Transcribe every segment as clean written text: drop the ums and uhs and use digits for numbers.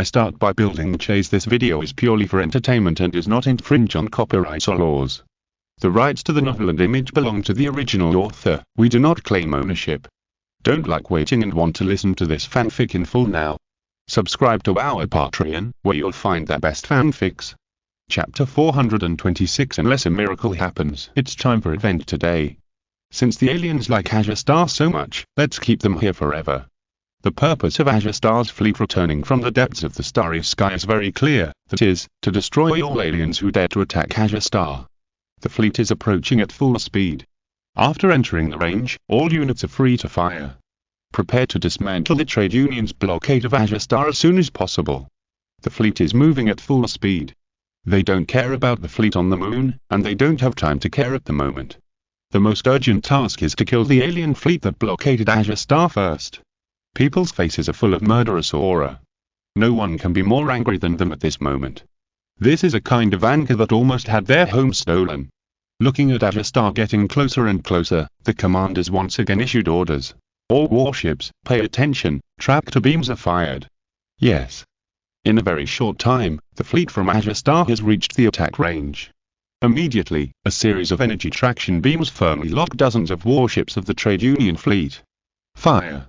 I start by building Chase. This video is purely for entertainment and does not infringe on copyright or laws. The rights to the novel and image belong to the original author. We do not claim ownership. Don't like waiting and want to listen to this fanfic in full now? Subscribe to our Patreon, where you'll find the best fanfics. Chapter 426. Unless a miracle happens, it's time for event today. Since the aliens like Azure Star so much, let's keep them here forever. The purpose of Azure Star's fleet returning from the depths of the starry sky is very clear, that is, to destroy all aliens who dare to attack Azure Star. The fleet is approaching at full speed. After entering the range, all units are free to fire. Prepare to dismantle the trade union's blockade of Azure Star as soon as possible. The fleet is moving at full speed. They don't care about the fleet on the moon, and they don't have time to care at the moment. The most urgent task is to kill the alien fleet that blockaded Azure Star first. People's faces are full of murderous aura. No one can be more angry than them at this moment. This is a kind of anger that almost had their home stolen. Looking at Azure Star getting closer and closer, the commanders once again issued orders. All warships, pay attention, tractor beams are fired. Yes. In a very short time, the fleet from Azure Star has reached the attack range. Immediately, a series of energy traction beams firmly lock dozens of warships of the Trade Union fleet. Fire.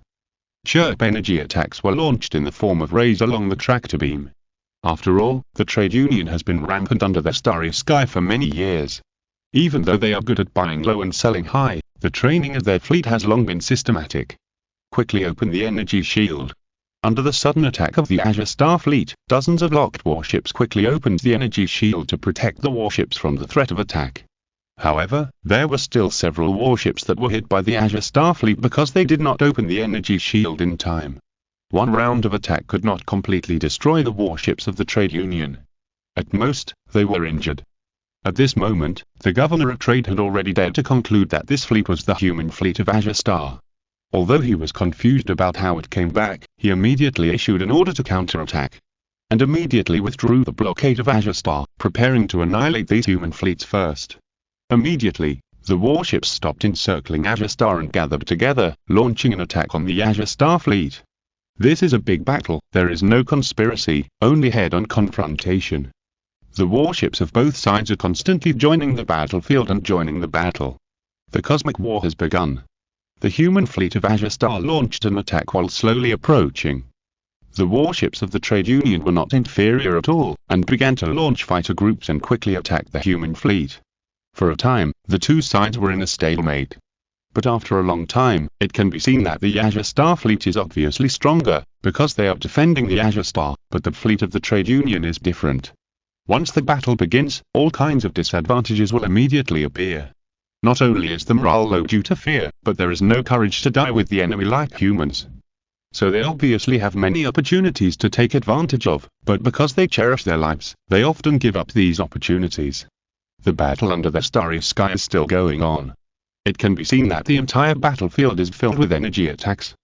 Chirp energy attacks were launched in the form of rays along the tractor beam. After all, the Trade Union has been rampant under the starry sky for many years. Even though they are good at buying low and selling high, the training of their fleet has long been systematic. Quickly open the energy shield. Under the sudden attack of the Azure Star fleet, dozens of locked warships quickly opened the energy shield to protect the warships from the threat of attack. However, there were still several warships that were hit by the Azure Star fleet because they did not open the energy shield in time. One round of attack could not completely destroy the warships of the Trade Union. At most, they were injured. At this moment, the Governor of Trade had already dared to conclude that this fleet was the human fleet of Azure Star. Although he was confused about how it came back, he immediately issued an order to counterattack. And immediately withdrew the blockade of Azure Star, preparing to annihilate these human fleets first. Immediately, the warships stopped encircling Azure Star and gathered together, launching an attack on the Azure Star fleet. This is a big battle, there is no conspiracy, only head-on confrontation. The warships of both sides are constantly joining the battlefield and joining the battle. The cosmic war has begun. The human fleet of Azure Star launched an attack while slowly approaching. The warships of the Trade Union were not inferior at all, and began to launch fighter groups and quickly attack the human fleet. For a time, the two sides were in a stalemate. But after a long time, it can be seen that the Azure Star fleet is obviously stronger, because they are defending the Azure Star, but the fleet of the Trade Union is different. Once the battle begins, all kinds of disadvantages will immediately appear. Not only is the morale low due to fear, but there is no courage to die with the enemy like humans. So they obviously have many opportunities to take advantage of, but because they cherish their lives, they often give up these opportunities. The battle under the starry sky is still going on. It can be seen that the entire battlefield is filled with energy attacks.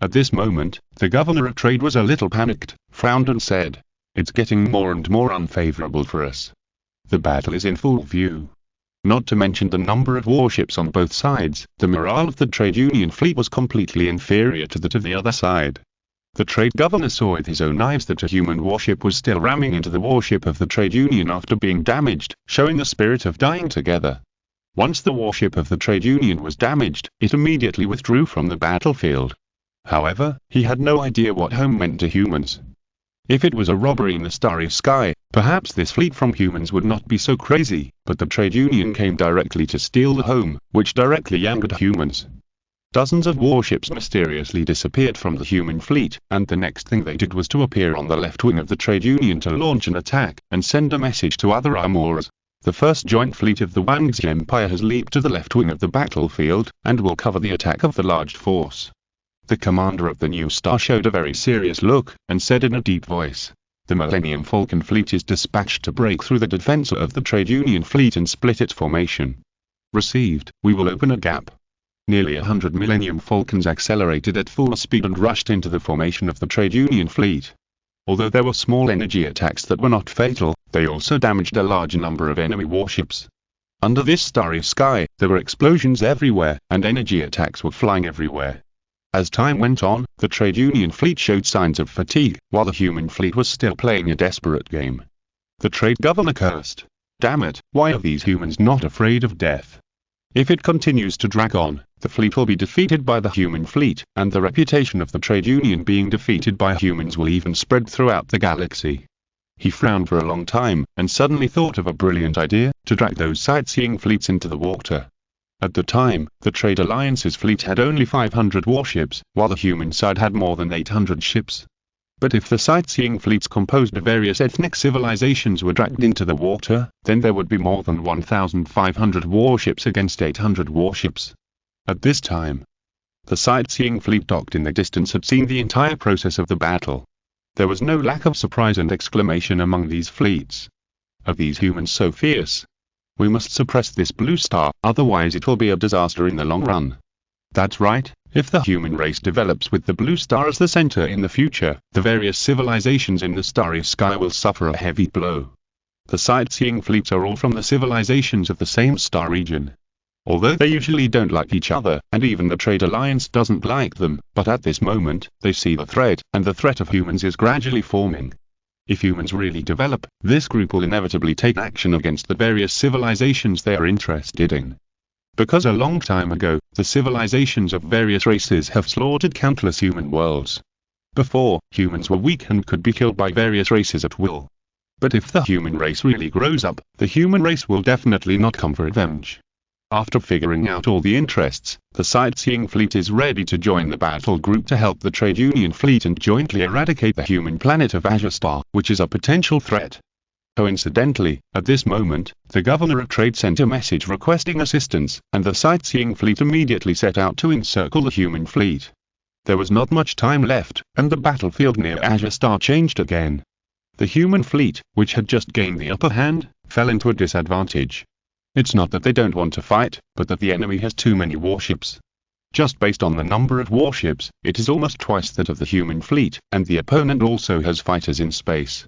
At this moment, the Governor of Trade was a little panicked, frowned and said, "It's getting more and more unfavorable for us. The battle is in full view. Not to mention the number of warships on both sides, the morale of the Trade Union fleet was completely inferior to that of the other side." The Trade Governor saw with his own eyes that a human warship was still ramming into the warship of the Trade Union after being damaged, showing the spirit of dying together. Once the warship of the Trade Union was damaged, it immediately withdrew from the battlefield. However, he had no idea what home meant to humans. If it was a robbery in the starry sky, perhaps this fleet from humans would not be so crazy, but the Trade Union came directly to steal the home, which directly angered humans. Dozens of warships mysteriously disappeared from the human fleet, and the next thing they did was to appear on the left wing of the Trade Union to launch an attack, and send a message to other armorers. The first joint fleet of the Wangxi Empire has leaped to the left wing of the battlefield, and will cover the attack of the large force. The commander of the new star showed a very serious look, and said in a deep voice, "The Millennium Falcon fleet is dispatched to break through the defense of the Trade Union fleet and split its formation." Received, we will open a gap. Nearly 100 Millennium Falcons accelerated at full speed and rushed into the formation of the Trade Union fleet. Although there were small energy attacks that were not fatal, they also damaged a large number of enemy warships. Under this starry sky, there were explosions everywhere, and energy attacks were flying everywhere. As time went on, the trade union fleet showed signs of fatigue, while the human fleet was still playing a desperate game. The trade governor cursed. Damn it, why are these humans not afraid of death? If it continues to drag on, the fleet will be defeated by the human fleet, and the reputation of the trade union being defeated by humans will even spread throughout the galaxy. He frowned for a long time, and suddenly thought of a brilliant idea, to drag those sightseeing fleets into the water. At the time, the Trade Alliance's fleet had only 500 warships, while the human side had more than 800 ships. But if the sightseeing fleets composed of various ethnic civilizations were dragged into the water, then there would be more than 1,500 warships against 800 warships. At this time, the sightseeing fleet docked in the distance had seen the entire process of the battle. There was no lack of surprise and exclamation among these fleets. Are these humans so fierce? We must suppress this blue star, otherwise it will be a disaster in the long run. That's right, if the human race develops with the blue star as the center in the future, the various civilizations in the starry sky will suffer a heavy blow. The sightseeing fleets are all from the civilizations of the same star region. Although they usually don't like each other, and even the Trade Alliance doesn't like them, but at this moment, they see the threat, and the threat of humans is gradually forming. If humans really develop, this group will inevitably take action against the various civilizations they are interested in. Because a long time ago, the civilizations of various races have slaughtered countless human worlds. Before, humans were weak and could be killed by various races at will. But if the human race really grows up, the human race will definitely not come for revenge. After figuring out all the interests, the sightseeing fleet is ready to join the battle group to help the trade union fleet and jointly eradicate the human planet of Azure Star, which is a potential threat. Coincidentally, at this moment, the governor of trade sent a message requesting assistance, and the sightseeing fleet immediately set out to encircle the human fleet. There was not much time left, and the battlefield near Azure Star changed again. The human fleet, which had just gained the upper hand, fell into a disadvantage. It's not that they don't want to fight, but that the enemy has too many warships. Just based on the number of warships, it is almost twice that of the human fleet, and the opponent also has fighters in space.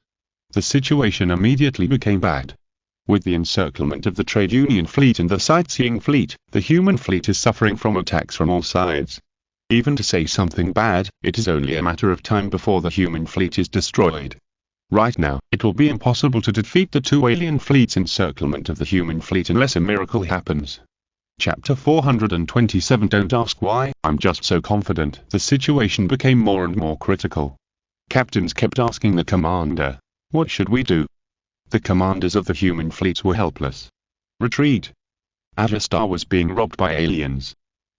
The situation immediately became bad. With the encirclement of the trade union fleet and the sightseeing fleet, the human fleet is suffering from attacks from all sides. Even to say something bad, it is only a matter of time before the human fleet is destroyed. Right now, it will be impossible to defeat the two alien fleets' encirclement of the human fleet unless a miracle happens. Chapter 427. Don't ask why, I'm just so confident. The situation became more and more critical. Captains kept asking the commander, what should we do? The commanders of the human fleets were helpless. Retreat. Azure Star was being robbed by aliens.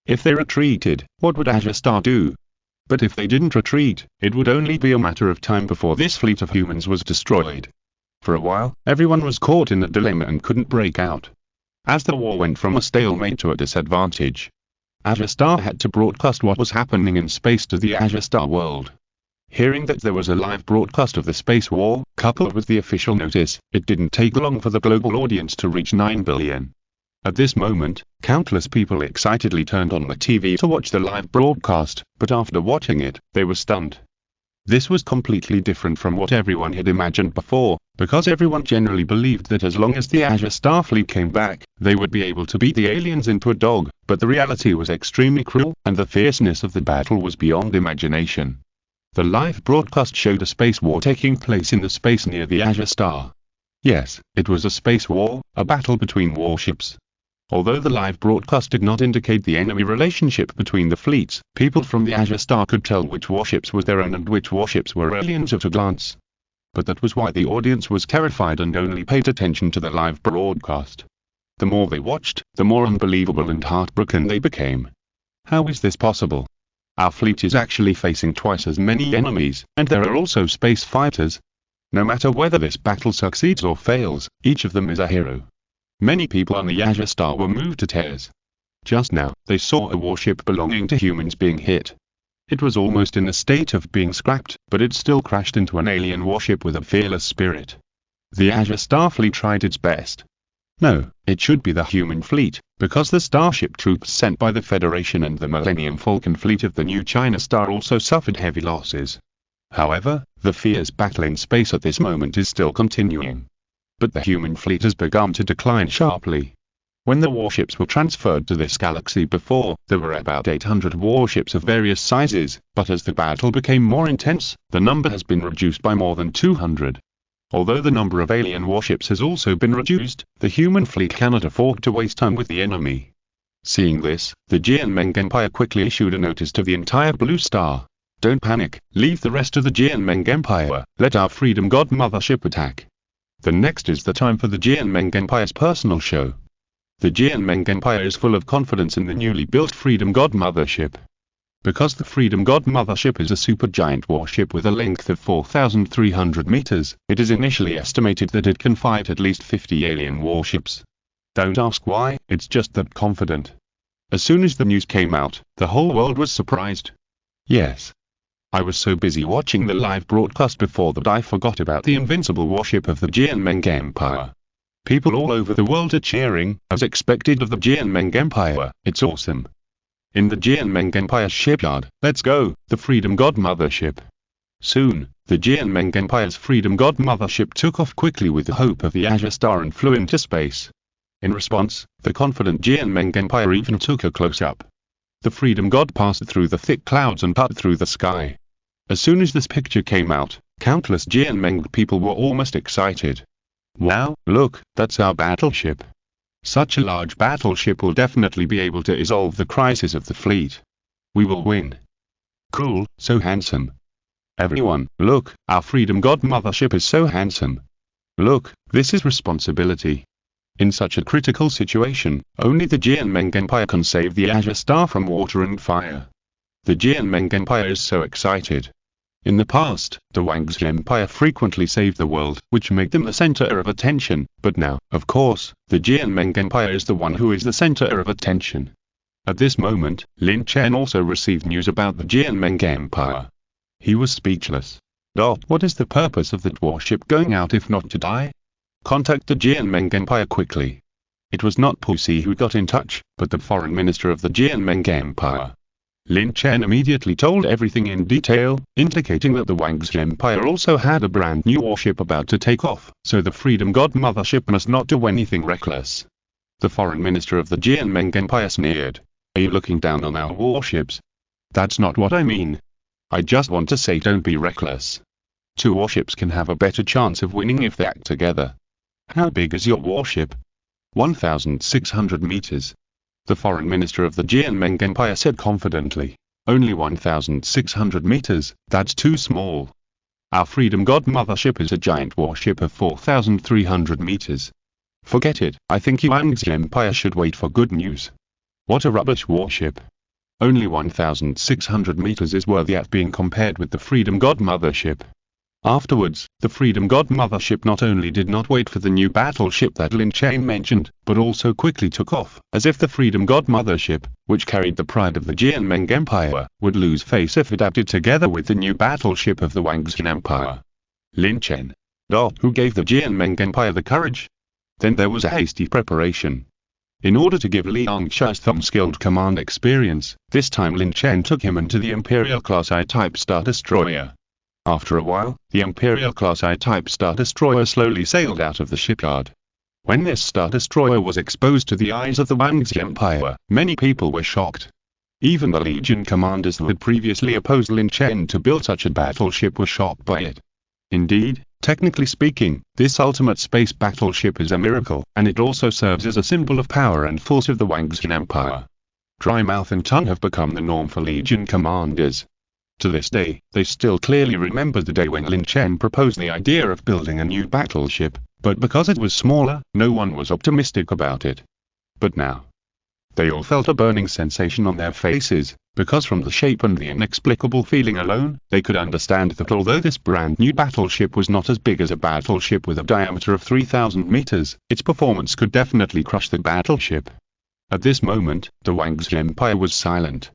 If they retreated, what would Azure Star do? But if they didn't retreat, it would only be a matter of time before this fleet of humans was destroyed. For a while, everyone was caught in a dilemma and couldn't break out. As the war went from a stalemate to a disadvantage, Azure Star had to broadcast what was happening in space to the Azure Star world. Hearing that there was a live broadcast of the space war, coupled with the official notice, it didn't take long for the global audience to reach 9 billion. At this moment, countless people excitedly turned on the TV to watch the live broadcast, but after watching it, they were stunned. This was completely different from what everyone had imagined before, because everyone generally believed that as long as the Azure Star fleet came back, they would be able to beat the aliens into a dog, but the reality was extremely cruel, and the fierceness of the battle was beyond imagination. The live broadcast showed a space war taking place in the space near the Azure Star. Yes, it was a space war, a battle between warships. Although the live broadcast did not indicate the enemy relationship between the fleets, people from the Azure Star could tell which warships were their own and which warships were aliens at a glance. But that was why the audience was terrified and only paid attention to the live broadcast. The more they watched, the more unbelievable and heartbroken they became. How is this possible? Our fleet is actually facing twice as many enemies, and there are also space fighters. No matter whether this battle succeeds or fails, each of them is a hero. Many people on the Azure Star were moved to tears. Just now, they saw a warship belonging to humans being hit. It was almost in a state of being scrapped, but it still crashed into an alien warship with a fearless spirit. The Azure Star fleet tried its best. No, it should be the human fleet, because the starship troops sent by the Federation and the Millennium Falcon fleet of the New China Star also suffered heavy losses. However, the fierce battle in space at this moment is still continuing. But the human fleet has begun to decline sharply. When the warships were transferred to this galaxy before, there were about 800 warships of various sizes, but as the battle became more intense, the number has been reduced by more than 200. Although the number of alien warships has also been reduced, the human fleet cannot afford to waste time with the enemy. Seeing this, the Jianmeng Empire quickly issued a notice to the entire Blue Star. Don't panic, leave the rest of the Jianmeng Empire, let our Freedom God Mothership attack. The next is the time for the Jianmeng Empire's personal show. The Jianmeng Empire is full of confidence in the newly built Freedom God Mothership. Because the Freedom God Mothership is a supergiant warship with a length of 4,300 meters, it is initially estimated that it can fight at least 50 alien warships. Don't ask why, it's just that confident. As soon as the news came out, the whole world was surprised. Yes. I was so busy watching the live broadcast before that I forgot about the invincible warship of the Jianmeng Empire. People all over the world are cheering, as expected of the Jianmeng Empire. It's awesome. In the Jianmeng Empire's shipyard, let's go, the Freedom God Mothership. Soon, the Jianmeng Empire's Freedom God Mothership took off quickly with the hope of the Azure Star and flew into space. In response, the confident Jianmeng Empire even took a close-up. The Freedom God passed through the thick clouds and cut through the sky. As soon as this picture came out, countless Jianmeng people were almost excited. Wow, look, that's our battleship. Such a large battleship will definitely be able to resolve the crisis of the fleet. We will win. Cool, so handsome. Everyone, look, our Freedom God Mothership is so handsome. Look, this is responsibility. In such a critical situation, only the Jianmeng Empire can save the Azure Star from water and fire. The Jianmeng Empire is so excited. In the past, the Wang's Empire frequently saved the world, which made them the center of attention, but now, of course, the Jianmeng Empire is the one who is the center of attention. At this moment, Lin Chen also received news about the Jianmeng Empire. He was speechless. What is the purpose of that warship going out if not to die? Contact the Jianmeng Empire quickly. It was not Pussy who got in touch, but the foreign minister of the Jianmeng Empire. Lin Chen immediately told everything in detail, indicating that the Wang's Empire also had a brand new warship about to take off, so the Freedom God Mothership must not do anything reckless. The foreign minister of the Jianmeng Empire sneered. Are you looking down on our warships? That's not what I mean. I just want to say don't be reckless. Two warships can have a better chance of winning if they act together. How big is your warship? 1,600 meters. The foreign minister of the Jianmeng Empire said confidently. Only 1,600 meters, that's too small. Our Freedom God Mothership is a giant warship of 4,300 meters. Forget it, I think Yuan's Empire should wait for good news. What a rubbish warship. Only 1,600 meters is worthy at being compared with the Freedom God Mothership. Afterwards, the Freedom God Mothership not only did not wait for the new battleship that Lin Chen mentioned, but also quickly took off, as if the Freedom God Mothership, which carried the pride of the Jianmeng Empire, would lose face if it acted together with the new battleship of the Wang's Empire. Lin Chen. Who gave the Jianmeng Empire the courage? Then there was a hasty preparation. In order to give Liang Sha's thumb-skilled command experience, this time Lin Chen took him into the Imperial-class I-type Star Destroyer. After a while, the Imperial-class I-type Star Destroyer slowly sailed out of the shipyard. When this Star Destroyer was exposed to the eyes of the Wang's Empire, many people were shocked. Even the Legion commanders who had previously opposed Lin Chen to build such a battleship were shocked by it. Indeed, technically speaking, this ultimate space battleship is a miracle, and it also serves as a symbol of power and force of the Wang's Empire. Dry mouth and tongue have become the norm for Legion commanders. To this day, they still clearly remember the day when Lin Chen proposed the idea of building a new battleship, but because it was smaller, no one was optimistic about it. But now, they all felt a burning sensation on their faces, because from the shape and the inexplicable feeling alone, they could understand that although this brand new battleship was not as big as a battleship with a diameter of 3,000 meters, its performance could definitely crush the battleship. At this moment, the Wang's Empire was silent.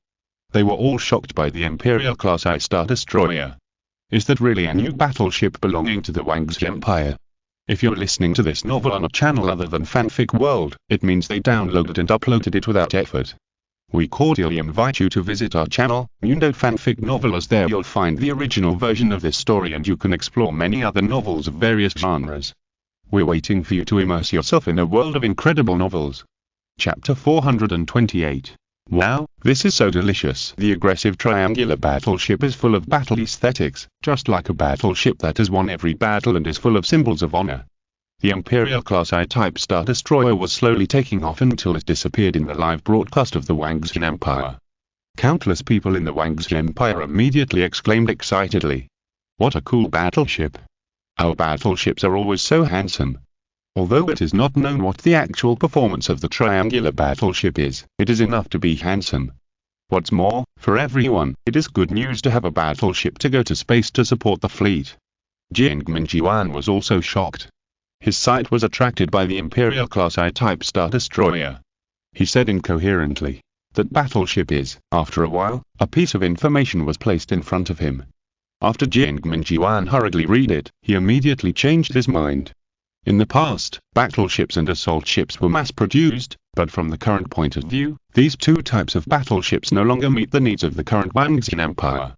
They were all shocked by the Imperial-class I-Star Destroyer. Is that really a new battleship belonging to the Wang's Empire? If you're listening to this novel on a channel other than Fanfic World, it means they downloaded and uploaded it without effort. We cordially invite you to visit our channel, Mundo Fanfic Novel, as there you'll find the original version of this story and you can explore many other novels of various genres. We're waiting for you to immerse yourself in a world of incredible novels. Chapter 428. Wow, this is so delicious. The aggressive triangular battleship is full of battle aesthetics, just like a battleship that has won every battle and is full of symbols of honor. The Imperial Class I-type Star Destroyer was slowly taking off until it disappeared in the live broadcast of the Wangxian Empire. Countless people in the Wangxian Empire immediately exclaimed excitedly, "What a cool battleship! Our battleships are always so handsome." Although it is not known what the actual performance of the triangular battleship is, it is enough to be handsome. What's more, for everyone, it is good news to have a battleship to go to space to support the fleet. Jiangmen Jiwan was also shocked. His sight was attracted by the Imperial Class I-type Star Destroyer. He said incoherently, "That battleship is." After a while, a piece of information was placed in front of him. After Jiangmen Jiwan hurriedly read it, he immediately changed his mind. In the past, battleships and assault ships were mass-produced, but from the current point of view, these two types of battleships no longer meet the needs of the current Wangxian Empire.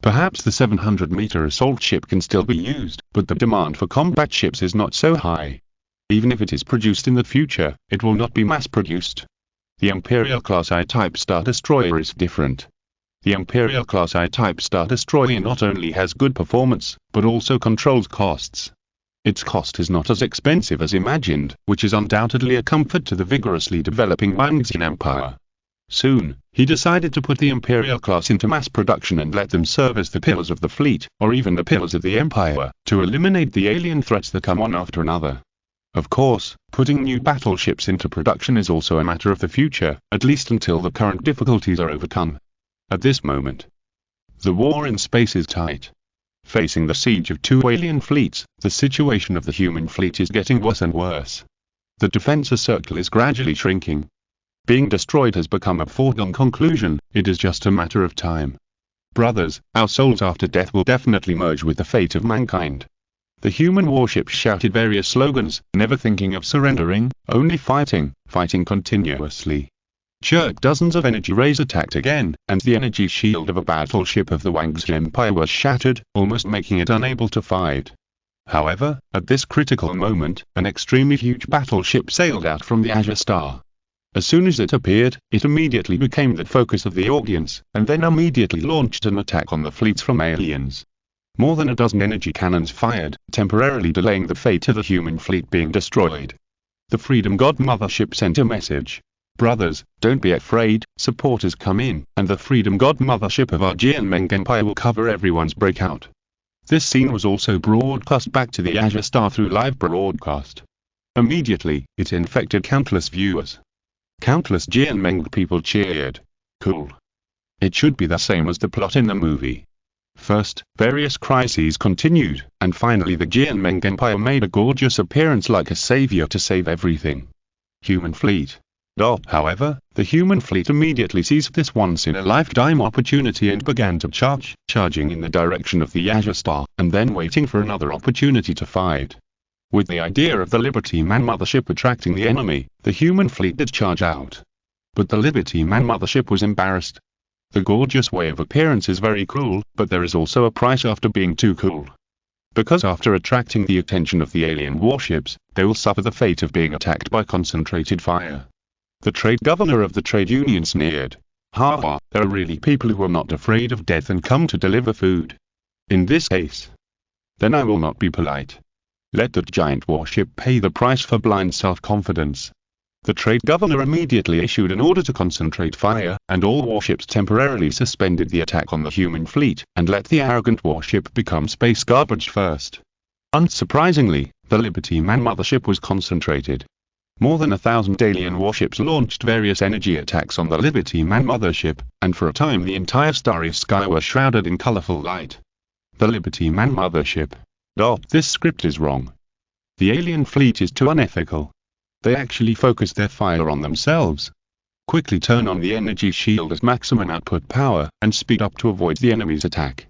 Perhaps the 700-meter assault ship can still be used, but the demand for combat ships is not so high. Even if it is produced in the future, it will not be mass-produced. The Imperial Class I-type Star Destroyer is different. The Imperial Class I-type Star Destroyer not only has good performance, but also controls costs. Its cost is not as expensive as imagined, which is undoubtedly a comfort to the vigorously developing Wangxian Empire. Soon, he decided to put the Imperial class into mass production and let them serve as the pillars of the fleet, or even the pillars of the Empire, to eliminate the alien threats that come one after another. Of course, putting new battleships into production is also a matter of the future, at least until the current difficulties are overcome. At this moment, the war in space is tight. Facing the siege of two alien fleets, the situation of the human fleet is getting worse and worse. The defense circle is gradually shrinking. Being destroyed has become a foregone conclusion, it is just a matter of time. Brothers, our souls after death will definitely merge with the fate of mankind. The human warships shouted various slogans, never thinking of surrendering, only fighting, fighting continuously. Dozens of energy rays attacked again, and the energy shield of a battleship of the Wangxian Empire was shattered, almost making it unable to fight. However, at this critical moment, an extremely huge battleship sailed out from the Azure Star. As soon as it appeared, it immediately became the focus of the audience, and then immediately launched an attack on the fleets from aliens. More than a dozen energy cannons fired, temporarily delaying the fate of the human fleet being destroyed. The Freedom God Mothership sent a message. "Brothers, don't be afraid, support has come in, and the Freedom God Mothership of our Jianmeng Empire will cover everyone's breakout." This scene was also broadcast back to the Azure Star through live broadcast. Immediately, it infected countless viewers. Countless Jianmeng people cheered. Cool. It should be the same as the plot in the movie. First, various crises continued, and finally the Jianmeng Empire made a gorgeous appearance like a savior to save everything. Human fleet. However, the human fleet immediately seized this once-in-a-lifetime opportunity and began to charging in the direction of the Azure Star, and then waiting for another opportunity to fight. With the idea of the Liberty Man Mothership attracting the enemy, the human fleet did charge out. But the Liberty Man Mothership was embarrassed. The gorgeous way of appearance is very cool, but there is also a price after being too cool. Because after attracting the attention of the alien warships, they will suffer the fate of being attacked by concentrated fire. The trade governor of the trade union sneered. "Ha, there are really people who are not afraid of death and come to deliver food. In this case, then I will not be polite. Let the giant warship pay the price for blind self-confidence." The trade governor immediately issued an order to concentrate fire, and all warships temporarily suspended the attack on the human fleet, and let the arrogant warship become space garbage first. Unsurprisingly, the Liberty Man Mothership was concentrated. More than 1,000 alien warships launched various energy attacks on the Liberty Man Mothership, and for a time the entire starry sky was shrouded in colorful light. The Liberty Man Mothership. This script is wrong. The alien fleet is too unethical. They actually focus their fire on themselves. Quickly turn on the energy shield as maximum output power, and speed up to avoid the enemy's attack.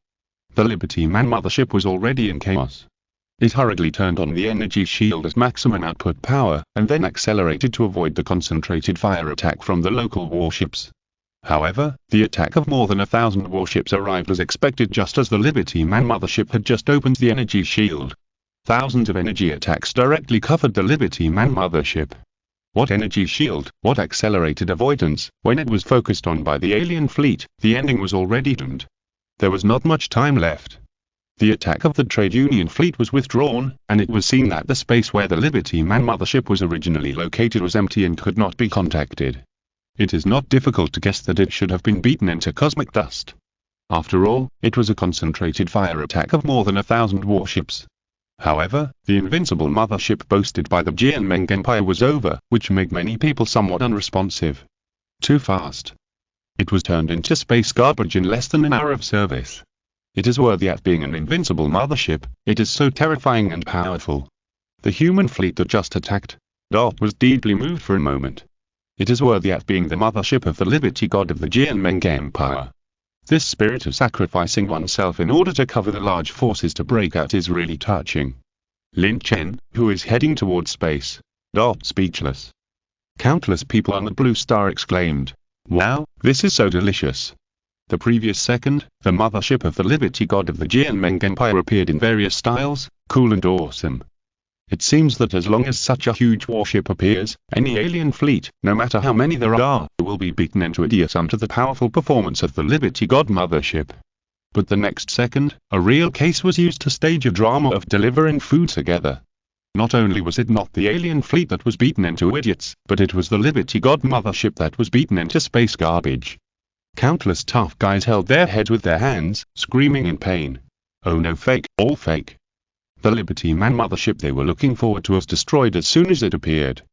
The Liberty Man Mothership was already in chaos. It hurriedly turned on the energy shield as maximum output power, and then accelerated to avoid the concentrated fire attack from the local warships. However, the attack of more than 1,000 warships arrived as expected just as the Liberty Man Mothership had just opened the energy shield. Thousands of energy attacks directly covered the Liberty Man Mothership. What energy shield, what accelerated avoidance, when it was focused on by the alien fleet, the ending was already doomed. There was not much time left. The attack of the Trade Union fleet was withdrawn, and it was seen that the space where the Liberty Man mothership was originally located was empty and could not be contacted. It is not difficult to guess that it should have been beaten into cosmic dust. After all, it was a concentrated fire attack of more than 1,000 warships. However, the invincible mothership boasted by the Jianmeng Empire was over, which made many people somewhat unresponsive. Too fast. It was turned into space garbage in less than an hour of service. It is worthy at being an invincible mothership, it is so terrifying and powerful. The human fleet that just attacked was deeply moved for a moment. It is worthy at being the mothership of the Liberty God of the Jianmeng Empire. This spirit of sacrificing oneself in order to cover the large forces to break out is really touching. Lin Chen, who is heading towards space, speechless. Countless people on the Blue Star exclaimed, "Wow, this is so delicious." The previous second, the mothership of the Liberty God of the Jianmeng Empire appeared in various styles, cool and awesome. It seems that as long as such a huge warship appears, any alien fleet, no matter how many there are, will be beaten into idiots under the powerful performance of the Liberty God mothership. But the next second, a real case was used to stage a drama of delivering food together. Not only was it not the alien fleet that was beaten into idiots, but it was the Liberty God mothership that was beaten into space garbage. Countless tough guys held their heads with their hands, screaming in pain. Oh no, fake, all fake. The Liberty Man mothership they were looking forward to was destroyed as soon as it appeared.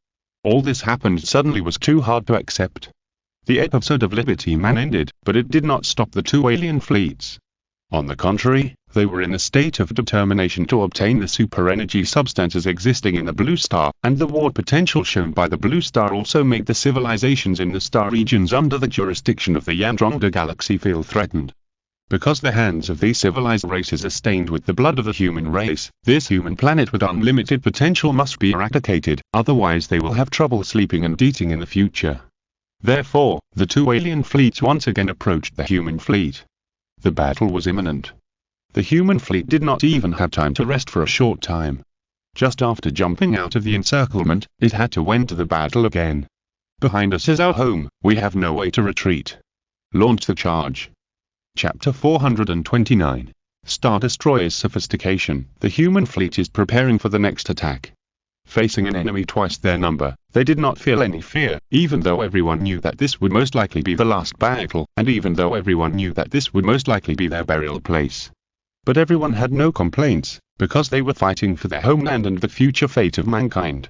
All this happened suddenly was too hard to accept. The episode of Liberty Man ended, but it did not stop the two alien fleets. On the contrary, they were in a state of determination to obtain the super energy substances existing in the Blue Star, and the war potential shown by the Blue Star also made the civilizations in the star regions under the jurisdiction of the Andromeda Galaxy feel threatened. Because the hands of these civilized races are stained with the blood of the human race, this human planet with unlimited potential must be eradicated, otherwise they will have trouble sleeping and eating in the future. Therefore, the two alien fleets once again approached the human fleet. The battle was imminent. The human fleet did not even have time to rest for a short time. Just after jumping out of the encirclement, it had to enter the battle again. Behind us is our home, we have no way to retreat. Launch the charge. Chapter 429. Star Destroyer's Sophistication. The human fleet is preparing for the next attack. Facing an enemy twice their number, they did not feel any fear, even though everyone knew that this would most likely be the last battle, and even though everyone knew that this would most likely be their burial place. But everyone had no complaints, because they were fighting for their homeland and the future fate of mankind.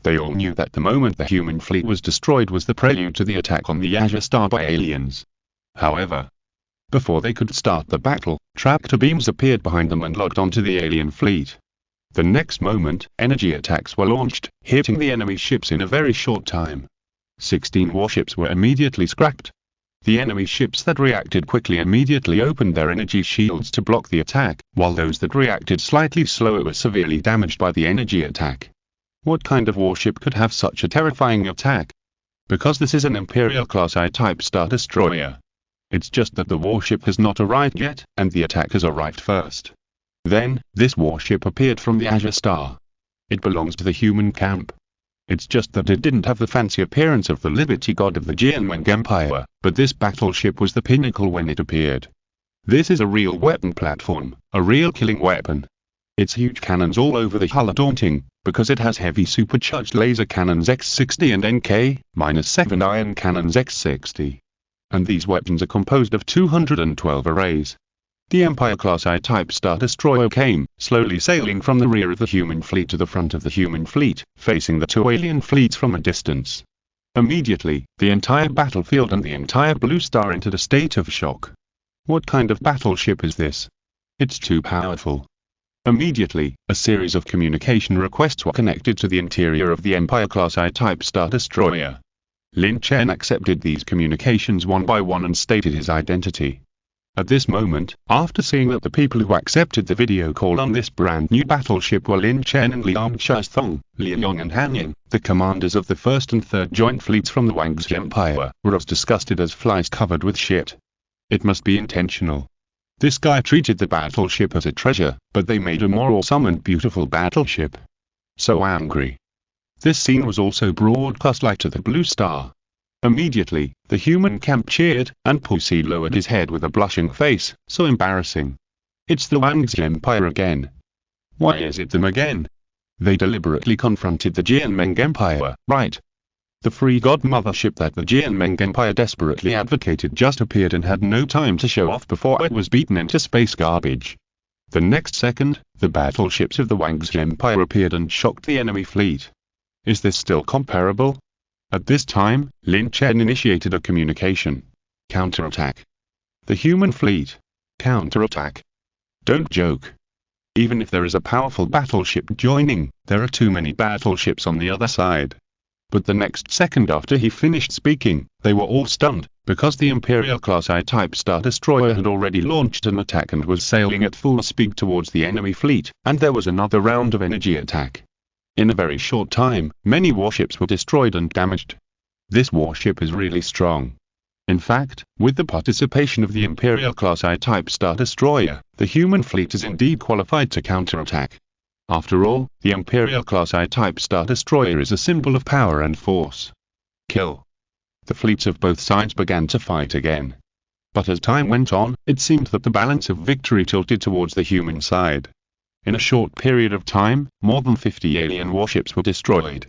They all knew that the moment the human fleet was destroyed was the prelude to the attack on the Azure Star by aliens. However, before they could start the battle, tractor beams appeared behind them and locked onto the alien fleet. The next moment, energy attacks were launched, hitting the enemy ships in a very short time. 16 warships were immediately scrapped. The enemy ships that reacted quickly immediately opened their energy shields to block the attack, while those that reacted slightly slower were severely damaged by the energy attack. What kind of warship could have such a terrifying attack? Because this is an Imperial Class I-type Star Destroyer. It's just that the warship has not arrived yet, and the attack has arrived first. Then, this warship appeared from the Azure Star. It belongs to the human camp. It's just that it didn't have the fancy appearance of the Liberty God of the Jianmeng Empire, but this battleship was the pinnacle when it appeared. This is a real weapon platform, a real killing weapon. Its huge cannons all over the hull are daunting, because it has heavy supercharged laser cannons X60 and NK-7 iron cannons X60. And these weapons are composed of 212 arrays. The Empire-class I-type Star Destroyer came, slowly sailing from the rear of the human fleet to the front of the human fleet, facing the two alien fleets from a distance. Immediately, the entire battlefield and the entire Blue Star entered a state of shock. What kind of battleship is this? It's too powerful. Immediately, a series of communication requests were connected to the interior of the Empire-class I-type Star Destroyer. Lin Chen accepted these communications one by one and stated his identity. At this moment, after seeing that the people who accepted the video call on this brand new battleship were Lin Chen and Liang Chazthong, Liang and Han Ying, the commanders of the 1st and 3rd Joint Fleets from the Wang's Empire, were as disgusted as flies covered with shit. It must be intentional. This guy treated the battleship as a treasure, but they made a more awesome and beautiful battleship. So angry. This scene was also broadcast live to the Blue Star. Immediately, the human camp cheered, and Pussy lowered his head with a blushing face. So embarrassing. It's the Wang's Empire again. Why is it them again? They deliberately confronted the Jianmeng Empire, right? The Free God mothership that the Jianmeng Empire desperately advocated just appeared and had no time to show off before it was beaten into space garbage. The next second, the battleships of the Wang's Empire appeared and shocked the enemy fleet. Is this still comparable? At this time, Lin Chen initiated a communication. Counterattack. The human fleet. Counterattack. Don't joke. Even if there is a powerful battleship joining, there are too many battleships on the other side. But the next second after he finished speaking, they were all stunned, because the Imperial-class I-type Star Destroyer had already launched an attack and was sailing at full speed towards the enemy fleet, and there was another round of energy attack. In a very short time, many warships were destroyed and damaged. This warship is really strong. In fact, with the participation of the Imperial-class I-type Star Destroyer, the human fleet is indeed qualified to counterattack. After all, the Imperial-class I-type Star Destroyer is a symbol of power and force. Kill. The fleets of both sides began to fight again. But as time went on, it seemed that the balance of victory tilted towards the human side. In a short period of time, more than 50 alien warships were destroyed.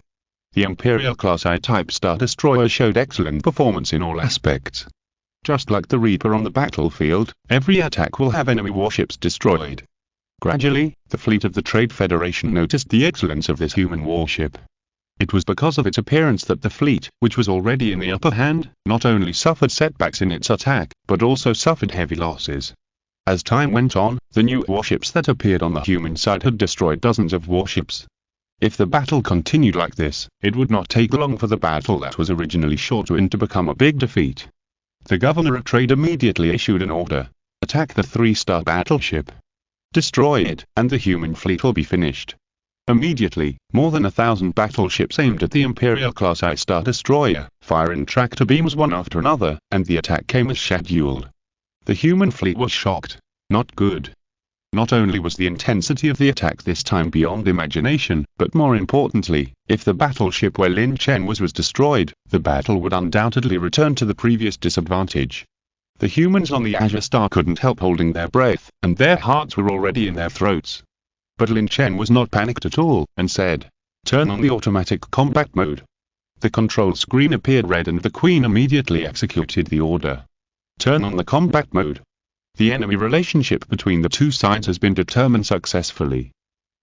The Imperial-class I-type Star Destroyer showed excellent performance in all aspects. Just like the Reaper on the battlefield, every attack will have enemy warships destroyed. Gradually, the fleet of the Trade Federation noticed the excellence of this human warship. It was because of its appearance that the fleet, which was already in the upper hand, not only suffered setbacks in its attack, but also suffered heavy losses. As time went on, the new warships that appeared on the human side had destroyed dozens of warships. If the battle continued like this, it would not take long for the battle that was originally short to become a big defeat. The Governor of Trade immediately issued an order. Attack the 3-star battleship. Destroy it, and the human fleet will be finished. Immediately, more than 1,000 battleships aimed at the Imperial-class I-Star Destroyer, firing tractor beams one after another, and the attack came as scheduled. The human fleet was shocked. Not good. Not only was the intensity of the attack this time beyond imagination, but more importantly, if the battleship where Lin Chen was destroyed, the battle would undoubtedly return to the previous disadvantage. The humans on the Azure Star couldn't help holding their breath, and their hearts were already in their throats. But Lin Chen was not panicked at all, and said, "Turn on the automatic combat mode." The control screen appeared red and the Queen immediately executed the order. Turn on the combat mode. The enemy relationship between the two sides has been determined successfully.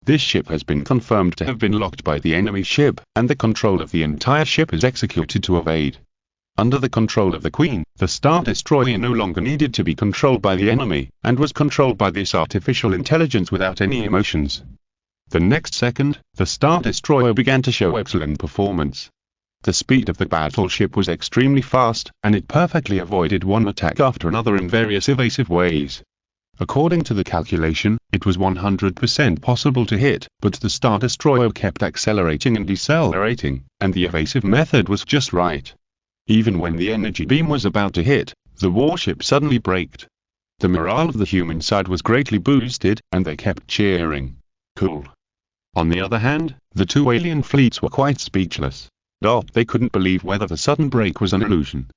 This ship has been confirmed to have been locked by the enemy ship, and the control of the entire ship is executed to evade. Under the control of the Queen, the Star Destroyer no longer needed to be controlled by the enemy, and was controlled by this artificial intelligence without any emotions. The next second, the Star Destroyer began to show excellent performance. The speed of the battleship was extremely fast, and it perfectly avoided one attack after another in various evasive ways. According to the calculation, it was 100% possible to hit, but the Star Destroyer kept accelerating and decelerating, and the evasive method was just right. Even when the energy beam was about to hit, the warship suddenly braked. The morale of the human side was greatly boosted, and they kept cheering. Cool. On the other hand, the two alien fleets were quite speechless. They couldn't believe whether the sudden break was an illusion.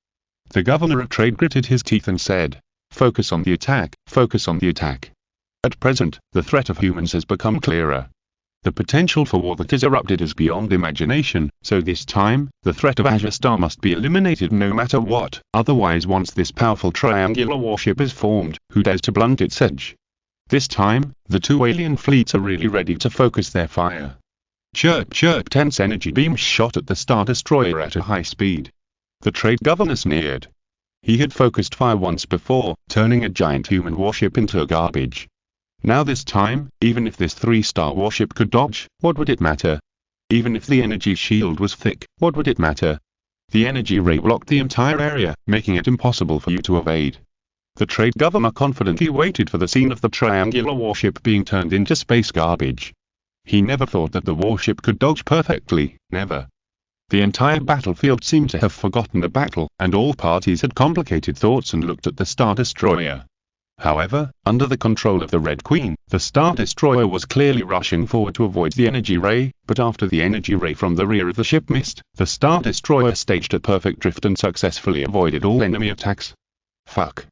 The Governor of Trade gritted his teeth and said, "Focus on the attack, focus on the attack." At present, the threat of humans has become clearer. The potential for war that is erupted is beyond imagination, so this time, the threat of Azure Star must be eliminated no matter what, otherwise once this powerful triangular warship is formed, who dares to blunt its edge? This time, the two alien fleets are really ready to focus their fire. Chirp chirp, tense energy beams shot at the Star Destroyer at a high speed. The Trade Governor sneered. He had focused fire once before, turning a giant human warship into garbage. Now this time, even if this 3-star warship could dodge, what would it matter? Even if the energy shield was thick, what would it matter? The energy ray blocked the entire area, making it impossible for you to evade. The Trade Governor confidently waited for the scene of the triangular warship being turned into space garbage. He never thought that the warship could dodge perfectly, never. The entire battlefield seemed to have forgotten the battle, and all parties had complicated thoughts and looked at the Star Destroyer. However, under the control of the Red Queen, the Star Destroyer was clearly rushing forward to avoid the energy ray, but after the energy ray from the rear of the ship missed, the Star Destroyer staged a perfect drift and successfully avoided all enemy attacks. Fuck.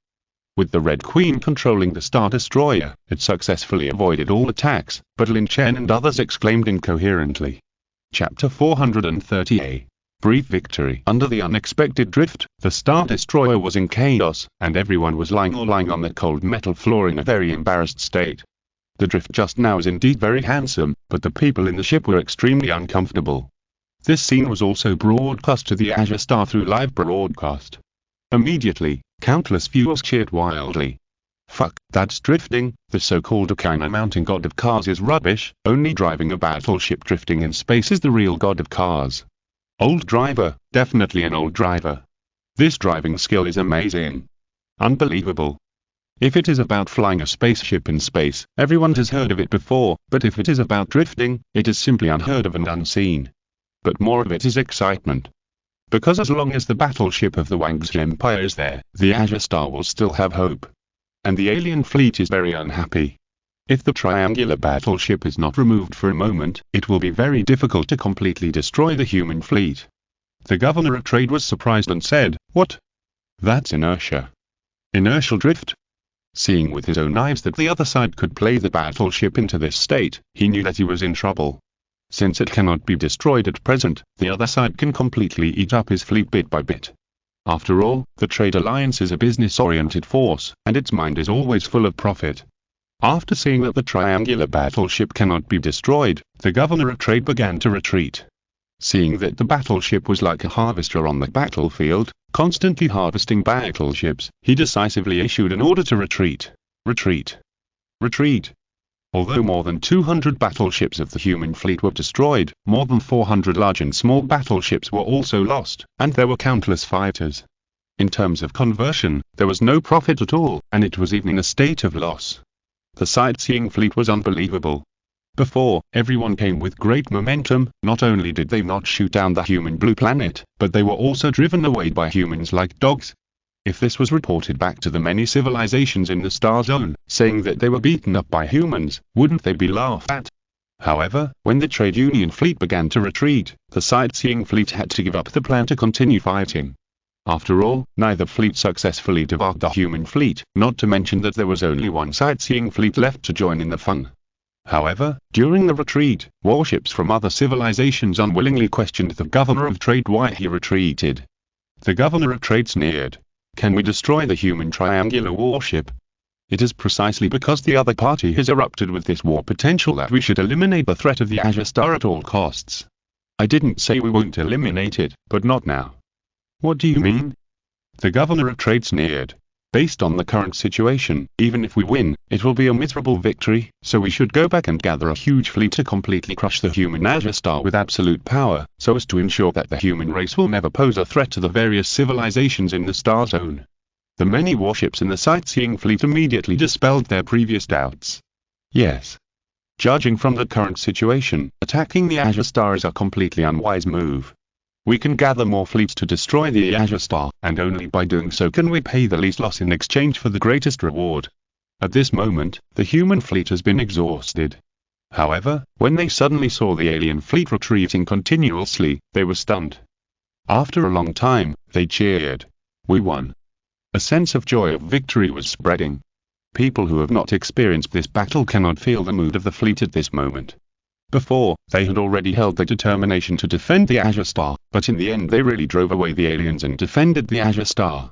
With the Red Queen controlling the Star Destroyer, it successfully avoided all attacks, but Lin Chen and others exclaimed incoherently. Chapter 430A. Brief victory. Under the unexpected drift, the Star Destroyer was in chaos, and everyone was lying on the cold metal floor in a very embarrassed state. The drift just now is indeed very handsome, but the people in the ship were extremely uncomfortable. This scene was also broadcast to the Azure Star through live broadcast. Immediately, countless viewers cheered wildly. Fuck, that's drifting, the so-called Akina mountain god of cars is rubbish, only driving a battleship drifting in space is the real god of cars. Old driver, definitely an old driver. This driving skill is amazing. Unbelievable. If it is about flying a spaceship in space, everyone has heard of it before, but if it is about drifting, it is simply unheard of and unseen. But more of it is excitement. Because as long as the battleship of the Wangxi Empire is there, the Azure Star will still have hope. And the alien fleet is very unhappy. If the triangular battleship is not removed for a moment, it will be very difficult to completely destroy the human fleet. The governor of trade was surprised and said, "What? That's inertia. Inertial drift?" Seeing with his own eyes that the other side could play the battleship into this state, he knew that he was in trouble. Since it cannot be destroyed at present, the other side can completely eat up his fleet bit by bit. After all, the trade alliance is a business-oriented force, and its mind is always full of profit. After seeing that the triangular battleship cannot be destroyed, the governor of trade began to retreat. Seeing that the battleship was like a harvester on the battlefield, constantly harvesting battleships, he decisively issued an order to retreat. Retreat. Retreat. Although more than 200 battleships of the human fleet were destroyed, more than 400 large and small battleships were also lost, and there were countless fighters. In terms of conversion, there was no profit at all, and it was even in a state of loss. The sightseeing fleet was unbelievable. Before, everyone came with great momentum, not only did they not shoot down the human blue planet, but they were also driven away by humans like dogs. If this was reported back to the many civilizations in the Star Zone, saying that they were beaten up by humans, wouldn't they be laughed at? However, when the trade union fleet began to retreat, the sightseeing fleet had to give up the plan to continue fighting. After all, neither fleet successfully devoured the human fleet, not to mention that there was only one sightseeing fleet left to join in the fun. However, during the retreat, warships from other civilizations unwillingly questioned the governor of trade why he retreated. The governor of trade sneered. "Can we destroy the human triangular warship? It is precisely because the other party has erupted with this war potential that we should eliminate the threat of the Azure Star at all costs. I didn't say we won't eliminate it, but not now." "What do you mean?" The governor of trade sneered. "Based on the current situation, even if we win, it will be a miserable victory, so we should go back and gather a huge fleet to completely crush the human Azure Star with absolute power, so as to ensure that the human race will never pose a threat to the various civilizations in the Star Zone." The many warships in the sightseeing fleet immediately dispelled their previous doubts. Yes. Judging from the current situation, attacking the Azure Star is a completely unwise move. We can gather more fleets to destroy the Azure Star, and only by doing so can we pay the least loss in exchange for the greatest reward. At this moment, the human fleet has been exhausted. However, when they suddenly saw the alien fleet retreating continuously, they were stunned. After a long time, they cheered. We won. A sense of joy of victory was spreading. People who have not experienced this battle cannot feel the mood of the fleet at this moment. Before, they had already held the determination to defend the Azure Star, but in the end they really drove away the aliens and defended the Azure Star.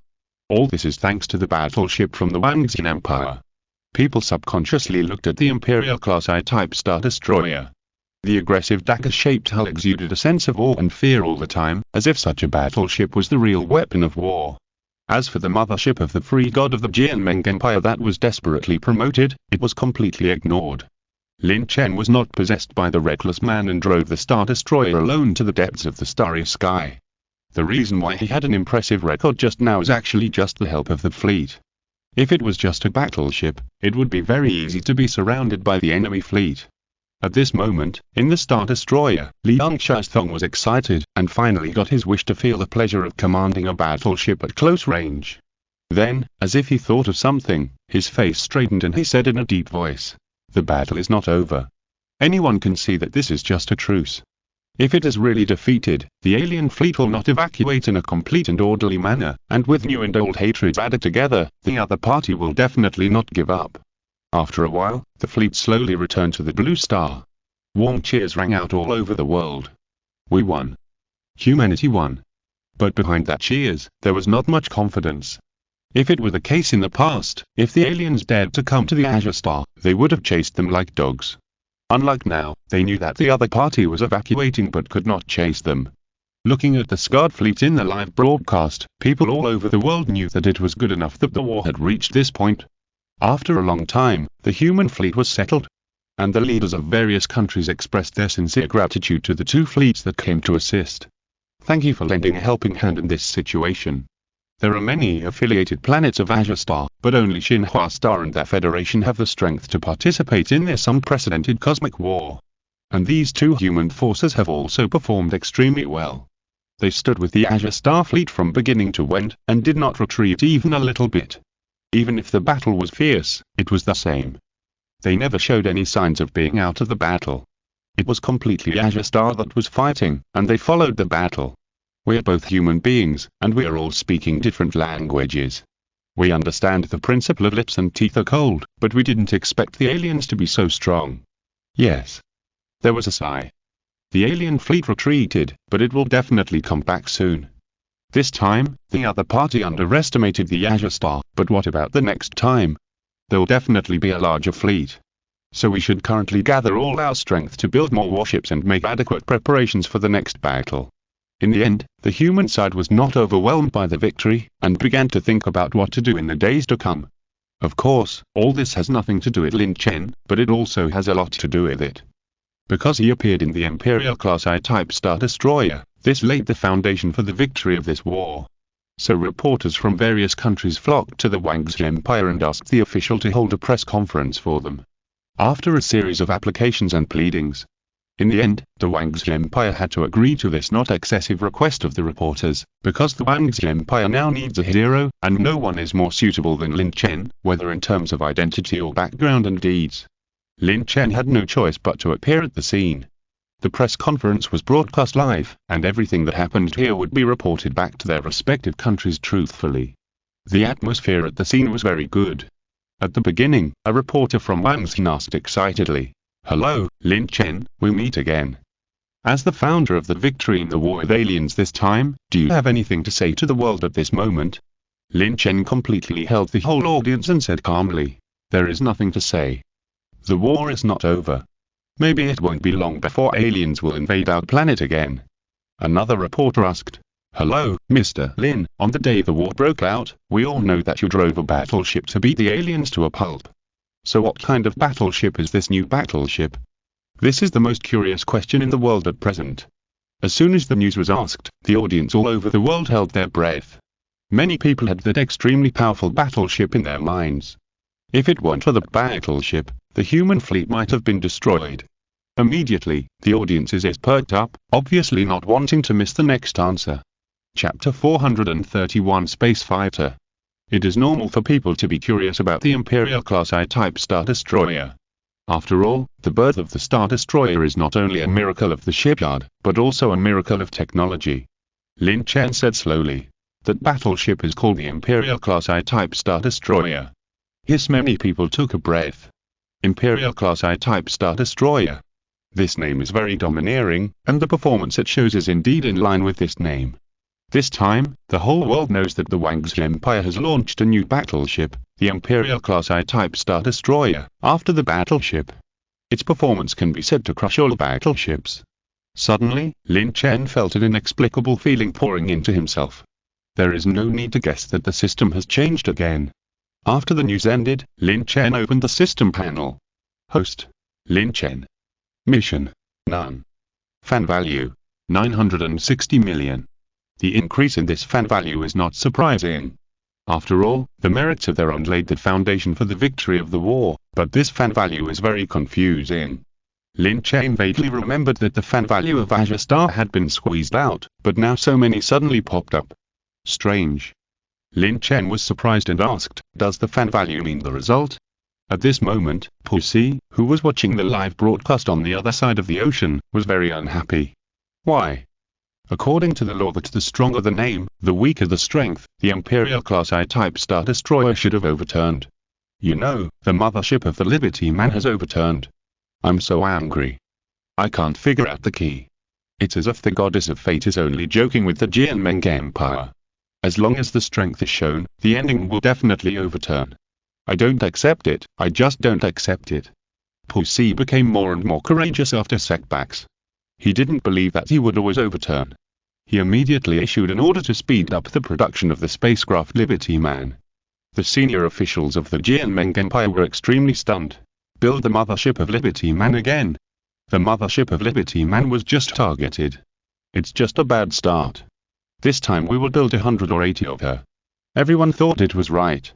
All this is thanks to the battleship from the Wangxi Empire. People subconsciously looked at the Imperial Class I-type Star Destroyer. The aggressive dagger-shaped hull exuded a sense of awe and fear all the time, as if such a battleship was the real weapon of war. As for the mothership of the free god of the Jianmeng Empire that was desperately promoted, it was completely ignored. Lin Chen was not possessed by the reckless man and drove the Star Destroyer alone to the depths of the starry sky. The reason why he had an impressive record just now is actually just the help of the fleet. If it was just a battleship, it would be very easy to be surrounded by the enemy fleet. At this moment, in the Star Destroyer, Liang Shizong was excited, and finally got his wish to feel the pleasure of commanding a battleship at close range. Then, as if he thought of something, his face straightened and he said in a deep voice, "The battle is not over. Anyone can see that this is just a truce. If it is really defeated, the alien fleet will not evacuate in a complete and orderly manner, and with new and old hatreds added together, the other party will definitely not give up." After a while, the fleet slowly returned to the Blue Star. Warm cheers rang out all over the world. We won. Humanity won. But behind that cheers, there was not much confidence. If it were the case in the past, if the aliens dared to come to the Azure Star, they would have chased them like dogs. Unlike now, they knew that the other party was evacuating but could not chase them. Looking at the scarred fleet in the live broadcast, people all over the world knew that it was good enough that the war had reached this point. After a long time, the human fleet was settled, and the leaders of various countries expressed their sincere gratitude to the two fleets that came to assist. "Thank you for lending a helping hand in this situation. There are many affiliated planets of Azure Star, but only Xinhua Star and their Federation have the strength to participate in this unprecedented cosmic war. And these two human forces have also performed extremely well. They stood with the Azure Star fleet from beginning to end, and did not retreat even a little bit. Even if the battle was fierce, it was the same. They never showed any signs of being out of the battle. It was completely Azure Star that was fighting, and they followed the battle. We are both human beings, and we are all speaking different languages. We understand the principle of lips and teeth are cold, but we didn't expect the aliens to be so strong." Yes. There was a sigh. "The alien fleet retreated, but it will definitely come back soon. This time, the other party underestimated the Azure Star, but what about the next time? There'll definitely be a larger fleet. So we should currently gather all our strength to build more warships and make adequate preparations for the next battle." In the end, the human side was not overwhelmed by the victory, and began to think about what to do in the days to come. Of course, all this has nothing to do with Lin Chen, but it also has a lot to do with it. Because he appeared in the Imperial Class I-type Star Destroyer, this laid the foundation for the victory of this war. So reporters from various countries flocked to the Wang's Empire and asked the official to hold a press conference for them. After a series of applications and pleadings, in the end, the Wang's Empire had to agree to this not excessive request of the reporters, because the Wang's Empire now needs a hero, and no one is more suitable than Lin Chen, whether in terms of identity or background and deeds. Lin Chen had no choice but to appear at the scene. The press conference was broadcast live, and everything that happened here would be reported back to their respective countries truthfully. The atmosphere at the scene was very good. At the beginning, a reporter from Wang's asked excitedly, "Hello, Lin Chen, we meet again. As the founder of the victory in the war with aliens this time, do you have anything to say to the world at this moment?" Lin Chen completely held the whole audience and said calmly, "There is nothing to say. The war is not over. Maybe it won't be long before aliens will invade our planet again." Another reporter asked, "Hello, Mr. Lin, on the day the war broke out, we all know that you drove a battleship to beat the aliens to a pulp. So what kind of battleship is this new battleship?" This is the most curious question in the world at present. As soon as the news was asked, the audience all over the world held their breath. Many people had that extremely powerful battleship in their minds. If it weren't for the battleship, the human fleet might have been destroyed. Immediately, the audience's ears perked up, obviously not wanting to miss the next answer. Chapter 431 Space Fighter. It is normal for people to be curious about the Imperial Class I-type Star Destroyer. After all, the birth of the Star Destroyer is not only a miracle of the shipyard, but also a miracle of technology. Lin Chen said slowly, "That battleship is called the Imperial Class I-type Star Destroyer." Yes, many people took a breath. Imperial Class I-type Star Destroyer. This name is very domineering, and the performance it shows is indeed in line with this name. This time, the whole world knows that the Wang's Empire has launched a new battleship, the Imperial Class I-type Star Destroyer, after the battleship. Its performance can be said to crush all battleships. Suddenly, Lin Chen felt an inexplicable feeling pouring into himself. There is no need to guess that the system has changed again. After the news ended, Lin Chen opened the system panel. Host: Lin Chen. Mission: none. Fan value: 960 million. The increase in this fan value is not surprising. After all, the merits of their own laid the foundation for the victory of the war, but this fan value is very confusing. Lin Chen vaguely remembered that the fan value of Azure Star had been squeezed out, but now so many suddenly popped up. Strange. Lin Chen was surprised and asked, "Does the fan value mean the result?" At this moment, Pussy, who was watching the live broadcast on the other side of the ocean, was very unhappy. Why? According to the law that the stronger the name, the weaker the strength, the Imperial Class I-type Star Destroyer should have overturned. You know, the mothership of the Liberty Man has overturned. I'm so angry. I can't figure out the key. It's as if the goddess of fate is only joking with the Jianmeng Empire. As long as the strength is shown, the ending will definitely overturn. I don't accept it, I just don't accept it. Pussy became more and more courageous after setbacks. He didn't believe that he would always overturn. He immediately issued an order to speed up the production of the spacecraft Liberty Man. The senior officials of the Jianmeng Empire were extremely stunned. Build the mothership of Liberty Man again. The mothership of Liberty Man was just targeted. It's just a bad start. This time we will build 100 or 80 of her. Everyone thought it was right.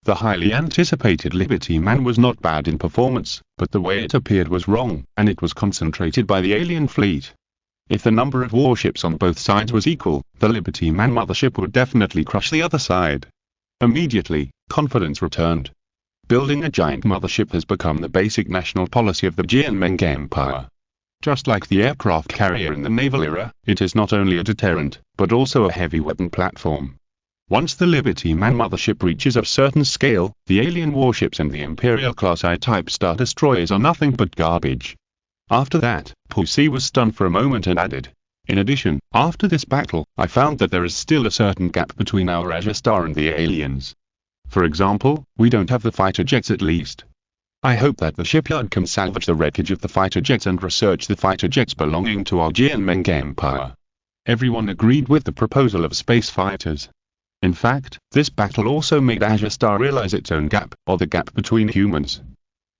The highly anticipated Liberty Man was not bad in performance, but the way it appeared was wrong, and it was concentrated by the alien fleet. If the number of warships on both sides was equal, the Liberty Man mothership would definitely crush the other side. Immediately, confidence returned. Building a giant mothership has become the basic national policy of the Jianmeng Empire. Just like the aircraft carrier in the naval era, it is not only a deterrent, but also a heavy weapon platform. Once the Liberty Man mothership reaches a certain scale, the alien warships and the Imperial Class I-type Star Destroyers are nothing but garbage. After that, Pussy was stunned for a moment and added, "In addition, after this battle, I found that there is still a certain gap between our Azure Star and the aliens. For example, we don't have the fighter jets at least. I hope that the shipyard can salvage the wreckage of the fighter jets and research the fighter jets belonging to our Jianmeng Empire." Everyone agreed with the proposal of space fighters. In fact, this battle also made Azure Star realize its own gap, or the gap between humans.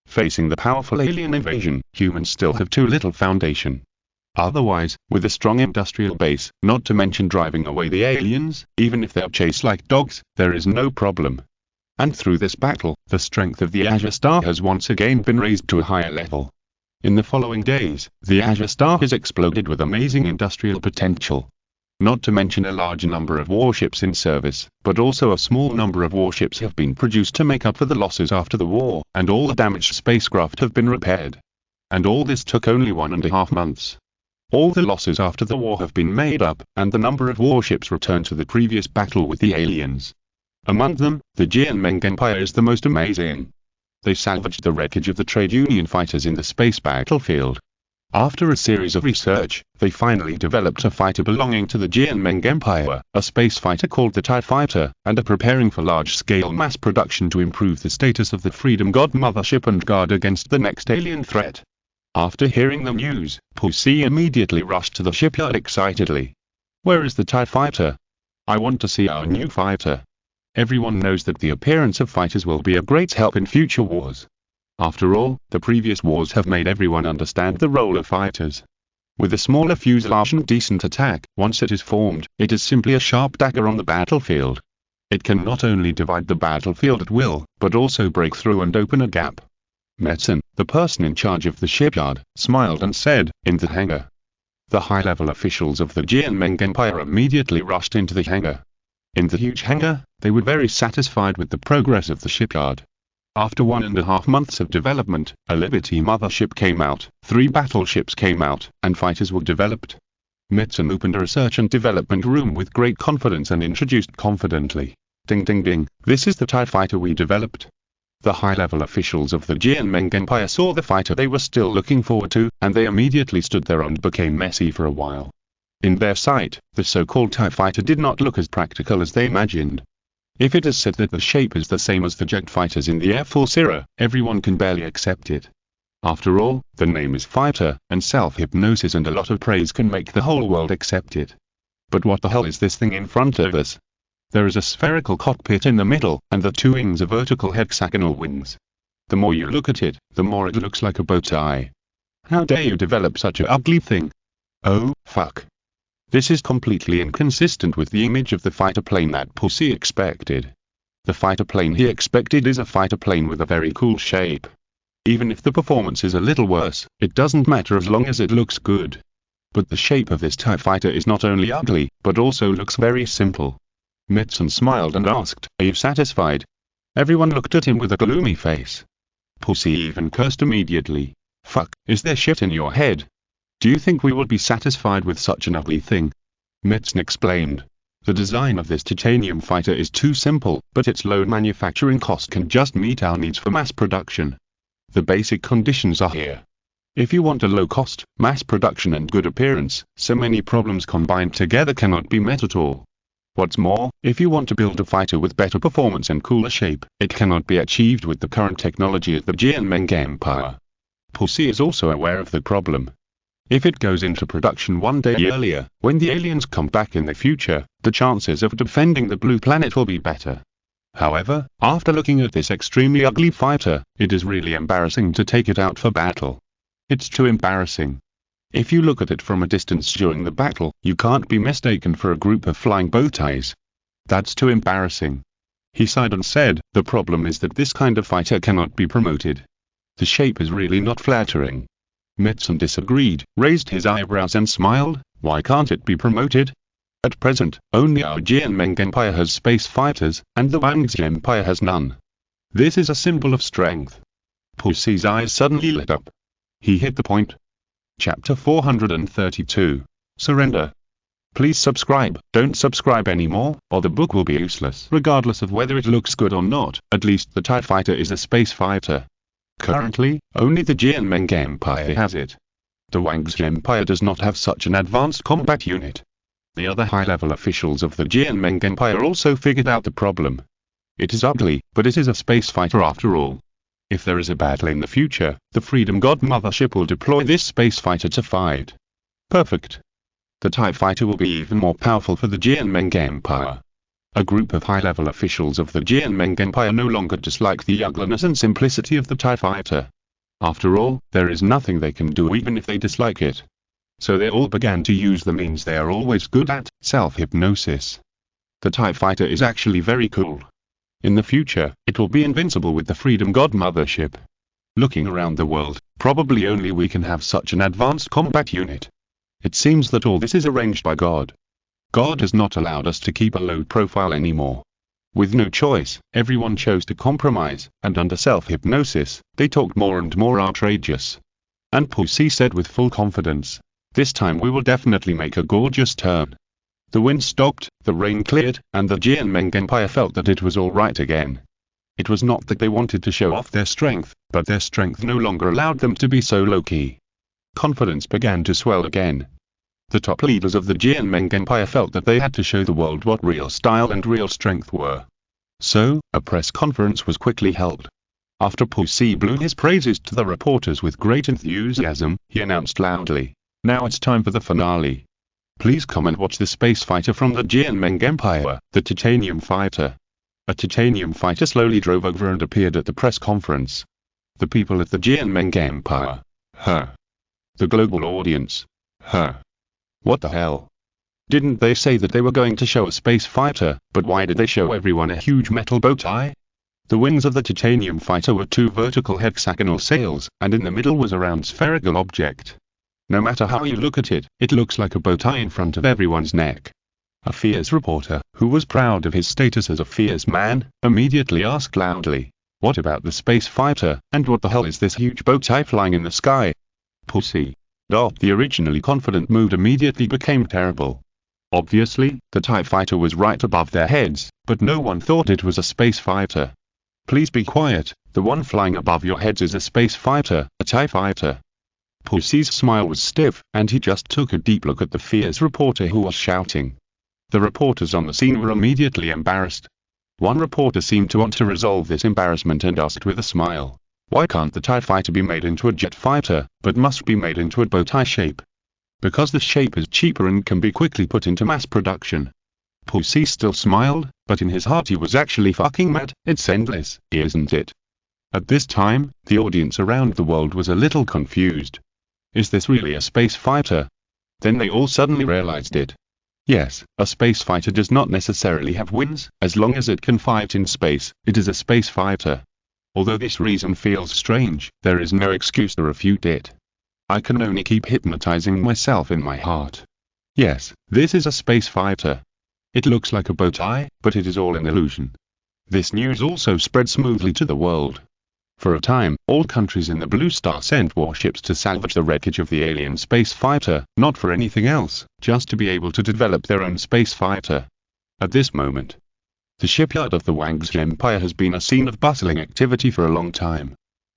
Facing the powerful alien invasion, humans still have too little foundation. Otherwise, with a strong industrial base, not to mention driving away the aliens, even if they are chased like dogs, there is no problem. And through this battle, the strength of the Azure Star has once again been raised to a higher level. In the following days, the Azure Star has exploded with amazing industrial potential. Not to mention a large number of warships in service, but also a small number of warships have been produced to make up for the losses after the war, and all the damaged spacecraft have been repaired. And all this took only 1.5 months. All the losses after the war have been made up, and the number of warships returned to the previous battle with the aliens. Among them, the Jianmeng Empire is the most amazing. They salvaged the wreckage of the trade union fighters in the space battlefield. After a series of research, they finally developed a fighter belonging to the Jianmeng Empire, a space fighter called the TIE Fighter, and are preparing for large-scale mass production to improve the status of the Freedom God mothership and guard against the next alien threat. After hearing the news, Pussy immediately rushed to the shipyard excitedly. "Where is the TIE Fighter? I want to see our new fighter." Everyone knows that the appearance of fighters will be a great help in future wars. After all, the previous wars have made everyone understand the role of fighters. With a smaller fuselage and decent attack, once it is formed, it is simply a sharp dagger on the battlefield. It can not only divide the battlefield at will, but also break through and open a gap. Mechas, the person in charge of the shipyard, smiled and said, "In the hangar." The high-level officials of the Jianmeng Empire immediately rushed into the hangar. In the huge hangar, they were very satisfied with the progress of the shipyard. After 1.5 months of development, a Liberty mothership came out, 3 battleships came out, and fighters were developed. Mechas opened a research and development room with great confidence and introduced confidently, "Ding ding ding, this is the TIE Fighter we developed." The high-level officials of the Jianmeng Empire saw the fighter they were still looking forward to, and they immediately stood there and became messy for a while. In their sight, the so-called TIE Fighter did not look as practical as they imagined. If it is said that the shape is the same as the jet fighters in the Air Force era, everyone can barely accept it. After all, the name is fighter, and self-hypnosis and a lot of praise can make the whole world accept it. But what the hell is this thing in front of us? There is a spherical cockpit in the middle, and the 2 wings are vertical hexagonal wings. The more you look at it, the more it looks like a bow tie. How dare you develop such a ugly thing? Oh, fuck. This is completely inconsistent with the image of the fighter plane that Pussy expected. The fighter plane he expected is a fighter plane with a very cool shape. Even if the performance is a little worse, it doesn't matter as long as it looks good. But the shape of this TIE Fighter is not only ugly, but also looks very simple. Mitsun smiled and asked, "Are you satisfied?" Everyone looked at him with a gloomy face. Pussy even cursed immediately. "Fuck, is there shit in your head? Do you think we would be satisfied with such an ugly thing?" Mitsun explained. "The design of this titanium fighter is too simple, but its low manufacturing cost can just meet our needs for mass production. The basic conditions are here. If you want a low cost, mass production and good appearance, so many problems combined together cannot be met at all. What's more, if you want to build a fighter with better performance and cooler shape, it cannot be achieved with the current technology of the Jianmeng Empire." Pussy is also aware of the problem. If it goes into production one day earlier, when the aliens come back in the future, the chances of defending the blue planet will be better. However, after looking at this extremely ugly fighter, it is really embarrassing to take it out for battle. It's too embarrassing. If you look at it from a distance during the battle, you can't be mistaken for a group of flying bow ties. That's too embarrassing. He sighed and said, "The problem is that this kind of fighter cannot be promoted. The shape is really not flattering." Mitsun disagreed, raised his eyebrows and smiled. "Why can't it be promoted? At present, only our Jianmeng Empire has space fighters, and the Wangzi Empire has none. This is a symbol of strength." Pussy's eyes suddenly lit up. He hit the point. Chapter 432. Surrender. Please subscribe. Don't subscribe anymore, or the book will be useless. Regardless of whether it looks good or not, at least the TIE fighter is a space fighter. Currently, only the Jianmeng Empire has it. The Wangzi Empire does not have such an advanced combat unit. The other high-level officials of the Jianmeng Empire also figured out the problem. It is ugly, but it is a space fighter after all. If there is a battle in the future, the Freedom God Mothership will deploy this space fighter to fight. Perfect. The TIE fighter will be even more powerful for the Jianmeng Empire. A group of high-level officials of the Jianmeng Empire no longer dislike the ugliness and simplicity of the TIE fighter. After all, there is nothing they can do even if they dislike it. So they all began to use the means they are always good at, self-hypnosis. The TIE fighter is actually very cool. In the future, it will be invincible with the Freedom God Mothership. Looking around the world, probably only we can have such an advanced combat unit. It seems that all this is arranged by God. God has not allowed us to keep a low profile anymore. With no choice, everyone chose to compromise, and under self-hypnosis, they talked more and more outrageous. And Pussy said with full confidence, "This time we will definitely make a gorgeous turn." The wind stopped, the rain cleared, and the Jianmeng Empire felt that it was all right again. It was not that they wanted to show off their strength, but their strength no longer allowed them to be so low-key. Confidence began to swell again. The top leaders of the Jianmeng Empire felt that they had to show the world what real style and real strength were. So, a press conference was quickly held. After Pussy blew his praises to the reporters with great enthusiasm, he announced loudly, "Now it's time for the finale. Please come and watch the space fighter from the Jianmeng Empire, the titanium fighter." A titanium fighter slowly drove over and appeared at the press conference. The people at the Jianmeng Empire. Huh. The global audience. Huh. What the hell? Didn't they say that they were going to show a space fighter, but why did they show everyone a huge metal bow tie? The wings of the titanium fighter were two vertical hexagonal sails, and in the middle was a round spherical object. No matter how you look at it, it looks like a bow tie in front of everyone's neck. A fierce reporter, who was proud of his status as a fierce man, immediately asked loudly, "What about the space fighter, and what the hell is this huge bow tie flying in the sky?" Pussy. The originally confident mood immediately became terrible. Obviously, the TIE fighter was right above their heads, but no one thought it was a space fighter. Please be quiet, the one flying above your heads is a space fighter, a TIE fighter. Pussy's smile was stiff, and he just took a deep look at the fierce reporter who was shouting. The reporters on the scene were immediately embarrassed. One reporter seemed to want to resolve this embarrassment and asked with a smile, "Why can't the TIE fighter be made into a jet fighter, but must be made into a bow tie shape?" "Because the shape is cheaper and can be quickly put into mass production." Pussy still smiled, but in his heart he was actually fucking mad. It's endless, isn't it? At this time, the audience around the world was a little confused. Is this really a space fighter? Then they all suddenly realized it. Yes, a space fighter does not necessarily have wings. As long as it can fight in space, it is a space fighter. Although this reason feels strange, there is no excuse to refute it. I can only keep hypnotizing myself in my heart. Yes, this is a space fighter. It looks like a bow tie, but it is all an illusion. This news also spread smoothly to the world. For a time, all countries in the Blue Star sent warships to salvage the wreckage of the alien space fighter, not for anything else, just to be able to develop their own space fighter. At this moment, the shipyard of the Wang's Empire has been a scene of bustling activity for a long time.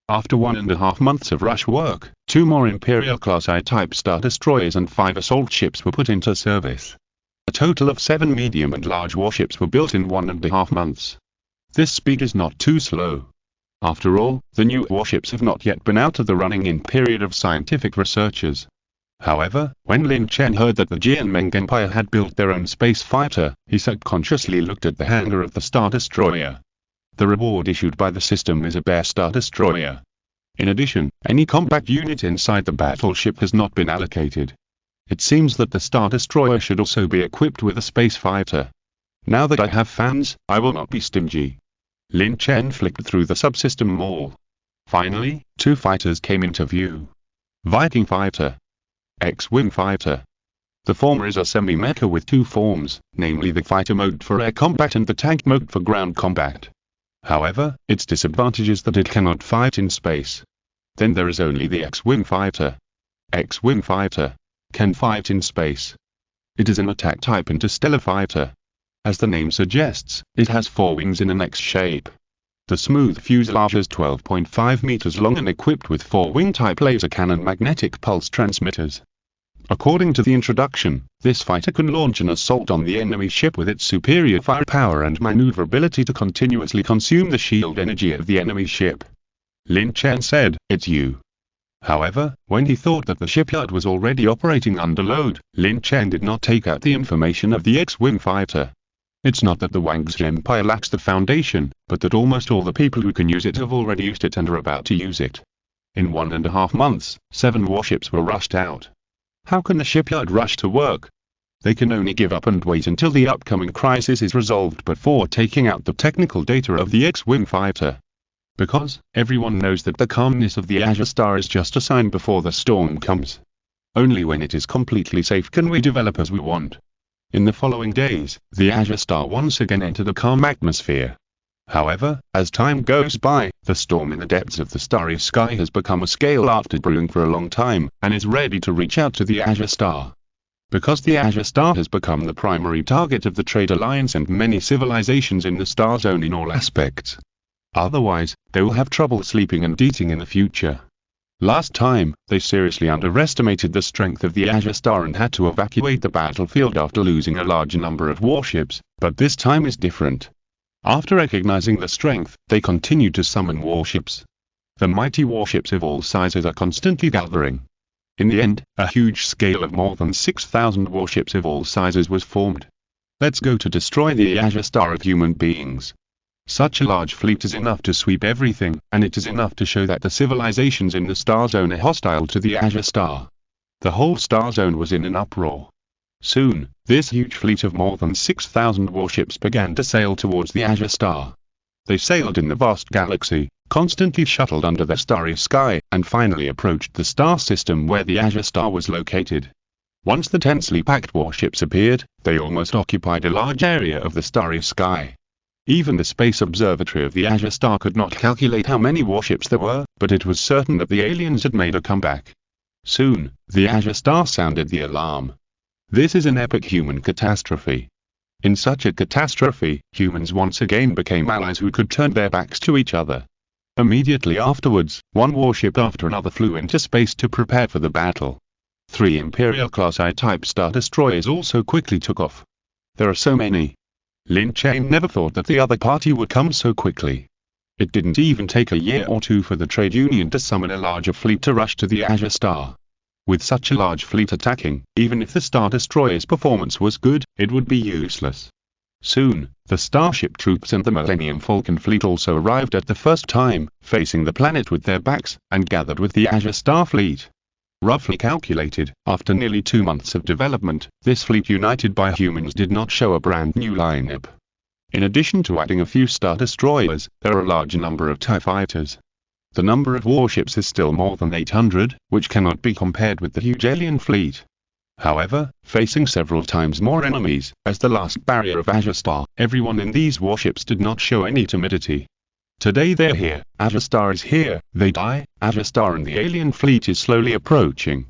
After 1.5 months of rush work, 2 more Imperial-class I-type Star Destroyers and 5 assault ships were put into service. A total of 7 medium and large warships were built in 1.5 months. This speed is not too slow. After all, the new warships have not yet been out of the running in period of scientific researches. However, when Lin Chen heard that the Jianming Empire had built their own space fighter, he subconsciously looked at the hangar of the Star Destroyer. The reward issued by the system is a bare Star Destroyer. In addition, any combat unit inside the battleship has not been allocated. It seems that the Star Destroyer should also be equipped with a space fighter. Now that I have fans, I will not be stingy. Lin Chen flicked through the subsystem mall. Finally, 2 fighters came into view. Viking fighter. X-Wing fighter. The former is a semi-mecha with 2 forms, namely the fighter mode for air combat and the tank mode for ground combat. However, its disadvantage is that it cannot fight in space. Then there is only the X-Wing fighter. X-Wing fighter can fight in space. It is an attack type interstellar fighter. As the name suggests, it has 4 wings in an X shape. The smooth fuselage is 12.5 meters long and equipped with 4 wing-type laser cannon magnetic pulse transmitters. According to the introduction, this fighter can launch an assault on the enemy ship with its superior firepower and maneuverability to continuously consume the shield energy of the enemy ship. Lin Chen said, "It's you." However, when he thought that the shipyard was already operating under load, Lin Chen did not take out the information of the X-Wing fighter. It's not that the Wang's Empire lacks the foundation, but that almost all the people who can use it have already used it and are about to use it. In 1.5 months, 7 warships were rushed out. How can the shipyard rush to work? They can only give up and wait until the upcoming crisis is resolved before taking out the technical data of the X-Wing fighter. Because everyone knows that the calmness of the Azure Star is just a sign before the storm comes. Only when it is completely safe can we develop as we want. In the following days, the Azure Star once again entered a calm atmosphere. However, as time goes by, the storm in the depths of the starry sky has become a scale after brewing for a long time, and is ready to reach out to the Azure Star. Because the Azure Star has become the primary target of the Trade Alliance and many civilizations in the Star Zone in all aspects. Otherwise, they will have trouble sleeping and eating in the future. Last time, they seriously underestimated the strength of the Azure Star and had to evacuate the battlefield after losing a large number of warships, but this time is different. After recognizing the strength, they continue to summon warships. The mighty warships of all sizes are constantly gathering. In the end, a huge scale of more than 6,000 warships of all sizes was formed. Let's go to destroy the Azure Star of human beings. Such a large fleet is enough to sweep everything, and it is enough to show that the civilizations in the Star Zone are hostile to the Azure Star. The whole Star Zone was in an uproar. Soon, this huge fleet of more than 6,000 warships began to sail towards the Azure Star. They sailed in the vast galaxy, constantly shuttled under the starry sky, and finally approached the star system where the Azure Star was located. Once the tensely packed warships appeared, they almost occupied a large area of the starry sky. Even the space observatory of the Azure Star could not calculate how many warships there were, but it was certain that the aliens had made a comeback. Soon, the Azure Star sounded the alarm. This is an epic human catastrophe. In such a catastrophe, humans once again became allies who could turn their backs to each other. Immediately afterwards, one warship after another flew into space to prepare for the battle. 3 Imperial-class I-type Star Destroyers also quickly took off. There are so many. Lin Chen never thought that the other party would come so quickly. It didn't even take a year or 2 for the trade union to summon a larger fleet to rush to the Azure Star. With such a large fleet attacking, even if the Star Destroyer's performance was good, it would be useless. Soon, the Starship troops and the Millennium Falcon fleet also arrived at the first time, facing the planet with their backs, and gathered with the Azure Star fleet. Roughly calculated, after nearly 2 months of development, this fleet united by humans did not show a brand new lineup. In addition to adding a few Star Destroyers, there are a large number of TIE fighters. The number of warships is still more than 800, which cannot be compared with the huge alien fleet. However, facing several times more enemies, as the last barrier of Azure Star, everyone in these warships did not show any timidity. Today they're here, Azure Star is here, they die, Azure Star and the alien fleet is slowly approaching.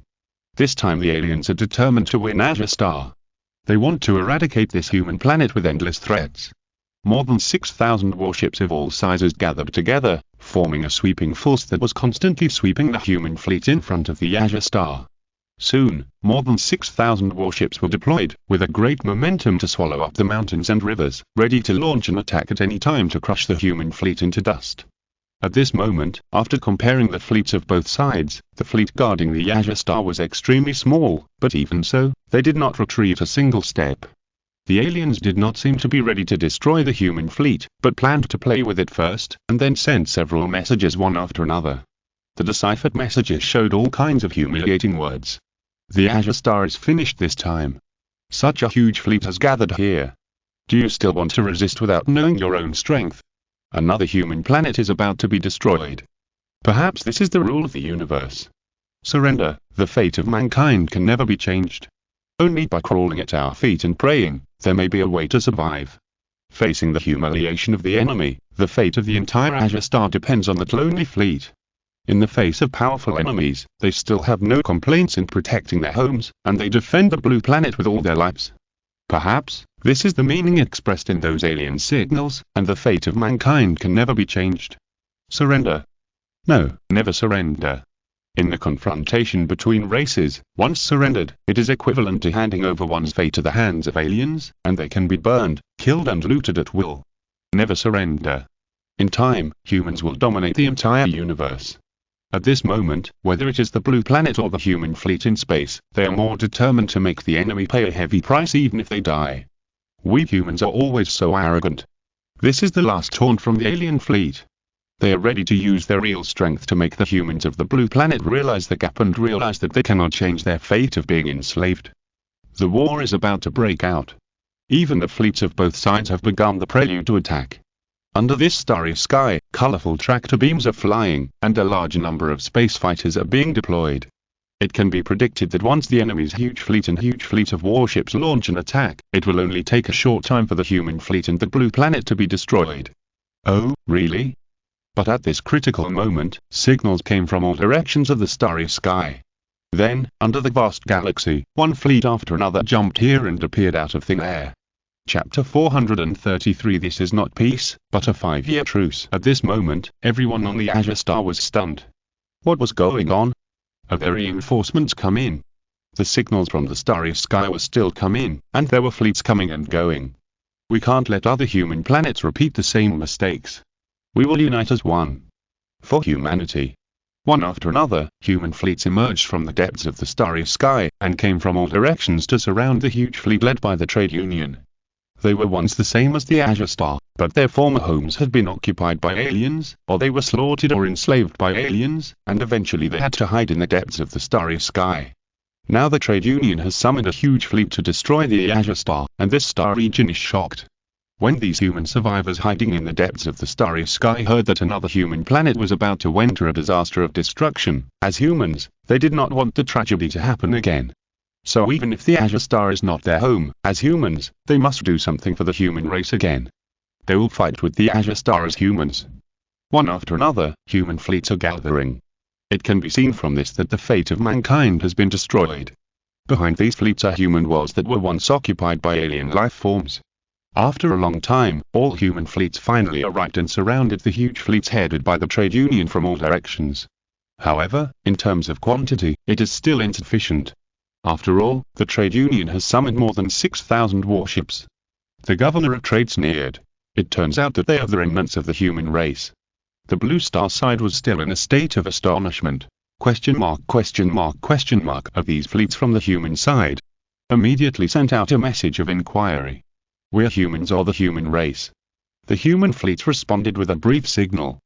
This time the aliens are determined to win Azure Star. They want to eradicate this human planet with endless threats. More than 6,000 warships of all sizes gathered together, forming a sweeping force that was constantly sweeping the human fleet in front of the Azure Star. Soon, more than 6,000 warships were deployed, with a great momentum to swallow up the mountains and rivers, ready to launch an attack at any time to crush the human fleet into dust. At this moment, after comparing the fleets of both sides, the fleet guarding the Azure Star was extremely small, but even so, they did not retreat a single step. The aliens did not seem to be ready to destroy the human fleet, but planned to play with it first, and then send several messages one after another. The deciphered messages showed all kinds of humiliating words. The Azure Star is finished this time. Such a huge fleet has gathered here. Do you still want to resist without knowing your own strength? Another human planet is about to be destroyed. Perhaps this is the rule of the universe. Surrender, the fate of mankind can never be changed. Only by crawling at our feet and praying, there may be a way to survive. Facing the humiliation of the enemy, the fate of the entire Azure Star depends on that lonely fleet. In the face of powerful enemies, they still have no complaints in protecting their homes, and they defend the blue planet with all their lives. Perhaps, this is the meaning expressed in those alien signals, and the fate of mankind can never be changed. Surrender. No, never surrender. In the confrontation between races, once surrendered, it is equivalent to handing over one's fate to the hands of aliens, and they can be burned, killed and looted at will. Never surrender. In time, humans will dominate the entire universe. At this moment, whether it is the blue planet or the human fleet in space, they are more determined to make the enemy pay a heavy price even if they die. We humans are always so arrogant. This is the last taunt from the alien fleet. They are ready to use their real strength to make the humans of the blue planet realize the gap and realize that they cannot change their fate of being enslaved. The war is about to break out. Even the fleets of both sides have begun the prelude to attack. Under this starry sky, colorful tractor beams are flying, and a large number of space fighters are being deployed. It can be predicted that once the enemy's huge fleet of warships launch an attack, it will only take a short time for the human fleet and the blue planet to be destroyed. Oh, really? But at this critical moment, signals came from all directions of the starry sky. Then, under the vast galaxy, one fleet after another jumped here and appeared out of thin air. Chapter 433 This is not peace, but a 5-year truce. At this moment, everyone on the Azure Star was stunned. What was going on? Have their reinforcements come in? The signals from the starry sky were still come in, and there were fleets coming and going. We can't let other human planets repeat the same mistakes. We will unite as one. For humanity. One after another, human fleets emerged from the depths of the starry sky, and came from all directions to surround the huge fleet led by the trade union. They were once the same as the Azure Star, but their former homes had been occupied by aliens, or they were slaughtered or enslaved by aliens, and eventually they had to hide in the depths of the starry sky. Now the trade union has summoned a huge fleet to destroy the Azure Star, and this star region is shocked. When these human survivors hiding in the depths of the starry sky heard that another human planet was about to enter a disaster of destruction, as humans, they did not want the tragedy to happen again. So even if the Azure Star is not their home, as humans, they must do something for the human race again. They will fight with the Azure Star as humans. One after another, human fleets are gathering. It can be seen from this that the fate of mankind has been destroyed. Behind these fleets are human worlds that were once occupied by alien life forms. After a long time, all human fleets finally arrived and surrounded the huge fleets headed by the trade union from all directions. However, in terms of quantity, it is still insufficient. After all, the trade union has summoned more than 6,000 warships. The governor of trade sneered. It turns out that they are the remnants of the human race. The Blue Star side was still in a state of astonishment. Question mark, of these fleets from the human side. Immediately sent out a message of inquiry. We're humans or the human race. The human fleets responded with a brief signal.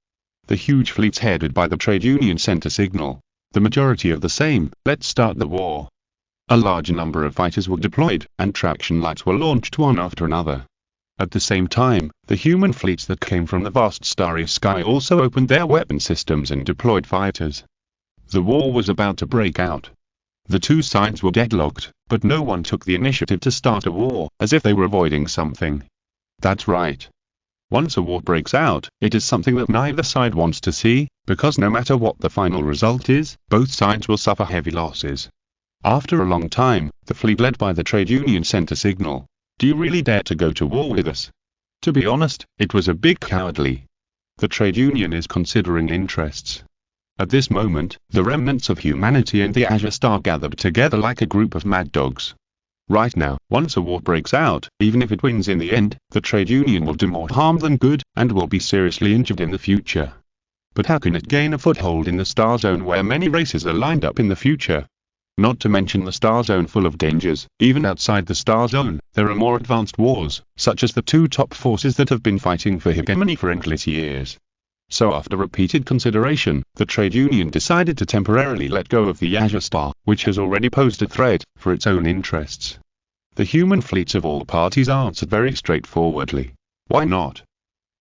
The huge fleets headed by the trade union sent a signal. The majority of the same, let's start the war. A large number of fighters were deployed, and traction lights were launched one after another. At the same time, the human fleets that came from the vast starry sky also opened their weapon systems and deployed fighters. The war was about to break out. The two sides were deadlocked, but no one took the initiative to start a war, as if they were avoiding something. That's right. Once a war breaks out, it is something that neither side wants to see, because no matter what the final result is, both sides will suffer heavy losses. After a long time, the fleet led by the trade union sent a signal. Do you really dare to go to war with us? To be honest, it was a bit cowardly. The trade union is considering interests. At this moment, the remnants of humanity and the Azure Star gathered together like a group of mad dogs. Right now, once a war breaks out, even if it wins in the end, the trade union will do more harm than good, and will be seriously injured in the future. But how can it gain a foothold in the Star Zone where many races are lined up in the future? Not to mention the Star Zone full of dangers. Even outside the Star Zone, there are more advanced wars, such as the two top forces that have been fighting for hegemony for endless years. So after repeated consideration, the trade union decided to temporarily let go of the Azure Star, which has already posed a threat, for its own interests. The human fleets of all parties answered very straightforwardly. Why not?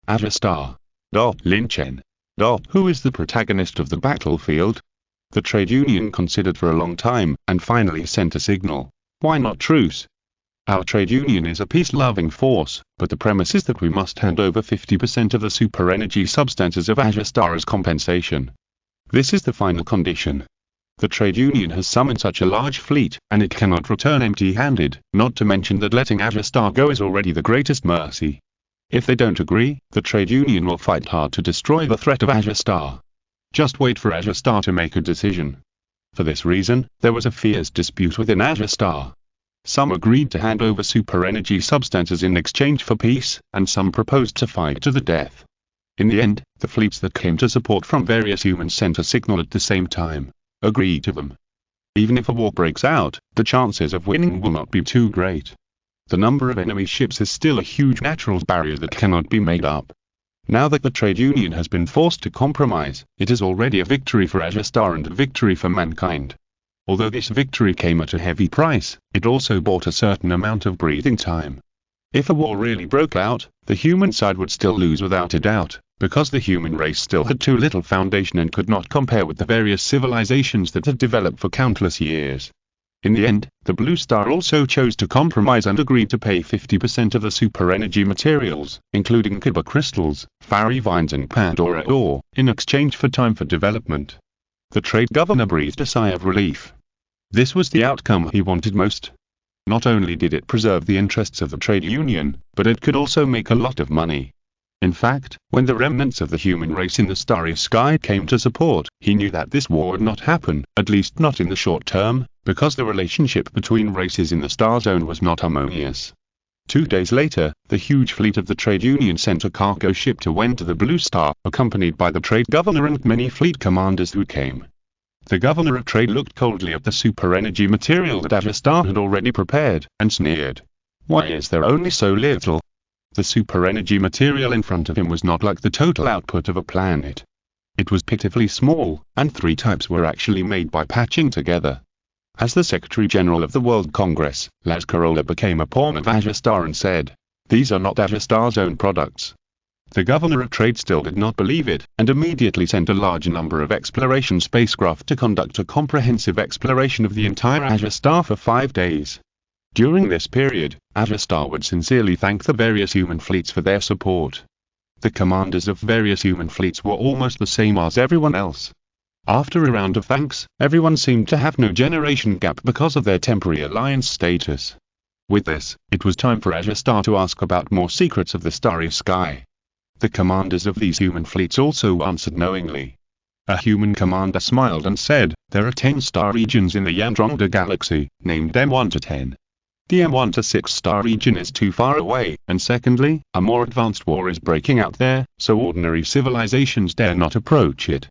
Azure Star. Lin Chen. Who is the protagonist of the battlefield? The trade union considered for a long time, and finally sent a signal. Why not truce? Our trade union is a peace-loving force, but the premise is that we must hand over 50% of the super energy substances of Azure Star as compensation. This is the final condition. The trade union has summoned such a large fleet, and it cannot return empty-handed, not to mention that letting Azure Star go is already the greatest mercy. If they don't agree, the trade union will fight hard to destroy the threat of Azure Star. Just wait for Azure Star to make a decision. For this reason, there was a fierce dispute within Azure Star. Some agreed to hand over super energy substances in exchange for peace, and some proposed to fight to the death. In the end, the fleets that came to support from various humans sent a signal at the same time. Agree to them. Even if a war breaks out, the chances of winning will not be too great. The number of enemy ships is still a huge natural barrier that cannot be made up. Now that the trade union has been forced to compromise, it is already a victory for Azure Star and a victory for mankind. Although this victory came at a heavy price, it also bought a certain amount of breathing time. If a war really broke out, the human side would still lose without a doubt, because the human race still had too little foundation and could not compare with the various civilizations that had developed for countless years. In the end, the Blue Star also chose to compromise and agreed to pay 50% of the super energy materials, including Kyber crystals, fairy vines and Pandora ore, in exchange for time for development. The trade governor breathed a sigh of relief. This was the outcome he wanted most. Not only did it preserve the interests of the trade union, but it could also make a lot of money. In fact, when the remnants of the human race in the starry sky came to support, he knew that this war would not happen, at least not in the short term, because the relationship between races in the Star Zone was not harmonious. 2 days later, the huge fleet of the trade union sent a cargo ship to enter the Blue Star, accompanied by the trade governor and many fleet commanders who came. The governor of trade looked coldly at the super energy material that Azure Star had already prepared, and sneered. Why is there only so little? The super energy material in front of him was not like the total output of a planet. It was pitifully small, and 3 types were actually made by patching together. As the Secretary General of the World Congress, Lazcarola became a pawn of Azure Star and said, "These are not Azure Star's own products." The governor of trade still did not believe it, and immediately sent a large number of exploration spacecraft to conduct a comprehensive exploration of the entire Azure Star for 5 days. During this period, Azure Star would sincerely thank the various human fleets for their support. The commanders of various human fleets were almost the same as everyone else. After a round of thanks, everyone seemed to have no generation gap because of their temporary alliance status. With this, it was time for Azure Star to ask about more secrets of the starry sky. The commanders of these human fleets also answered knowingly. A human commander smiled and said, "There are 10 star regions in the Andromeda galaxy, named M1 to 10. The M1 to 6 star region is too far away, and secondly, a more advanced war is breaking out there, so ordinary civilizations dare not approach it.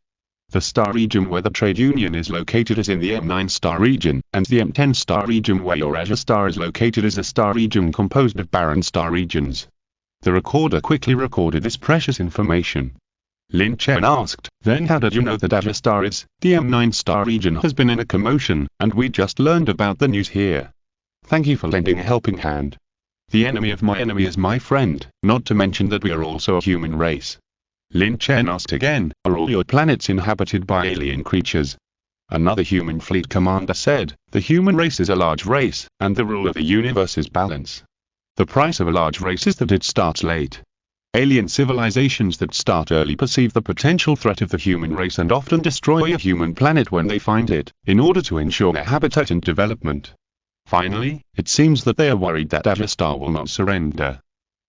The star region where the trade union is located is in the M9 star region, and the M10 star region where your Azure Star is located is a star region composed of barren star regions." The recorder quickly recorded this precious information. Lin Chen asked, "Then how did you know that Azure Star is? The M9 star region has been in a commotion, and we just learned about the news here. Thank you for lending a helping hand. The enemy of my enemy is my friend, not to mention that we are also a human race." Lin Chen asked again, "Are all your planets inhabited by alien creatures?" Another human fleet commander said, "The human race is a large race, and the rule of the universe is balance. The price of a large race is that it starts late. Alien civilizations that start early perceive the potential threat of the human race and often destroy a human planet when they find it, in order to ensure their habitat and development. Finally, it seems that they are worried that Azure Star will not surrender.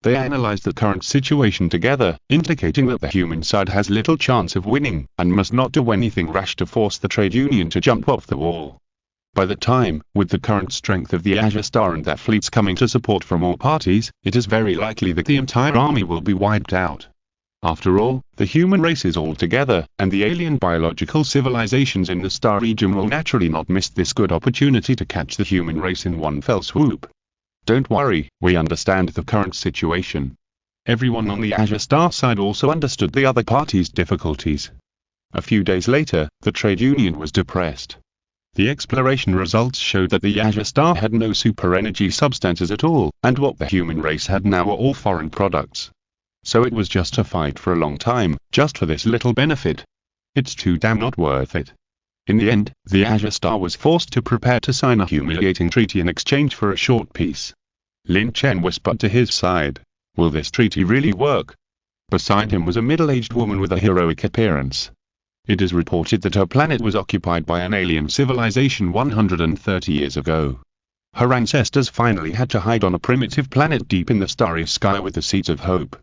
They analyze the current situation together, indicating that the human side has little chance of winning, and must not do anything rash to force the trade union to jump off the wall. By the time, with the current strength of the Azure Star and their fleets coming to support from all parties, it is very likely that the entire army will be wiped out. After all, the human race is all together, and the alien biological civilizations in the star region will naturally not miss this good opportunity to catch the human race in one fell swoop. Don't worry, we understand the current situation." Everyone on the Azure Star side also understood the other party's difficulties. A few days later, the trade union was depressed. The exploration results showed that the Azure Star had no super energy substances at all, and what the human race had now were all foreign products. So it was just a fight for a long time, just for this little benefit. It's too damn not worth it. In the end, the Azure Star was forced to prepare to sign a humiliating treaty in exchange for a short peace. Lin Chen whispered to his side, "Will this treaty really work?" Beside him was a middle-aged woman with a heroic appearance. It is reported that her planet was occupied by an alien civilization 130 years ago. Her ancestors finally had to hide on a primitive planet deep in the starry sky with the seeds of hope.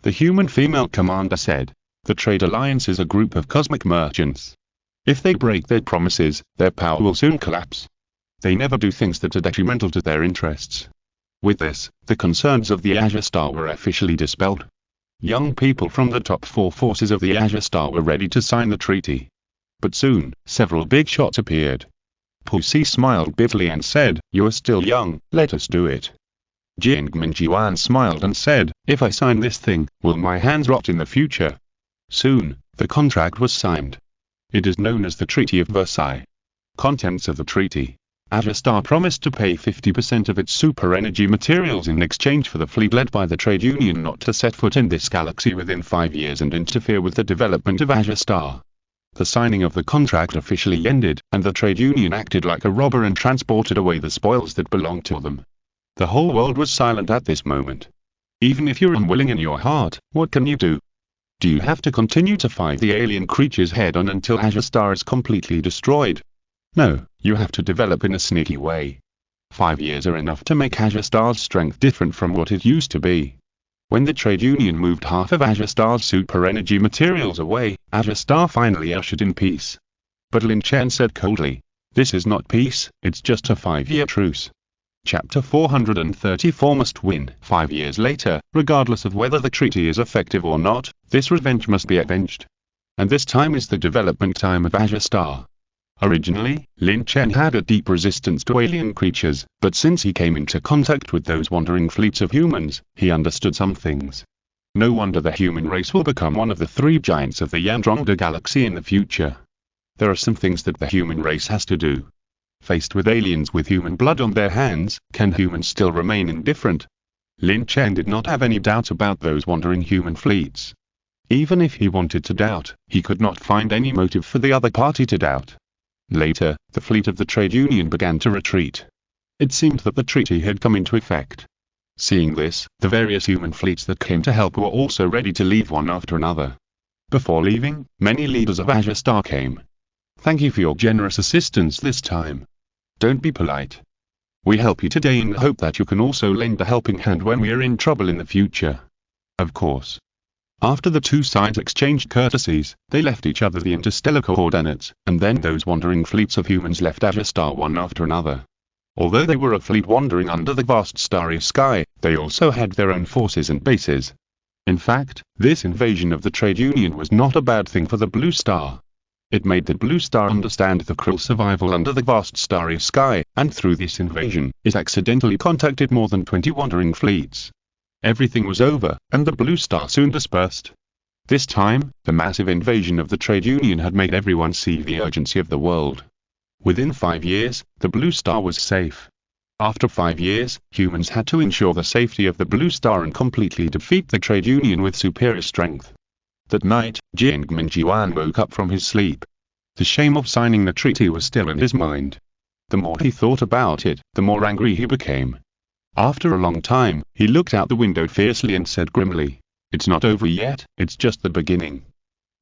The human female commander said, "The Trade Alliance is a group of cosmic merchants. If they break their promises, their power will soon collapse. They never do things that are detrimental to their interests." With this, the concerns of the Azure Star were officially dispelled. Young people from the top 4 forces of the Azure Star were ready to sign the treaty. But soon, several big shots appeared. Pussy smiled bitterly and said, "You are still young, let us do it." Jiangmen Jiwan smiled and said, "If I sign this thing, will my hands rot in the future?" Soon, the contract was signed. It is known as the Treaty of Versailles. Contents of the treaty. Azure Star promised to pay 50% of its super energy materials in exchange for the fleet led by the trade union not to set foot in this galaxy within 5 years and interfere with the development of Azure Star. The signing of the contract officially ended, and the trade union acted like a robber and transported away the spoils that belonged to them. The whole world was silent at this moment. Even if you're unwilling in your heart, what can you do? Do you have to continue to fight the alien creatures head-on until Azure Star is completely destroyed? No, you have to develop in a sneaky way. 5 years are enough to make Azure Star's strength different from what it used to be. When the trade union moved half of Azure Star's super energy materials away, Azure Star finally ushered in peace. But Lin Chen said coldly, "This is not peace, it's just a 5-year truce." Chapter 434 must win. 5 years later, regardless of whether the treaty is effective or not, this revenge must be avenged. And this time is the development time of Azure Star. Originally, Lin Chen had a deep resistance to alien creatures, but since he came into contact with those wandering fleets of humans, he understood some things. No wonder the human race will become one of the 3 giants of the Yandronda galaxy in the future. There are some things that the human race has to do. Faced with aliens with human blood on their hands, can humans still remain indifferent? Lin Chen did not have any doubt about those wandering human fleets. Even if he wanted to doubt, he could not find any motive for the other party to doubt. Later, the fleet of the trade union began to retreat. It seemed that the treaty had come into effect. Seeing this, the various human fleets that came to help were also ready to leave one after another. Before leaving, many leaders of Azure Star came. "Thank you for your generous assistance this time. Don't be polite. We help you today in the hope that you can also lend a helping hand when we are in trouble in the future." Of course. After the 2 sides exchanged courtesies, they left each other the interstellar coordinates, and then those wandering fleets of humans left Azure Star one after another. Although they were a fleet wandering under the vast starry sky, they also had their own forces and bases. In fact, this invasion of the trade union was not a bad thing for the Blue Star. It made the Blue Star understand the cruel survival under the vast starry sky, and through this invasion, it accidentally contacted more than 20 wandering fleets. Everything was over, and the Blue Star soon dispersed. This time, the massive invasion of the trade union had made everyone see the urgency of the world. Within 5 years, the Blue Star was safe. After 5 years, humans had to ensure the safety of the Blue Star and completely defeat the trade union with superior strength. That night, Jiangmen Jiwan woke up from his sleep. The shame of signing the treaty was still in his mind. The more he thought about it, the more angry he became. After a long time, he looked out the window fiercely and said grimly, "It's not over yet, it's just the beginning."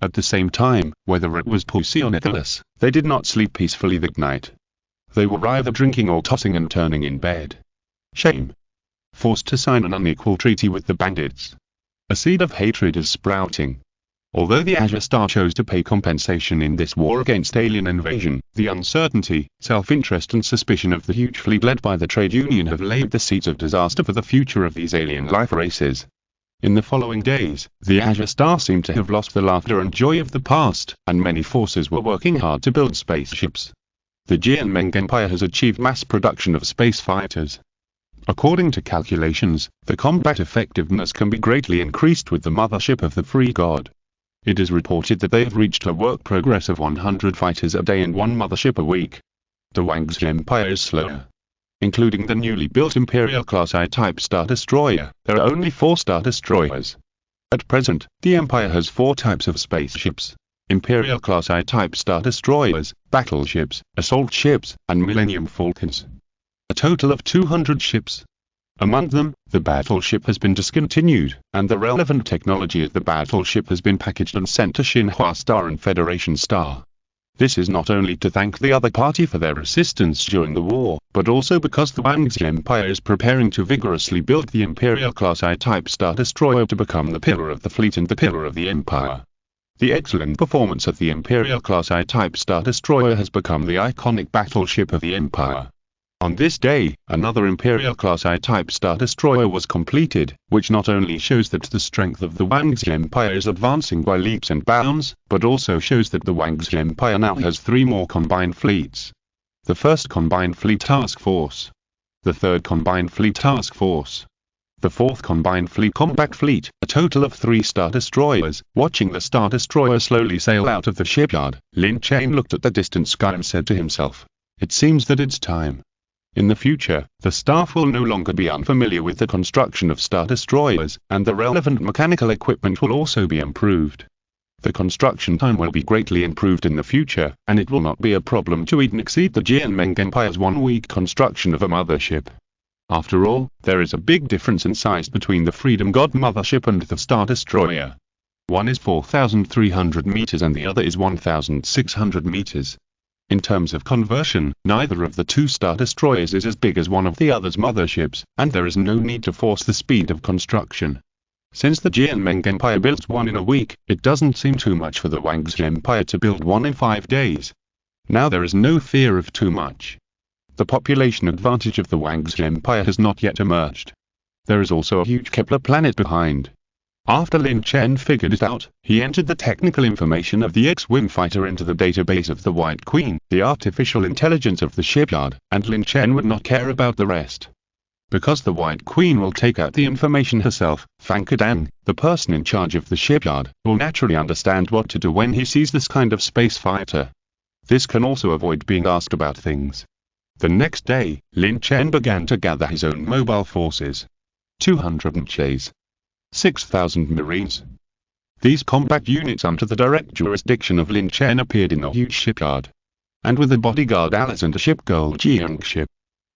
At the same time, whether it was Pussy or Nicholas, they did not sleep peacefully that night. They were either drinking or tossing and turning in bed. Shame. Forced to sign an unequal treaty with the bandits. A seed of hatred is sprouting. Although the Azure Star chose to pay compensation in this war against alien invasion, the uncertainty, self-interest and suspicion of the huge fleet led by the trade union have laid the seeds of disaster for the future of these alien life races. In the following days, the Azure Star seemed to have lost the laughter and joy of the past, and many forces were working hard to build spaceships. The Jianming Empire has achieved mass production of space fighters. According to calculations, the combat effectiveness can be greatly increased with the mothership of the Free God. It is reported that they have reached a work progress of 100 fighters a day and one mothership a week. The Wang's Empire is slower. Including the newly built Imperial-class I-type Star Destroyer, there are only 4 Star Destroyers. At present, the Empire has 4 types of spaceships: Imperial-class I-type Star Destroyers, battleships, assault ships, and Millennium Falcons. A total of 200 ships. Among them, the battleship has been discontinued, and the relevant technology of the battleship has been packaged and sent to Xinhua Star and Federation Star. This is not only to thank the other party for their assistance during the war, but also because the Wang's Empire is preparing to vigorously build the Imperial-class I-type Star Destroyer to become the pillar of the fleet and the pillar of the Empire. The excellent performance of the Imperial-class I-type Star Destroyer has become the iconic battleship of the Empire. On this day, another Imperial-class I-type Star Destroyer was completed, which not only shows that the strength of the Wang's Empire is advancing by leaps and bounds, but also shows that the Wang's Empire now has 3 more combined fleets. The first Combined Fleet Task Force. The third Combined Fleet Task Force. The fourth Combined Fleet Combat Fleet, a total of 3 Star Destroyers. Watching the Star Destroyer slowly sail out of the shipyard, Lin Chen looked at the distant sky and said to himself, "It seems that it's time." In the future, the staff will no longer be unfamiliar with the construction of Star Destroyers, and the relevant mechanical equipment will also be improved. The construction time will be greatly improved in the future, and it will not be a problem to even exceed the Jianming Empire's 1-week construction of a mothership. After all, there is a big difference in size between the Freedom God mothership and the Star Destroyer. One is 4,300 meters and the other is 1,600 meters. In terms of conversion, neither of the 2 Star Destroyers is as big as one of the other's motherships, and there is no need to force the speed of construction. Since the Jianming Empire built one in a week, it doesn't seem too much for the Wang's Empire to build one in 5 days. Now there is no fear of too much. The population advantage of the Wang's Empire has not yet emerged. There is also a huge Kepler planet behind. After Lin Chen figured it out, he entered the technical information of the X-Wing fighter into the database of the White Queen, the artificial intelligence of the shipyard, and Lin Chen would not care about the rest. Because the White Queen will take out the information herself, Fang Kedang, the person in charge of the shipyard, will naturally understand what to do when he sees this kind of space fighter. This can also avoid being asked about things. The next day, Lin Chen began to gather his own mobile forces. 200 Mechas. 6,000 Marines. These combat units under the direct jurisdiction of Lin Chen appeared in a huge shipyard. And with a bodyguard Alice and a shipgirl Jiang ship.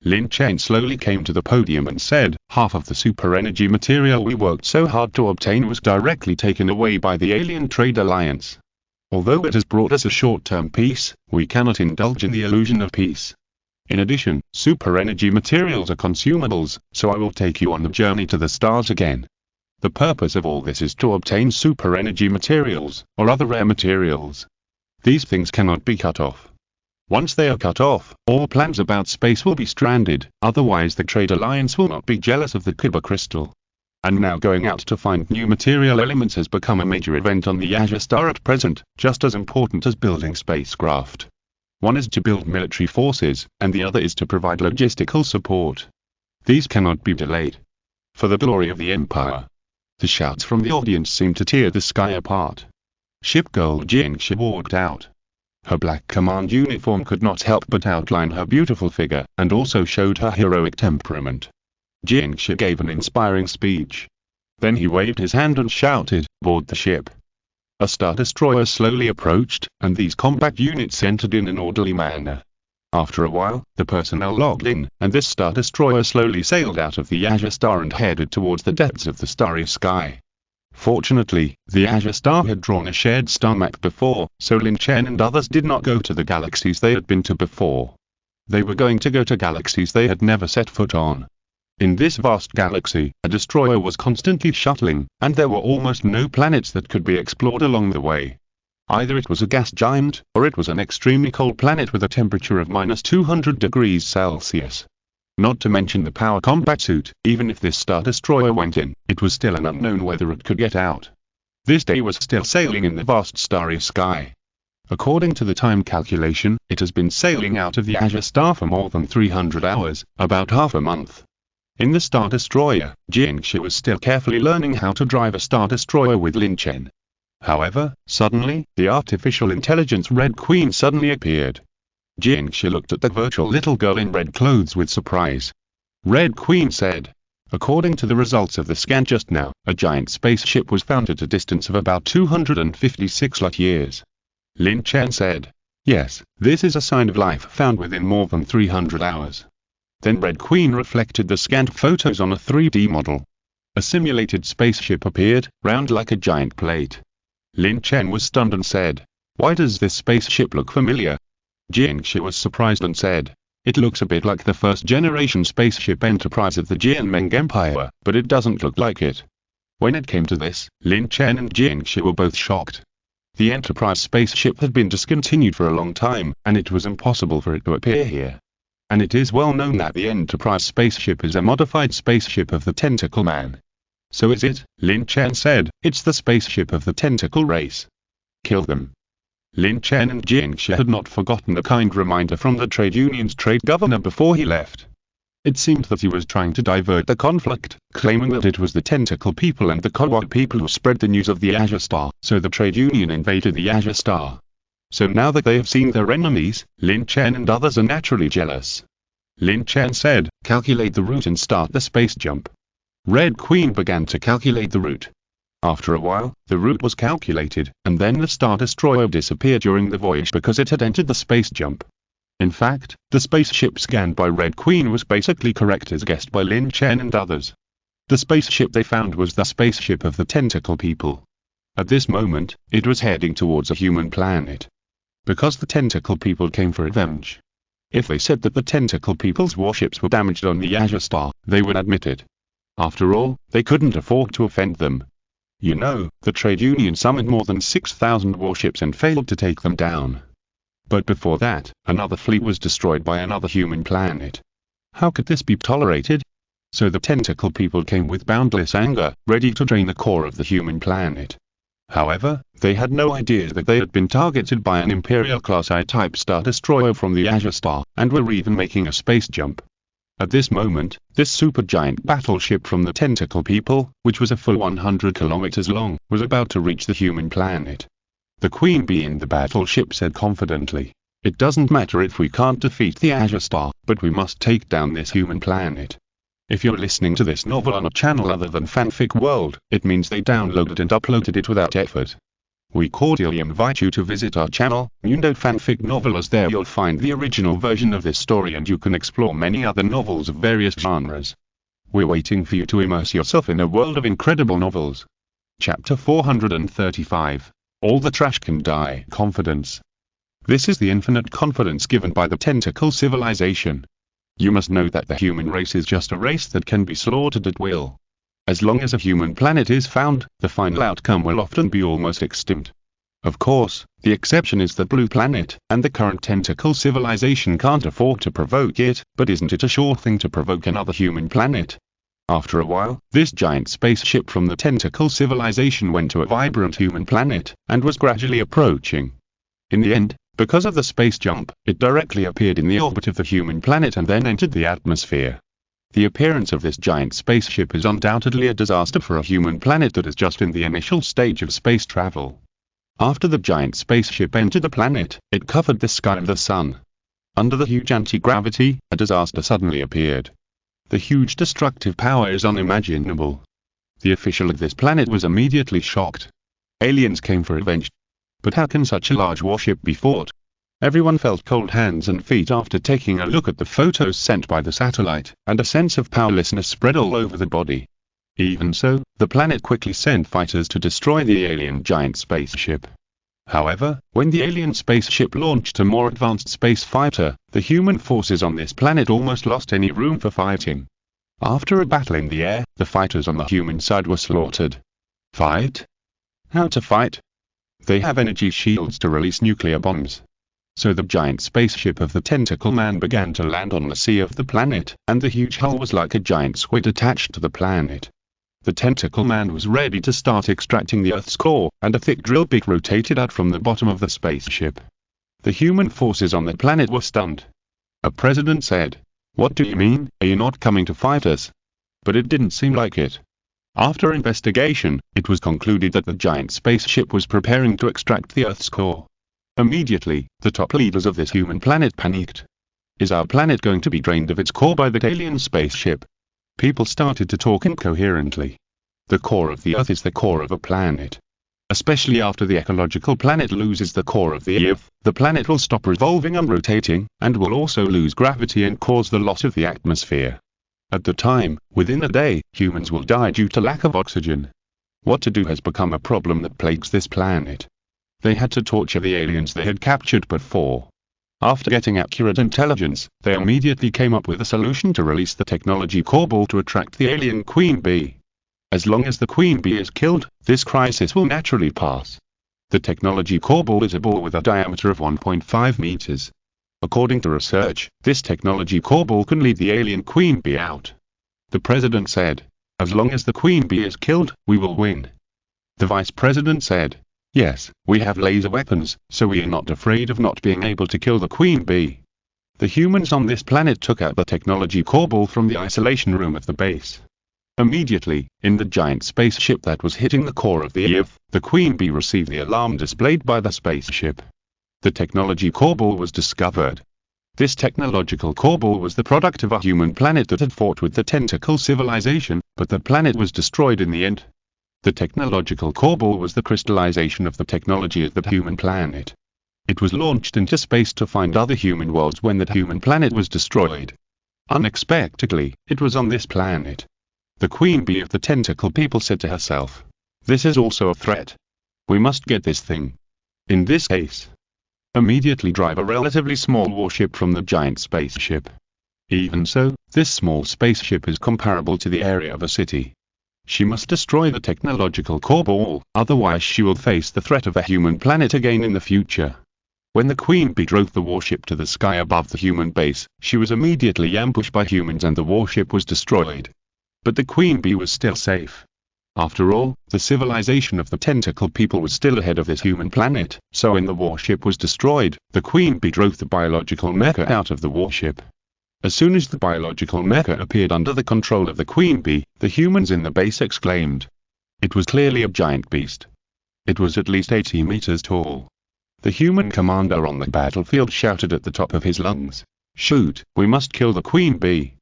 Lin Chen slowly came to the podium and said, "Half of the super energy material we worked so hard to obtain was directly taken away by the Alien Trade Alliance. Although it has brought us a short-term peace, we cannot indulge in the illusion of peace. In addition, super energy materials are consumables, so I will take you on the journey to the stars again. The purpose of all this is to obtain super energy materials, or other rare materials. These things cannot be cut off. Once they are cut off, all plans about space will be stranded, otherwise the Trade Alliance will not be jealous of the Kyber crystal. And now going out to find new material elements has become a major event on the Azure Star at present, just as important as building spacecraft. One is to build military forces, and the other is to provide logistical support. These cannot be delayed. For the glory of the Empire." The shouts from the audience seemed to tear the sky apart. Shipgirl Jiangxi walked out. Her black command uniform could not help but outline her beautiful figure, and also showed her heroic temperament. Jiangxi gave an inspiring speech. Then he waved his hand and shouted, "Board the ship." a Star Destroyer slowly approached, and these combat units entered in an orderly manner. After a while, the personnel logged in, and this Star Destroyer slowly sailed out of the Azure Star and headed towards the depths of the starry sky. Fortunately, the Azure Star had drawn a shared star map before, so Lin Chen and others did not go to the galaxies they had been to before. They were going to go to galaxies they had never set foot on. In this vast galaxy, a destroyer was constantly shuttling, and there were almost no planets that could be explored along the way. Either it was a gas giant, or it was an extremely cold planet with a temperature of -200 degrees Celsius. Not to mention the power combat suit, even if this Star Destroyer went in, it was still an unknown whether it could get out. This day was still sailing in the vast starry sky. According to the time calculation, it has been sailing out of the Azure Star for more than 300 hours, about half a month. In the Star Destroyer, Jingshi was still carefully learning how to drive a Star Destroyer with Lin Chen. However, suddenly, the artificial intelligence Red Queen suddenly appeared. Jingshi looked at the virtual little girl in red clothes with surprise. Red Queen said, "According to the results of the scan just now, a giant spaceship was found at a distance of about 256 light years." Lin Chen said, "Yes, this is a sign of life found within more than 300 hours. Then Red Queen reflected the scanned photos on a 3D model. A simulated spaceship appeared, round like a giant plate. Lin Chen was stunned and said, "Why does this spaceship look familiar?" Jingshi was surprised and said, "It looks a bit like the first-generation spaceship Enterprise of the Jianmeng Empire, but it doesn't look like it." When it came to this, Lin Chen and Jingshi were both shocked. The Enterprise spaceship had been discontinued for a long time, and it was impossible for it to appear here. And it is well known that the Enterprise spaceship is a modified spaceship of the Tentacle Man. "So is it?" Lin Chen said. "It's the spaceship of the Tentacle race. Kill them." Lin Chen and Jingshi had not forgotten the kind reminder from the trade union's trade governor before he left. It seemed that he was trying to divert the conflict, claiming that it was the Tentacle people and the Coward people who spread the news of the Azure Star, so the trade union invaded the Azure Star. So now that they have seen their enemies, Lin Chen and others are naturally jealous. Lin Chen said, "Calculate the route and start the space jump." Red Queen began to calculate the route. After a while, the route was calculated, and then the Star Destroyer disappeared during the voyage because it had entered the space jump. In fact, the spaceship scanned by Red Queen was basically correct as guessed by Lin Chen and others. The spaceship they found was the spaceship of the Tentacle people. At this moment, it was heading towards a human planet. Because the Tentacle people came for revenge. If they said that the Tentacle people's warships were damaged on the Azure Star, they would admit it. After all, they couldn't afford to offend them. You know, the trade union summoned more than 6,000 warships and failed to take them down. But before that, another fleet was destroyed by another human planet. How could this be tolerated? So the Tentacle people came with boundless anger, ready to drain the core of the human planet. However, they had no idea that they had been targeted by an Imperial-class I-type Star Destroyer from the Azure Star, and were even making a space jump. At this moment, this supergiant battleship from the Tentacle people, which was a full 100 kilometers long, was about to reach the human planet. The Queen Bee in the battleship said confidently, "It doesn't matter if we can't defeat the Azure Star, but we must take down this human planet." If you're listening to this novel on a channel other than Fanfic World, it means they downloaded and uploaded it without effort. We cordially invite you to visit our channel, Mundo Fanfic Novel, as there you'll find the original version of this story and you can explore many other novels of various genres. We're waiting for you to immerse yourself in a world of incredible novels. Chapter 435. All the trash can die. Confidence. This is the infinite confidence given by the Tentacle civilization. You must know that the human race is just a race that can be slaughtered at will. As long as a human planet is found, the final outcome will often be almost extinct. Of course, the exception is the Blue Planet, and the current Tentacle civilization can't afford to provoke it, but isn't it a sure thing to provoke another human planet? After a while, this giant spaceship from the Tentacle civilization went to a vibrant human planet, and was gradually approaching. In the end, because of the space jump, it directly appeared in the orbit of the human planet and then entered the atmosphere. The appearance of this giant spaceship is undoubtedly a disaster for a human planet that is just in the initial stage of space travel. After the giant spaceship entered the planet, it covered the sky of the sun. Under the huge anti-gravity, a disaster suddenly appeared. The huge destructive power is unimaginable. The official of this planet was immediately shocked. Aliens came for revenge. But how can such a large warship be fought? Everyone felt cold hands and feet after taking a look at the photos sent by the satellite, and a sense of powerlessness spread all over the body. Even so, the planet quickly sent fighters to destroy the alien giant spaceship. However, when the alien spaceship launched a more advanced space fighter, the human forces on this planet almost lost any room for fighting. After a battle in the air, the fighters on the human side were slaughtered. Fight? How to fight? They have energy shields to release nuclear bombs. So the giant spaceship of the Tentacle Man began to land on the sea of the planet, and the huge hull was like a giant squid attached to the planet. The Tentacle Man was ready to start extracting the Earth's core, and a thick drill bit rotated out from the bottom of the spaceship. The human forces on the planet were stunned. A president said, "What do you mean, are you not coming to fight us?" But it didn't seem like it. After investigation, it was concluded that the giant spaceship was preparing to extract the Earth's core. Immediately, the top leaders of this human planet panicked. Is our planet going to be drained of its core by that alien spaceship? People started to talk incoherently. The core of the Earth is the core of a planet. Especially after the ecological planet loses the core of the Earth, the planet will stop revolving and rotating, and will also lose gravity and cause the loss of the atmosphere. At the time, within a day, humans will die due to lack of oxygen. What to do has become a problem that plagues this planet. They had to torture the aliens they had captured before. After getting accurate intelligence, they immediately came up with a solution to release the technology core ball to attract the alien Queen Bee. As long as the Queen Bee is killed, this crisis will naturally pass. The technology core ball is a ball with a diameter of 1.5 meters. According to research, this technology core ball can lead the alien Queen Bee out. The president said, "As long as the Queen Bee is killed, we will win." The vice president said, "Yes, we have laser weapons, so we are not afraid of not being able to kill the Queen Bee." The humans on this planet took out the technology core ball from the isolation room at the base. Immediately, in the giant spaceship that was hitting the core of the Earth, the Queen Bee received the alarm displayed by the spaceship. The technology core ball was discovered. This technological core ball was the product of a human planet that had fought with the tentacle civilization, but the planet was destroyed in the end. The technological core ball was the crystallization of the technology of that human planet. It was launched into space to find other human worlds when that human planet was destroyed. Unexpectedly, it was on this planet. The Queen Bee of the Tentacle people said to herself, "This is also a threat. We must get this thing." In this case, immediately drive a relatively small warship from the giant spaceship. Even so, this small spaceship is comparable to the area of a city. She must destroy the technological core ball, otherwise she will face the threat of a human planet again in the future. When the Queen Bee drove the warship to the sky above the human base, she was immediately ambushed by humans and the warship was destroyed. But the Queen Bee was still safe. After all, the civilization of the tentacle people was still ahead of this human planet, so when the warship was destroyed, the Queen Bee drove the biological mecha out of the warship. As soon as the biological mecha appeared under the control of the Queen Bee, the humans in the base exclaimed. It was clearly a giant beast. It was at least 80 meters tall. The human commander on the battlefield shouted at the top of his lungs, "Shoot, we must kill the Queen Bee."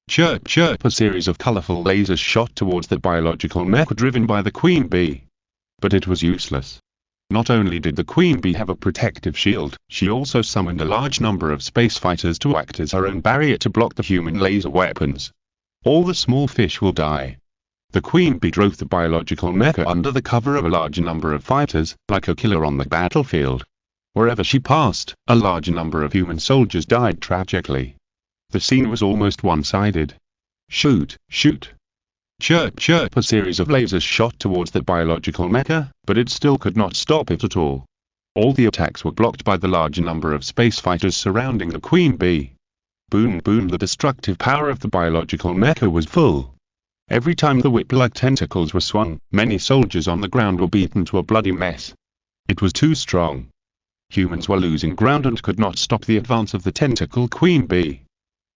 Chirp chirp, a series of colorful lasers shot towards the biological mecha driven by the Queen Bee. But it was useless. Not only did the Queen Bee have a protective shield, she also summoned a large number of space fighters to act as her own barrier to block the human laser weapons. All the small fish will die. The Queen Bee drove the biological mecha under the cover of a large number of fighters, like a killer on the battlefield. Wherever she passed, a large number of human soldiers died tragically. The scene was almost one-sided. Shoot, shoot. Chirp chirp, a series of lasers shot towards the biological mecha, but it still could not stop it at all. All the attacks were blocked by the large number of space fighters surrounding the Queen Bee. Boom boom, the destructive power of the biological mecha was full. Every time the whip-like tentacles were swung, many soldiers on the ground were beaten to a bloody mess. It was too strong. Humans were losing ground and could not stop the advance of the tentacle Queen Bee.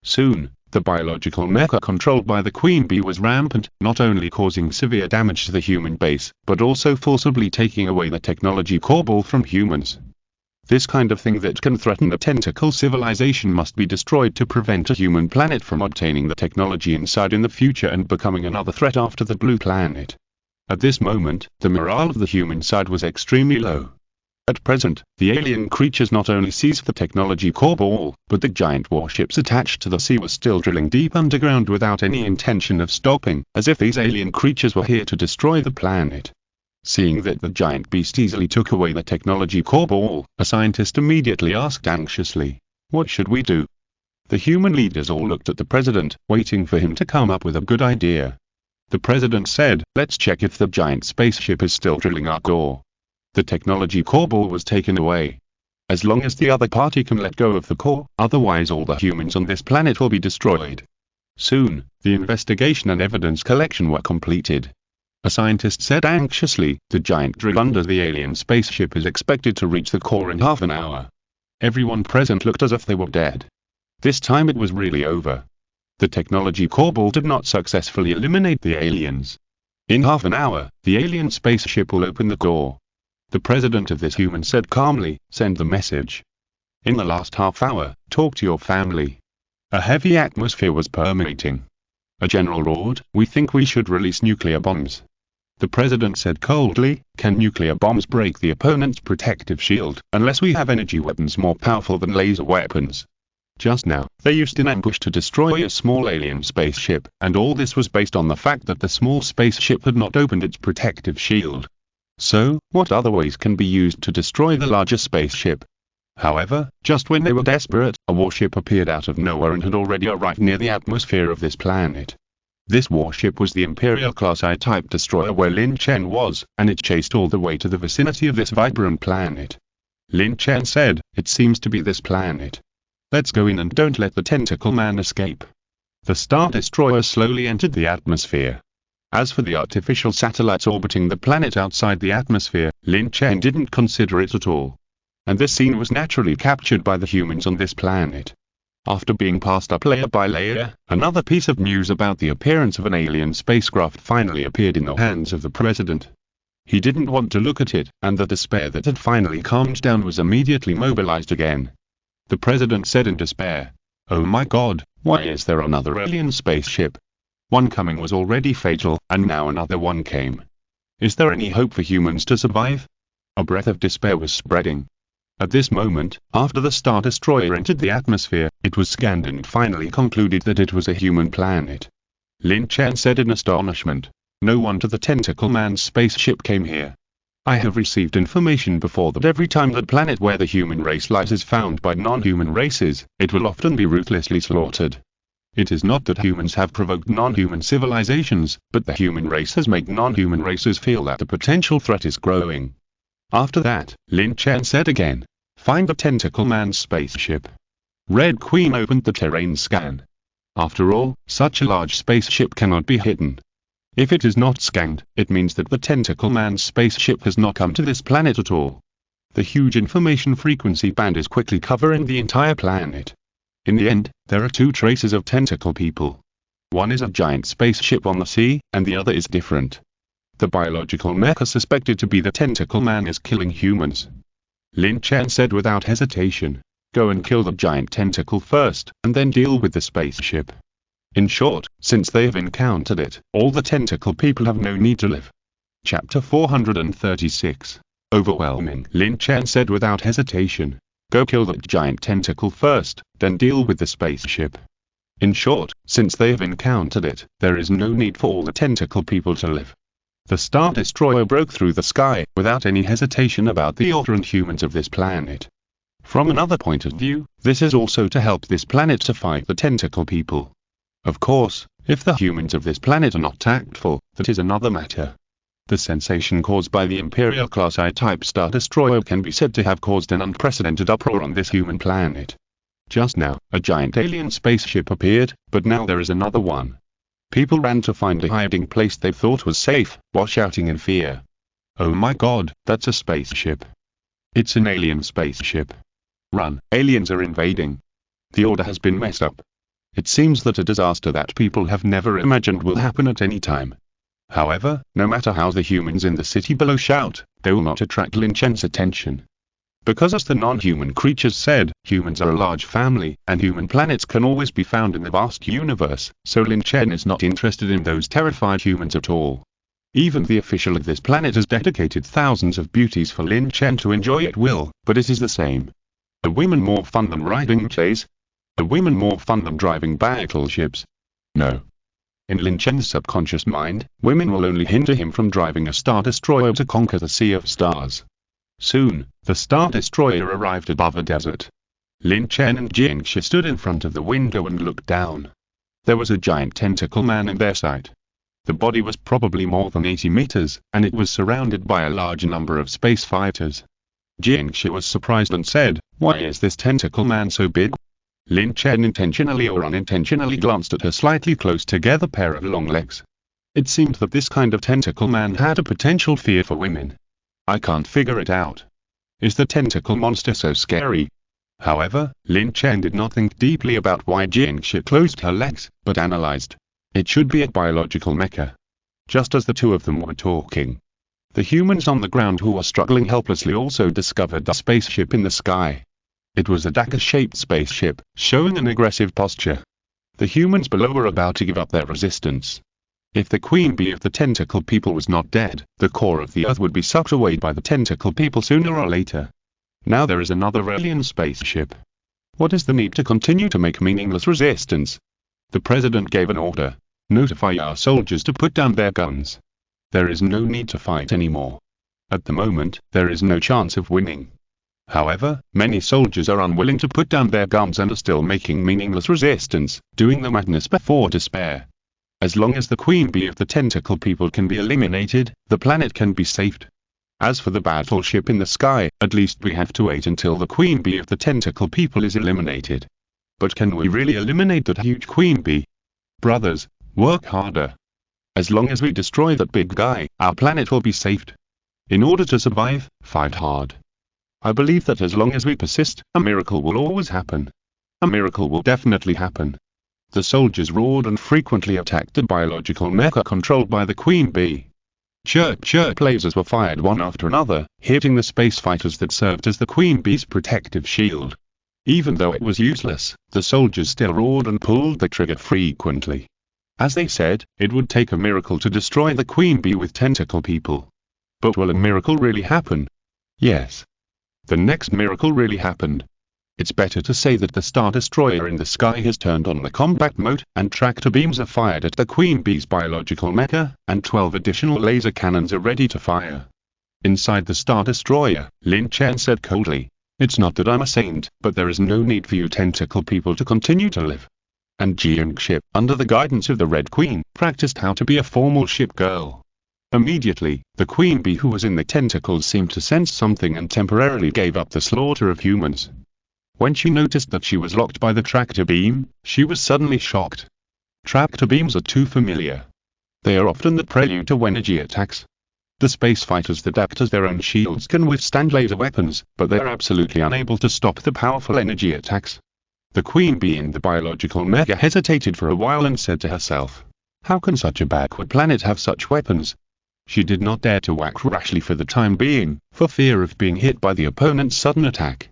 Soon, the biological mecha controlled by the Queen Bee was rampant, not only causing severe damage to the human base, but also forcibly taking away the technology core ball from humans. This kind of thing that can threaten a tentacle civilization must be destroyed to prevent a human planet from obtaining the technology inside in the future and becoming another threat after the blue planet. At this moment, the morale of the human side was extremely low. At present, the alien creatures not only seized the technology core ball, but the giant warships attached to the sea were still drilling deep underground without any intention of stopping, as if these alien creatures were here to destroy the planet. Seeing that the giant beast easily took away the technology core ball, a scientist immediately asked anxiously, "What should we do?" The human leaders all looked at the president, waiting for him to come up with a good idea. The president said, "Let's check if the giant spaceship is still drilling our core." The technology core ball was taken away. As long as the other party can let go of the core, otherwise all the humans on this planet will be destroyed. Soon, the investigation and evidence collection were completed. A scientist said anxiously, "The giant drill under the alien spaceship is expected to reach the core in half an hour." Everyone present looked as if they were dead. This time it was really over. The technology core ball did not successfully eliminate the aliens. In half an hour, the alien spaceship will open the core. The president of this human said calmly, "Send the message. In the last half hour, talk to your family." A heavy atmosphere was permeating. A general roared, "We think we should release nuclear bombs." The president said coldly, "Can nuclear bombs break the opponent's protective shield, unless we have energy weapons more powerful than laser weapons?" Just now, they used an ambush to destroy a small alien spaceship, and all this was based on the fact that the small spaceship had not opened its protective shield. So, what other ways can be used to destroy the larger spaceship? However, just when they were desperate, a warship appeared out of nowhere and had already arrived near the atmosphere of this planet. This warship was the Imperial Class I-type destroyer where Lin Chen was, and it chased all the way to the vicinity of this vibrant planet. Lin Chen said, "It seems to be this planet. Let's go in and don't let the tentacle man escape." The Star Destroyer slowly entered the atmosphere. As for the artificial satellites orbiting the planet outside the atmosphere, Lin Chen didn't consider it at all. And this scene was naturally captured by the humans on this planet. After being passed up layer by layer, another piece of news about the appearance of an alien spacecraft finally appeared in the hands of the president. He didn't want to look at it, and the despair that had finally calmed down was immediately mobilized again. The president said in despair, "Oh my God, why is there another alien spaceship? One coming was already fatal, and now another one came. Is there any hope for humans to survive?" A breath of despair was spreading. At this moment, after the Star Destroyer entered the atmosphere, it was scanned and finally concluded that it was a human planet. Lin Chen said in astonishment, "No wonder the Tentacle Man's spaceship came here. I have received information before that every time the planet where the human race lies is found by non-human races, it will often be ruthlessly slaughtered. It is not that humans have provoked non-human civilizations, but the human race has made non-human races feel that the potential threat is growing." After that, Lin Chen said again, "Find the Tentacle Man's spaceship." Red Queen opened the terrain scan. After all, such a large spaceship cannot be hidden. If it is not scanned, it means that the Tentacle Man's spaceship has not come to this planet at all. The huge information frequency band is quickly covering the entire planet. In the end, there are two traces of tentacle people. One is a giant spaceship on the sea, and the other is different. The biological mecha suspected to be the Tentacle Man is killing humans. Lin Chen said without hesitation, "Go and kill the giant tentacle first, and then deal with the spaceship." In short, since they have encountered it, all the tentacle people have no need to live. Chapter 436. Overwhelming. Lin Chen said without hesitation, "Go kill that giant tentacle first, then deal with the spaceship." In short, since they have encountered it, there is no need for all the tentacle people to live. The Star Destroyer broke through the sky, without any hesitation about the order and humans of this planet. From another point of view, this is also to help this planet to fight the tentacle people. Of course, if the humans of this planet are not tactful, that is another matter. The sensation caused by the Imperial Class I-type Star Destroyer can be said to have caused an unprecedented uproar on this human planet. Just now, a giant alien spaceship appeared, but now there is another one. People ran to find a hiding place they thought was safe, while shouting in fear. "Oh my God, that's a spaceship. It's an alien spaceship. Run, aliens are invading. The order has been messed up." It seems that a disaster that people have never imagined will happen at any time. However, no matter how the humans in the city below shout, they will not attract Lin Chen's attention. Because as the non-human creatures said, humans are a large family, and human planets can always be found in the vast universe, so Lin Chen is not interested in those terrified humans at all. Even the official of this planet has dedicated thousands of beauties for Lin Chen to enjoy at will, but it is the same. Are women more fun than riding Mechas? Are women more fun than driving battleships? No. In Lin Chen's subconscious mind, women will only hinder him from driving a Star Destroyer to conquer the Sea of Stars. Soon, the Star Destroyer arrived above a desert. Lin Chen and Jingxi stood in front of the window and looked down. There was a giant tentacle man in their sight. The body was probably more than 80 meters, and it was surrounded by a large number of space fighters. Jingxi was surprised and said, "Why is this tentacle man so big?" Lin Chen intentionally or unintentionally glanced at her slightly close together pair of long legs. It seemed that this kind of tentacle man had a potential fear for women. I can't figure it out. Is the tentacle monster so scary? However, Lin Chen did not think deeply about why Jingxi closed her legs, but analyzed. It should be a biological mecha. Just as the two of them were talking, the humans on the ground who were struggling helplessly also discovered a spaceship in the sky. It was a dagger-shaped spaceship, showing an aggressive posture. The humans below were about to give up their resistance. If the queen bee of the tentacle people was not dead, the core of the earth would be sucked away by the tentacle people sooner or later. Now there is another alien spaceship. What is the need to continue to make meaningless resistance? The president gave an order. Notify our soldiers to put down their guns. There is no need to fight anymore. At the moment, there is no chance of winning. However, many soldiers are unwilling to put down their guns and are still making meaningless resistance, doing the madness before despair. As long as the queen bee of the tentacle people can be eliminated, the planet can be saved. As for the battleship in the sky, at least we have to wait until the queen bee of the tentacle people is eliminated. But can we really eliminate that huge queen bee? Brothers, work harder. As long as we destroy that big guy, our planet will be saved. In order to survive, fight hard. I believe that as long as we persist, a miracle will always happen. A miracle will definitely happen. The soldiers roared and frequently attacked the biological mecha controlled by the queen bee. Chirp lasers were fired one after another, hitting the space fighters that served as the queen bee's protective shield. Even though it was useless, the soldiers still roared and pulled the trigger frequently. As they said, it would take a miracle to destroy the queen bee with tentacle people. But will a miracle really happen? Yes. The next miracle really happened. It's better to say that the Star Destroyer in the sky has turned on the combat mode, and tractor beams are fired at the queen bee's biological mecha, and 12 additional laser cannons are ready to fire. Inside the Star Destroyer, Lin Chen said coldly, "It's not that I'm a saint, but there is no need for you tentacle people to continue to live." And Jingxi, under the guidance of the Red Queen, practiced how to be a formal ship girl. Immediately, the queen bee who was in the tentacles seemed to sense something and temporarily gave up the slaughter of humans. When she noticed that she was locked by the tractor beam, she was suddenly shocked. Tractor beams are too familiar. They are often the prelude to energy attacks. The space fighters that act as their own shields can withstand laser weapons, but they are absolutely unable to stop the powerful energy attacks. The queen bee in the biological mecha hesitated for a while and said to herself, "How can such a backward planet have such weapons?" She did not dare to act rashly for the time being, for fear of being hit by the opponent's sudden attack.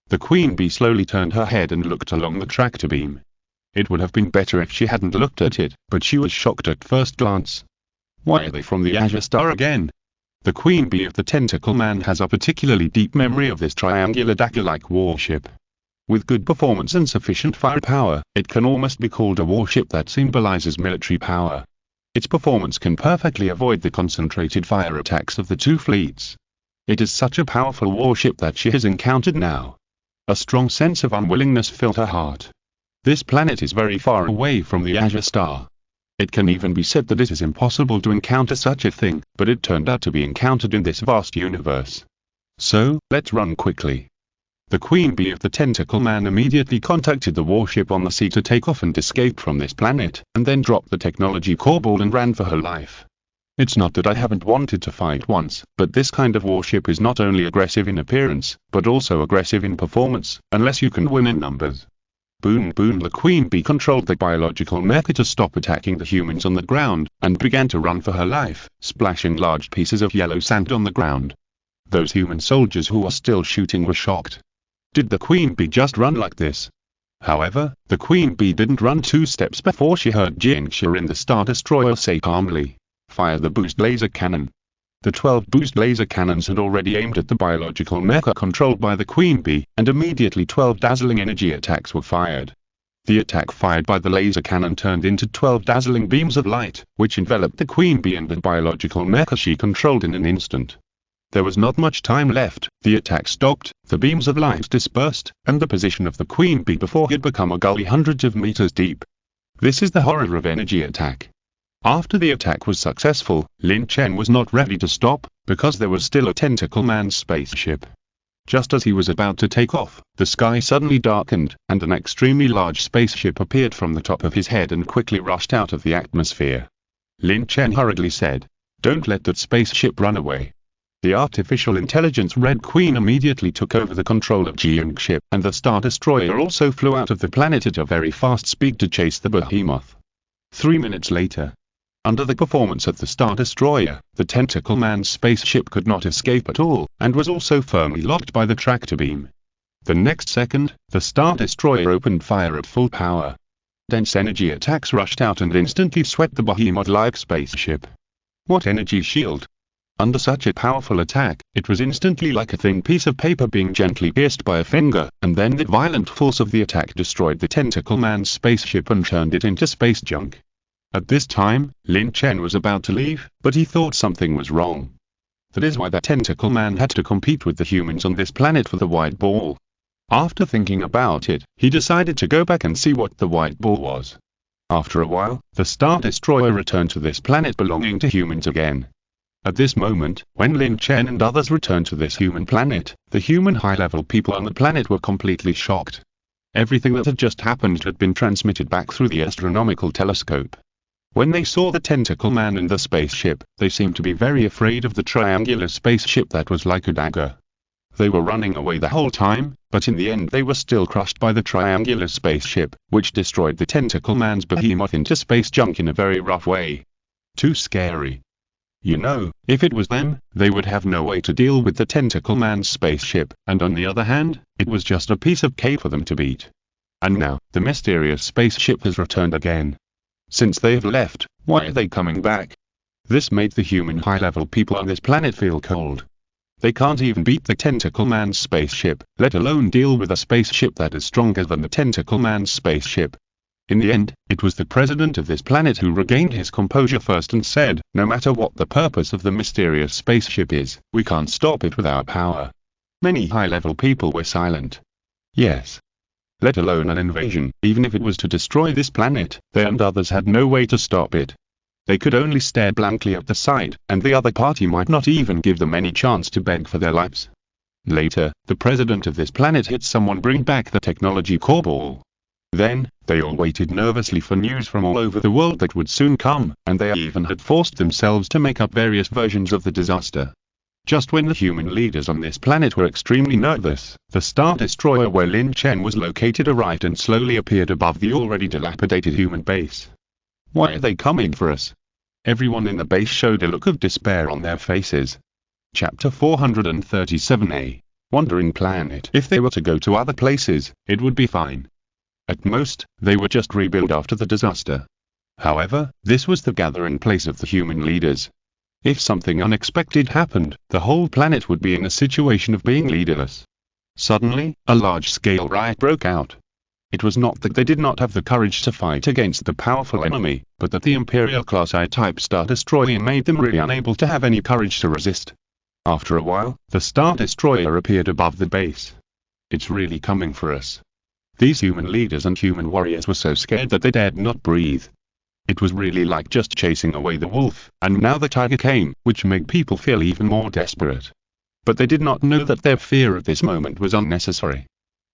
The queen bee slowly turned her head and looked along the tractor beam. It would have been better if she hadn't looked at it, but she was shocked at first glance. Why are they from the Azure Star again? The queen bee of the tentacle man has a particularly deep memory of this triangular dagger-like warship. With good performance and sufficient firepower, it can almost be called a warship that symbolizes military power. Its performance can perfectly avoid the concentrated fire attacks of the two fleets. It is such a powerful warship that she has encountered now. A strong sense of unwillingness filled her heart. This planet is very far away from the Azure Star. It can even be said that it is impossible to encounter such a thing, but it turned out to be encountered in this vast universe. So, let's run quickly. The queen bee of the tentacle man immediately contacted the warship on the sea to take off and escape from this planet, and then dropped the technology core ball and ran for her life. It's not that I haven't wanted to fight once, but this kind of warship is not only aggressive in appearance, but also aggressive in performance, unless you can win in numbers. Boom boom, the queen bee controlled the biological mecha to stop attacking the humans on the ground, and began to run for her life, splashing large pieces of yellow sand on the ground. Those human soldiers who were still shooting were shocked. Did the queen bee just run like this? However, the queen bee didn't run 2 steps before she heard Jingxi in the Star Destroyer say calmly, Fire the boost laser cannon. The 12 boost laser cannons had already aimed at the biological mecha controlled by the Queen Bee, and immediately 12 dazzling energy attacks were fired. The attack fired by the laser cannon turned into 12 dazzling beams of light, which enveloped the Queen Bee and the biological mecha she controlled in an instant. There was not much time left, the attack stopped, the beams of light dispersed, and the position of the Queen Bee before had become a gully hundreds of meters deep. This is the horror of energy attack. After the attack was successful, Lin Chen was not ready to stop, because there was still a tentacle man spaceship. Just as he was about to take off, the sky suddenly darkened, and an extremely large spaceship appeared from the top of his head and quickly rushed out of the atmosphere. Lin Chen hurriedly said, "Don't let that spaceship run away." The artificial intelligence Red Queen immediately took over the control of Jiang's ship, and the Star Destroyer also flew out of the planet at a very fast speed to chase the behemoth. 3 minutes later, under the performance of the Star Destroyer, the Tentacle Man spaceship could not escape at all, and was also firmly locked by the tractor beam. The next second, the Star Destroyer opened fire at full power. Dense energy attacks rushed out and instantly swept the behemoth-like spaceship. What energy shield! Under such a powerful attack, it was instantly like a thin piece of paper being gently pierced by a finger, and then the violent force of the attack destroyed the Tentacle Man spaceship and turned it into space junk. At this time, Lin Chen was about to leave, but he thought something was wrong. That is why the Tentacle Man had to compete with the humans on this planet for the white ball. After thinking about it, he decided to go back and see what the white ball was. After a while, the Star Destroyer returned to this planet belonging to humans again. At this moment, when Lin Chen and others returned to this human planet, the human high-level people on the planet were completely shocked. Everything that had just happened had been transmitted back through the astronomical telescope. When they saw the Tentacle Man and the spaceship, they seemed to be very afraid of the triangular spaceship that was like a dagger. They were running away the whole time, but in the end they were still crushed by the triangular spaceship, which destroyed the Tentacle Man's behemoth into space junk in a very rough way. Too scary. You know, if it was them, they would have no way to deal with the Tentacle Man's spaceship, and on the other hand, it was just a piece of cake for them to beat. And now, the mysterious spaceship has returned again. Since they have left, why are they coming back? This made the human high-level people on this planet feel cold. They can't even beat the Tentacle Man's spaceship, let alone deal with a spaceship that is stronger than the Tentacle Man's spaceship. In the end, it was the president of this planet who regained his composure first and said, "No matter what the purpose of the mysterious spaceship is, we can't stop it with our power." Many high-level people were silent. Yes. Let alone an invasion, even if it was to destroy this planet, they and others had no way to stop it. They could only stare blankly at the sight, and the other party might not even give them any chance to beg for their lives. Later, the president of this planet had someone bring back the technology core ball. Then, they all waited nervously for news from all over the world that would soon come, and they even had forced themselves to make up various versions of the disaster. Just when the human leaders on this planet were extremely nervous, the Star Destroyer where Lin Chen was located arrived and slowly appeared above the already dilapidated human base. Why are they coming for us? Everyone in the base showed a look of despair on their faces. Chapter 437a. Wandering Planet. If they were to go to other places, it would be fine. At most, they would just rebuild after the disaster. However, this was the gathering place of the human leaders. If something unexpected happened, the whole planet would be in a situation of being leaderless. Suddenly, a large-scale riot broke out. It was not that they did not have the courage to fight against the powerful enemy, but that the Imperial Class I-type Star Destroyer made them really unable to have any courage to resist. After a while, the Star Destroyer appeared above the base. It's really coming for us. These human leaders and human warriors were so scared that they dared not breathe. It was really like just chasing away the wolf, and now the tiger came, which made people feel even more desperate. But they did not know that their fear at this moment was unnecessary.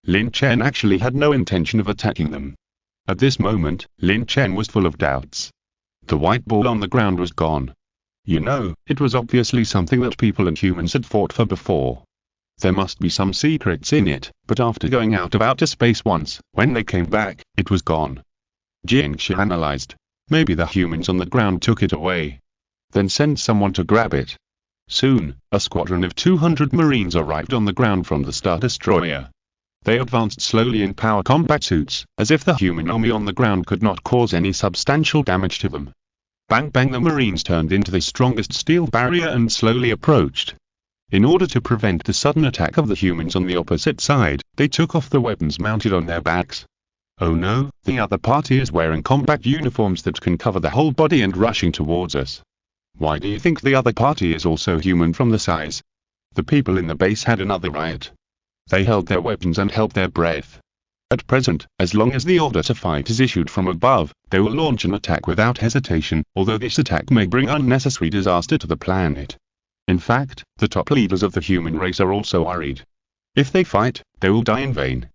Lin Chen actually had no intention of attacking them. At this moment, Lin Chen was full of doubts. The white ball on the ground was gone. You know, it was obviously something that people and humans had fought for before. There must be some secrets in it, but after going out of outer space once, when they came back, it was gone. Jiangshi analyzed. Maybe the humans on the ground took it away. Then send someone to grab it. Soon, a squadron of 200 Marines arrived on the ground from the Star Destroyer. They advanced slowly in power combat suits, as if the human army on the ground could not cause any substantial damage to them. Bang bang, the Marines turned into the strongest steel barrier and slowly approached. In order to prevent the sudden attack of the humans on the opposite side, they took off the weapons mounted on their backs. Oh no, the other party is wearing combat uniforms that can cover the whole body and rushing towards us. Why do you think the other party is also human from the size? The people in the base had another riot. They held their weapons and held their breath. At present, as long as the order to fight is issued from above, they will launch an attack without hesitation, although this attack may bring unnecessary disaster to the planet. In fact, the top leaders of the human race are also worried. If they fight, they will die in vain.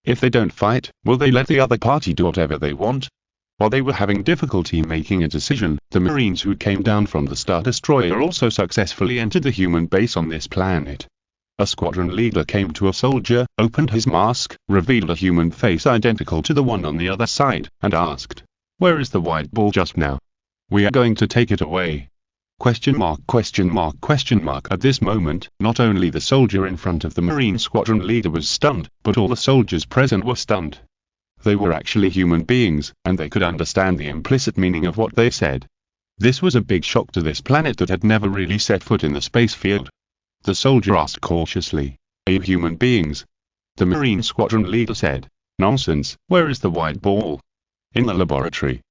If they don't fight, will they let the other party do whatever they want? While they were having difficulty making a decision, the Marines who came down from the Star Destroyer also successfully entered the human base on this planet. A squadron leader came to a soldier, opened his mask, revealed a human face identical to the one on the other side, and asked, "Where is the white ball just now? We are going to take it away." Question mark, question mark, question mark. At this moment, not only the soldier in front of the Marine squadron leader was stunned, but all the soldiers present were stunned. They were actually human beings, and they could understand the implicit meaning of what they said. This was a big shock to this planet that had never really set foot in the space field. The soldier asked cautiously, "Are you human beings?" The Marine squadron leader said, "Nonsense, where is the white ball?" "In the laboratory.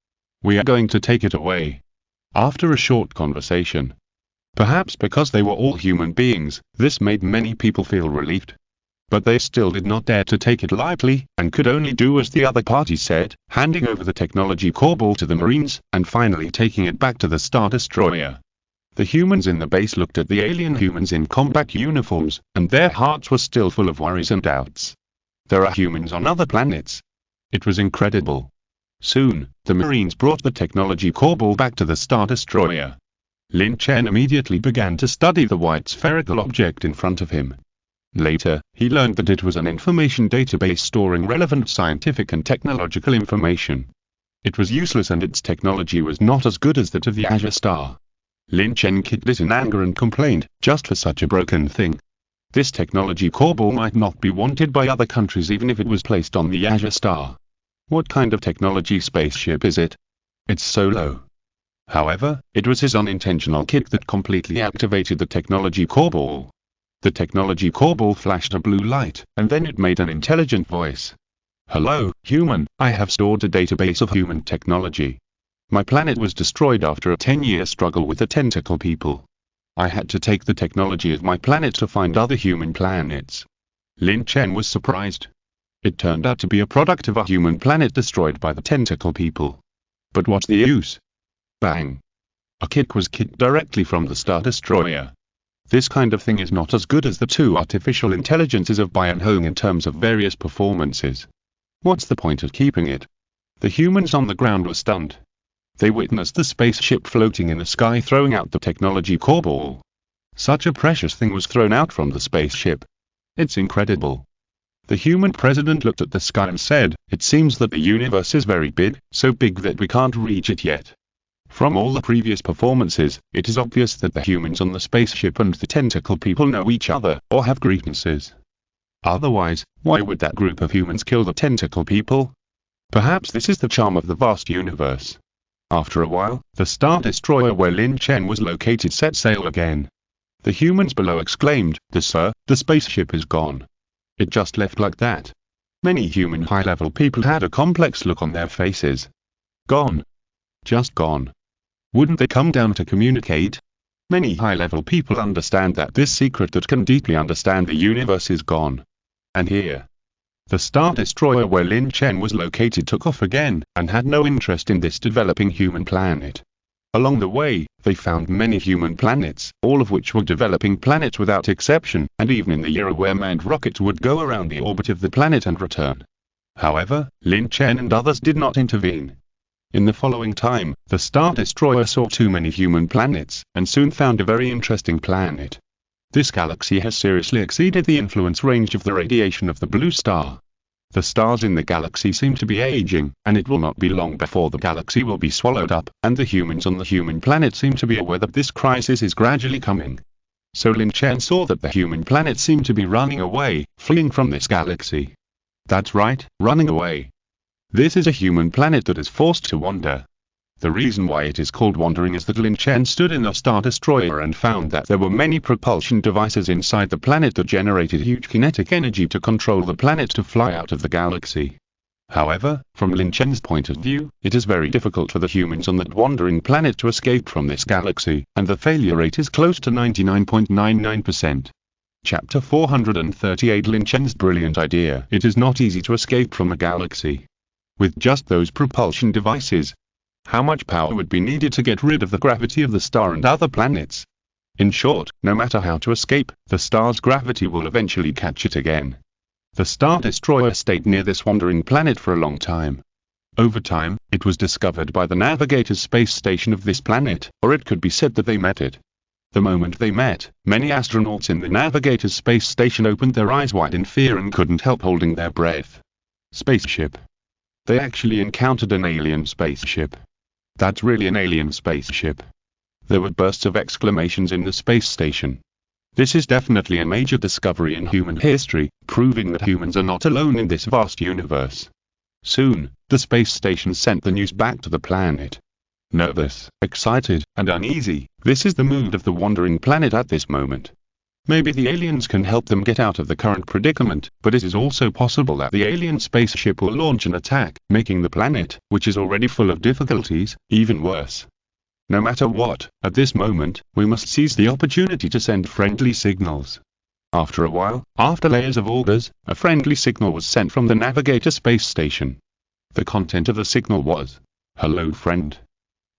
We are going to take it away." After a short conversation, perhaps because they were all human beings, this made many people feel relieved. But they still did not dare to take it lightly, and could only do as the other party said, handing over the technology core ball to the Marines, and finally taking it back to the Star Destroyer. The humans in the base looked at the alien humans in combat uniforms, and their hearts were still full of worries and doubts. There are humans on other planets. It was incredible. Soon, the Marines brought the technology core ball back to the Star Destroyer. Lin Chen immediately began to study the white spherical object in front of him. Later, he learned that it was an information database storing relevant scientific and technological information. It was useless and its technology was not as good as that of the Azure Star. Lin Chen kicked it in anger and complained, "Just for such a broken thing. This technology core ball might not be wanted by other countries even if it was placed on the Azure Star. What kind of technology spaceship is it? It's so low." However, it was his unintentional kick that completely activated the technology core ball. The technology core ball flashed a blue light, and then it made an intelligent voice. "Hello, human, I have stored a database of human technology. My planet was destroyed after a 10-year struggle with the tentacle people. I had to take the technology of my planet to find other human planets." Lin Chen was surprised. It turned out to be a product of a human planet destroyed by the tentacle people. But what's the use? Bang! A kick was kicked directly from the Star Destroyer. This kind of thing is not as good as the two artificial intelligences of Bai and Hong in terms of various performances. What's the point of keeping it? The humans on the ground were stunned. They witnessed the spaceship floating in the sky throwing out the technology core ball. Such a precious thing was thrown out from the spaceship. It's incredible. The human president looked at the sky and said, "It seems that the universe is very big, so big that we can't reach it yet." From all the previous performances, it is obvious that the humans on the spaceship and the tentacle people know each other, or have grievances. Otherwise, why would that group of humans kill the tentacle people? Perhaps this is the charm of the vast universe. After a while, the Star Destroyer where Lin Chen was located set sail again. The humans below exclaimed, "Sir, the spaceship is gone. It just left like that." Many human high-level people had a complex look on their faces. Gone. Just gone. Wouldn't they come down to communicate? Many high-level people understand that this secret that can deeply understand the universe is gone. And here, the Star Destroyer where Lin Chen was located took off again, and had no interest in this developing human planet. Along the way, they found many human planets, all of which were developing planets without exception, and even in the era where manned rockets would go around the orbit of the planet and return. However, Lin Chen and others did not intervene. In the following time, the Star Destroyer saw too many human planets, and soon found a very interesting planet. This galaxy has seriously exceeded the influence range of the radiation of the blue star. The stars in the galaxy seem to be aging, and it will not be long before the galaxy will be swallowed up, and the humans on the human planet seem to be aware that this crisis is gradually coming. So Lin Chen saw that the human planet seemed to be running away, fleeing from this galaxy. That's right, running away. This is a human planet that is forced to wander. The reason why it is called wandering is that Lin Chen stood in a Star Destroyer and found that there were many propulsion devices inside the planet that generated huge kinetic energy to control the planet to fly out of the galaxy. However, from Lin Chen's point of view, it is very difficult for the humans on that wandering planet to escape from this galaxy, and the failure rate is close to 99.99%. Chapter 438 Lin Chen's brilliant idea. It is not easy to escape from a galaxy with just those propulsion devices. How much power would be needed to get rid of the gravity of the star and other planets? In short, no matter how to escape, the star's gravity will eventually catch it again. The Star Destroyer stayed near this wandering planet for a long time. Over time, it was discovered by the navigator's space station of this planet, or it could be said that they met it. The moment they met, many astronauts in the navigator's space station opened their eyes wide in fear and couldn't help holding their breath. Spaceship. They actually encountered an alien spaceship. That's really an alien spaceship. There were bursts of exclamations in the space station. This is definitely a major discovery in human history, proving that humans are not alone in this vast universe. Soon, the space station sent the news back to the planet. Nervous, excited, and uneasy, this is the mood of the wandering planet at this moment. Maybe the aliens can help them get out of the current predicament, but it is also possible that the alien spaceship will launch an attack, making the planet, which is already full of difficulties, even worse. No matter what, at this moment, we must seize the opportunity to send friendly signals. After a while, after layers of orders, a friendly signal was sent from the navigator space station. The content of the signal was, "Hello friend."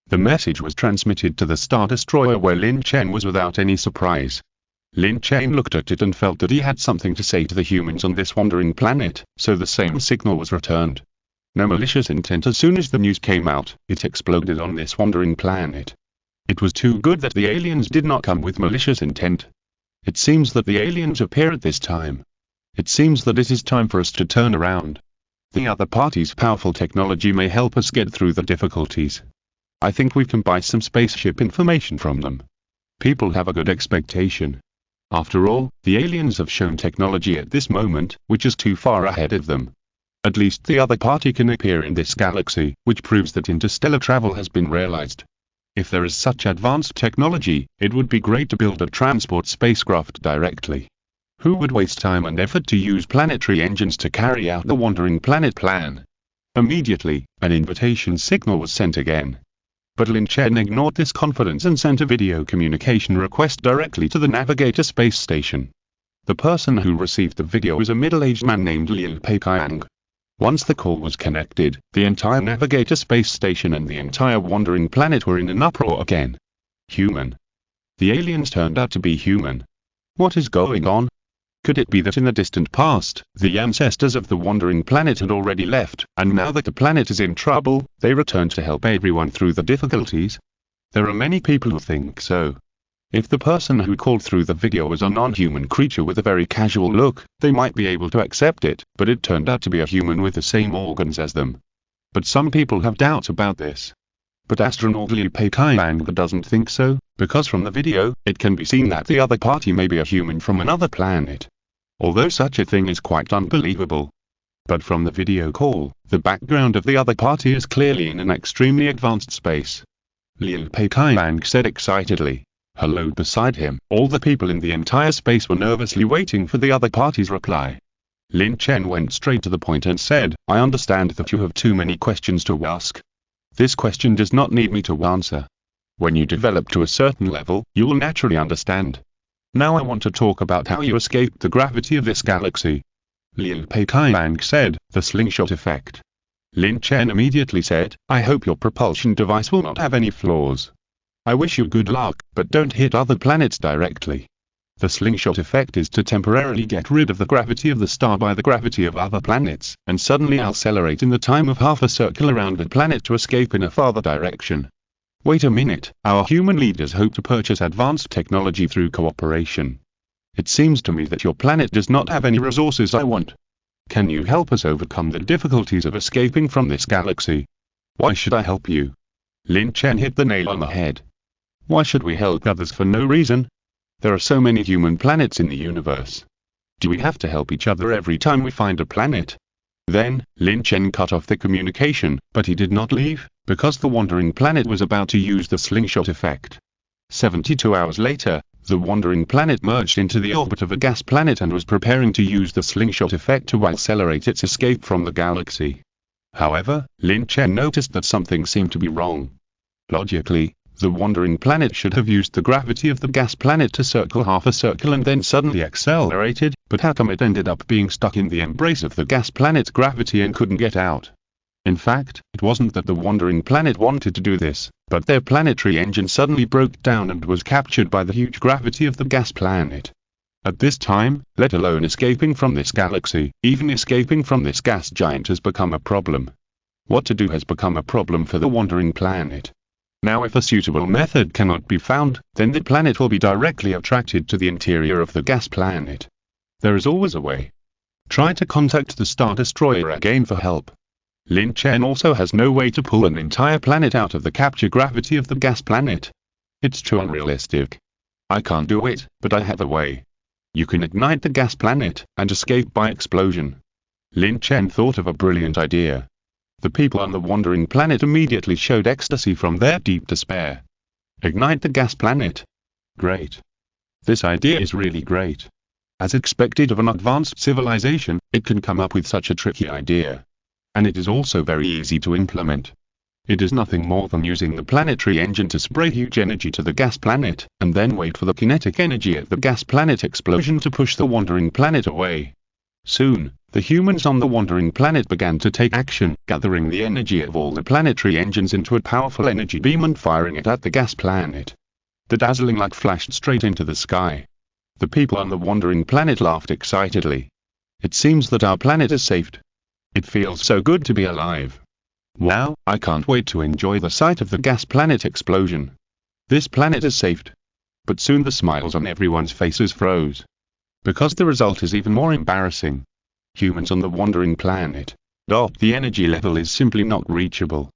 The message was transmitted to the Star Destroyer where Lin Chen was without any surprise. Lin Chen looked at it and felt that he had something to say to the humans on this wandering planet, so the same signal was returned. No malicious intent. As soon as the news came out, it exploded on this wandering planet. It was too good that the aliens did not come with malicious intent. It seems that the aliens appear at this time. It seems that it is time for us to turn around. The other party's powerful technology may help us get through the difficulties. I think we can buy some spaceship information from them. People have a good expectation. After all, the aliens have shown technology at this moment, which is too far ahead of them. At least the other party can appear in this galaxy, which proves that interstellar travel has been realized. If there is such advanced technology, it would be great to build a transport spacecraft directly. Who would waste time and effort to use planetary engines to carry out the wandering planet plan? Immediately, an invitation signal was sent again. But Lin Chen ignored this confidence and sent a video communication request directly to the navigator space station. The person who received the video was a middle-aged man named Lin Chen. Once the call was connected, the entire navigator space station and the entire wandering planet were in an uproar again. Human. The aliens turned out to be human. What is going on? Could it be that in the distant past, the ancestors of the wandering planet had already left, and now that the planet is in trouble, they returned to help everyone through the difficulties? There are many people who think so. If the person who called through the video was a non-human creature with a very casual look, they might be able to accept it, but it turned out to be a human with the same organs as them. But some people have doubts about this. But astronaut Lin Chen doesn't think so, because from the video, it can be seen that the other party may be a human from another planet. Although such a thing is quite unbelievable. But from the video call, the background of the other party is clearly in an extremely advanced space. Lin Chen said excitedly. Hello. Beside him, all the people in the entire space were nervously waiting for the other party's reply. Lin Chen went straight to the point and said, I understand that you have too many questions to ask. This question does not need me to answer. When you develop to a certain level, you will naturally understand. Now I want to talk about how you escaped the gravity of this galaxy. Lin Chen said, the slingshot effect. Lin Chen immediately said, I hope your propulsion device will not have any flaws. I wish you good luck, but don't hit other planets directly. The slingshot effect is to temporarily get rid of the gravity of the star by the gravity of other planets, and suddenly accelerate in the time of half a circle around the planet to escape in a farther direction. Wait a minute, our human leaders hope to purchase advanced technology through cooperation. It seems to me that your planet does not have any resources I want. Can you help us overcome the difficulties of escaping from this galaxy? Why should I help you? Lin Chen hit the nail on the head. Why should we help others for no reason? There are so many human planets in the universe. Do we have to help each other every time we find a planet? Then, Lin Chen cut off the communication, but he did not leave, because the wandering planet was about to use the slingshot effect. 72 hours later, the wandering planet merged into the orbit of a gas planet and was preparing to use the slingshot effect to accelerate its escape from the galaxy. However, Lin Chen noticed that something seemed to be wrong. Logically, the wandering planet should have used the gravity of the gas planet to circle half a circle and then suddenly accelerated, but how come it ended up being stuck in the embrace of the gas planet's gravity and couldn't get out? In fact, it wasn't that the wandering planet wanted to do this, but their planetary engine suddenly broke down and was captured by the huge gravity of the gas planet. At this time, let alone escaping from this galaxy, even escaping from this gas giant has become a problem. What to do has become a problem for the wandering planet. Now if a suitable method cannot be found, then the planet will be directly attracted to the interior of the gas planet. There is always a way. Try to contact the Star Destroyer again for help. Lin Chen also has no way to pull an entire planet out of the capture gravity of the gas planet. It's too unrealistic. I can't do it, but I have a way. You can ignite the gas planet, and escape by explosion. Lin Chen thought of a brilliant idea. The people on the wandering planet immediately showed ecstasy from their deep despair. Ignite the gas planet. Great. This idea is really great. As expected of an advanced civilization, it can come up with such a tricky idea. And it is also very easy to implement. It is nothing more than using the planetary engine to spray huge energy to the gas planet, and then wait for the kinetic energy at the gas planet explosion to push the wandering planet away. Soon, the humans on the wandering planet began to take action, gathering the energy of all the planetary engines into a powerful energy beam and firing it at the gas planet. The dazzling light flashed straight into the sky. The people on the wandering planet laughed excitedly. It seems that our planet is saved. It feels so good to be alive. Wow, I can't wait to enjoy the sight of the gas planet explosion. This planet is saved. But soon the smiles on everyone's faces froze. Because the result is even more embarrassing. Humans on the wandering planet. The energy level is simply not reachable.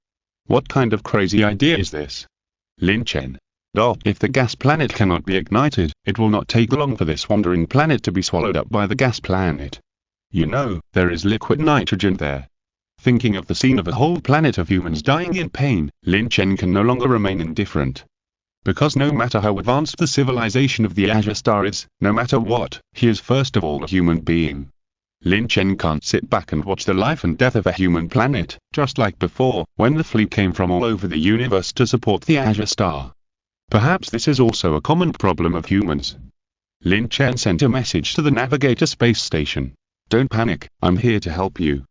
What kind of crazy idea is this? Lin Chen. If the gas planet cannot be ignited, it will not take long for this wandering planet to be swallowed up by the gas planet. You know, there is liquid nitrogen there. Thinking of the scene of a whole planet of humans dying in pain, Lin Chen can no longer remain indifferent. Because no matter how advanced the civilization of the Azure Star is, no matter what, he is first of all a human being. Lin Chen can't sit back and watch the life and death of a human planet, just like before, when the fleet came from all over the universe to support the Azure Star. Perhaps this is also a common problem of humans. Lin Chen sent a message to the Navigator space station. Don't panic, I'm here to help you.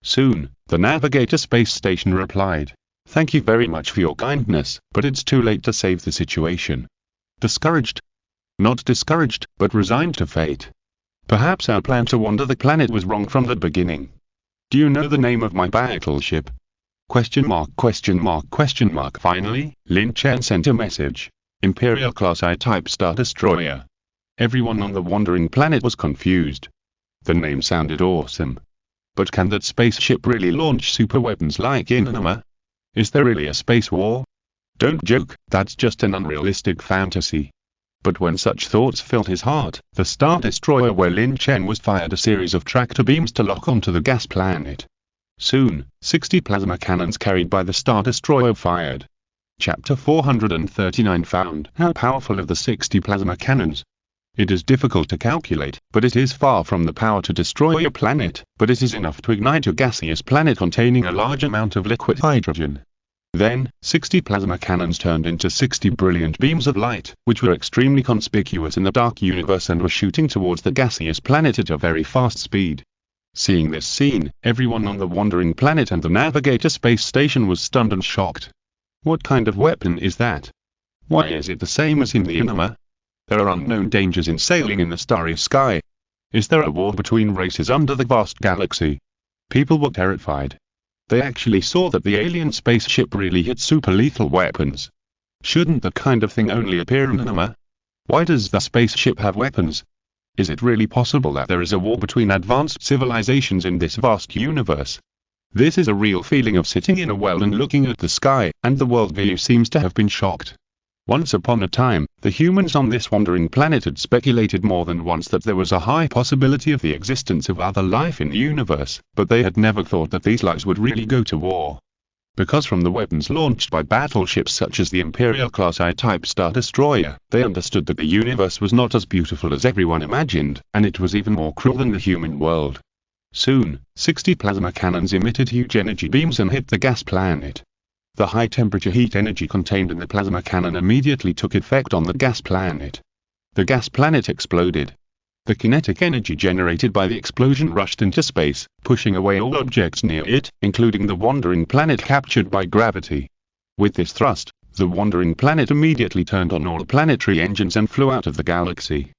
Soon, the Navigator space station replied. Thank you very much for your kindness, but it's too late to save the situation. Discouraged? Not discouraged, but resigned to fate. Perhaps our plan to wander the planet was wrong from the beginning. Do you know the name of my battleship? ? Finally, Lin Chen sent a message. Imperial Class I-Type Star Destroyer. Everyone on the wandering planet was confused. The name sounded awesome. But can that spaceship really launch superweapons like in anime? Is there really a space war? Don't joke, that's just an unrealistic fantasy. But when such thoughts filled his heart, the Star Destroyer where Lin Chen was fired a series of tractor beams to lock onto the gas planet. Soon, 60 plasma cannons carried by the Star Destroyer fired. Chapter 439 found. How powerful are the 60 plasma cannons? It is difficult to calculate, but it is far from the power to destroy your planet, but it is enough to ignite a gaseous planet containing a large amount of liquid hydrogen. Then, 60 plasma cannons turned into 60 brilliant beams of light, which were extremely conspicuous in the dark universe and were shooting towards the gaseous planet at a very fast speed. Seeing this scene, everyone on the wandering planet and the Navigator space station was stunned and shocked. What kind of weapon is that? Why is it the same as in the anime? There are unknown dangers in sailing in the starry sky. Is there a war between races under the vast galaxy? People were terrified. They actually saw that the alien spaceship really had super lethal weapons. Shouldn't that kind of thing only appear in anime? Why does the spaceship have weapons? Is it really possible that there is a war between advanced civilizations in this vast universe? This is a real feeling of sitting in a well and looking at the sky, and the worldview seems to have been shocked. Once upon a time, the humans on this wandering planet had speculated more than once that there was a high possibility of the existence of other life in the universe, but they had never thought that these lives would really go to war. Because from the weapons launched by battleships such as the Imperial-class I-type Star Destroyer, they understood that the universe was not as beautiful as everyone imagined, and it was even more cruel than the human world. Soon, 60 plasma cannons emitted huge energy beams and hit the gas planet. The high-temperature heat energy contained in the plasma cannon immediately took effect on the gas planet. The gas planet exploded. The kinetic energy generated by the explosion rushed into space, pushing away all objects near it, including the wandering planet captured by gravity. With this thrust, the wandering planet immediately turned on all planetary engines and flew out of the galaxy.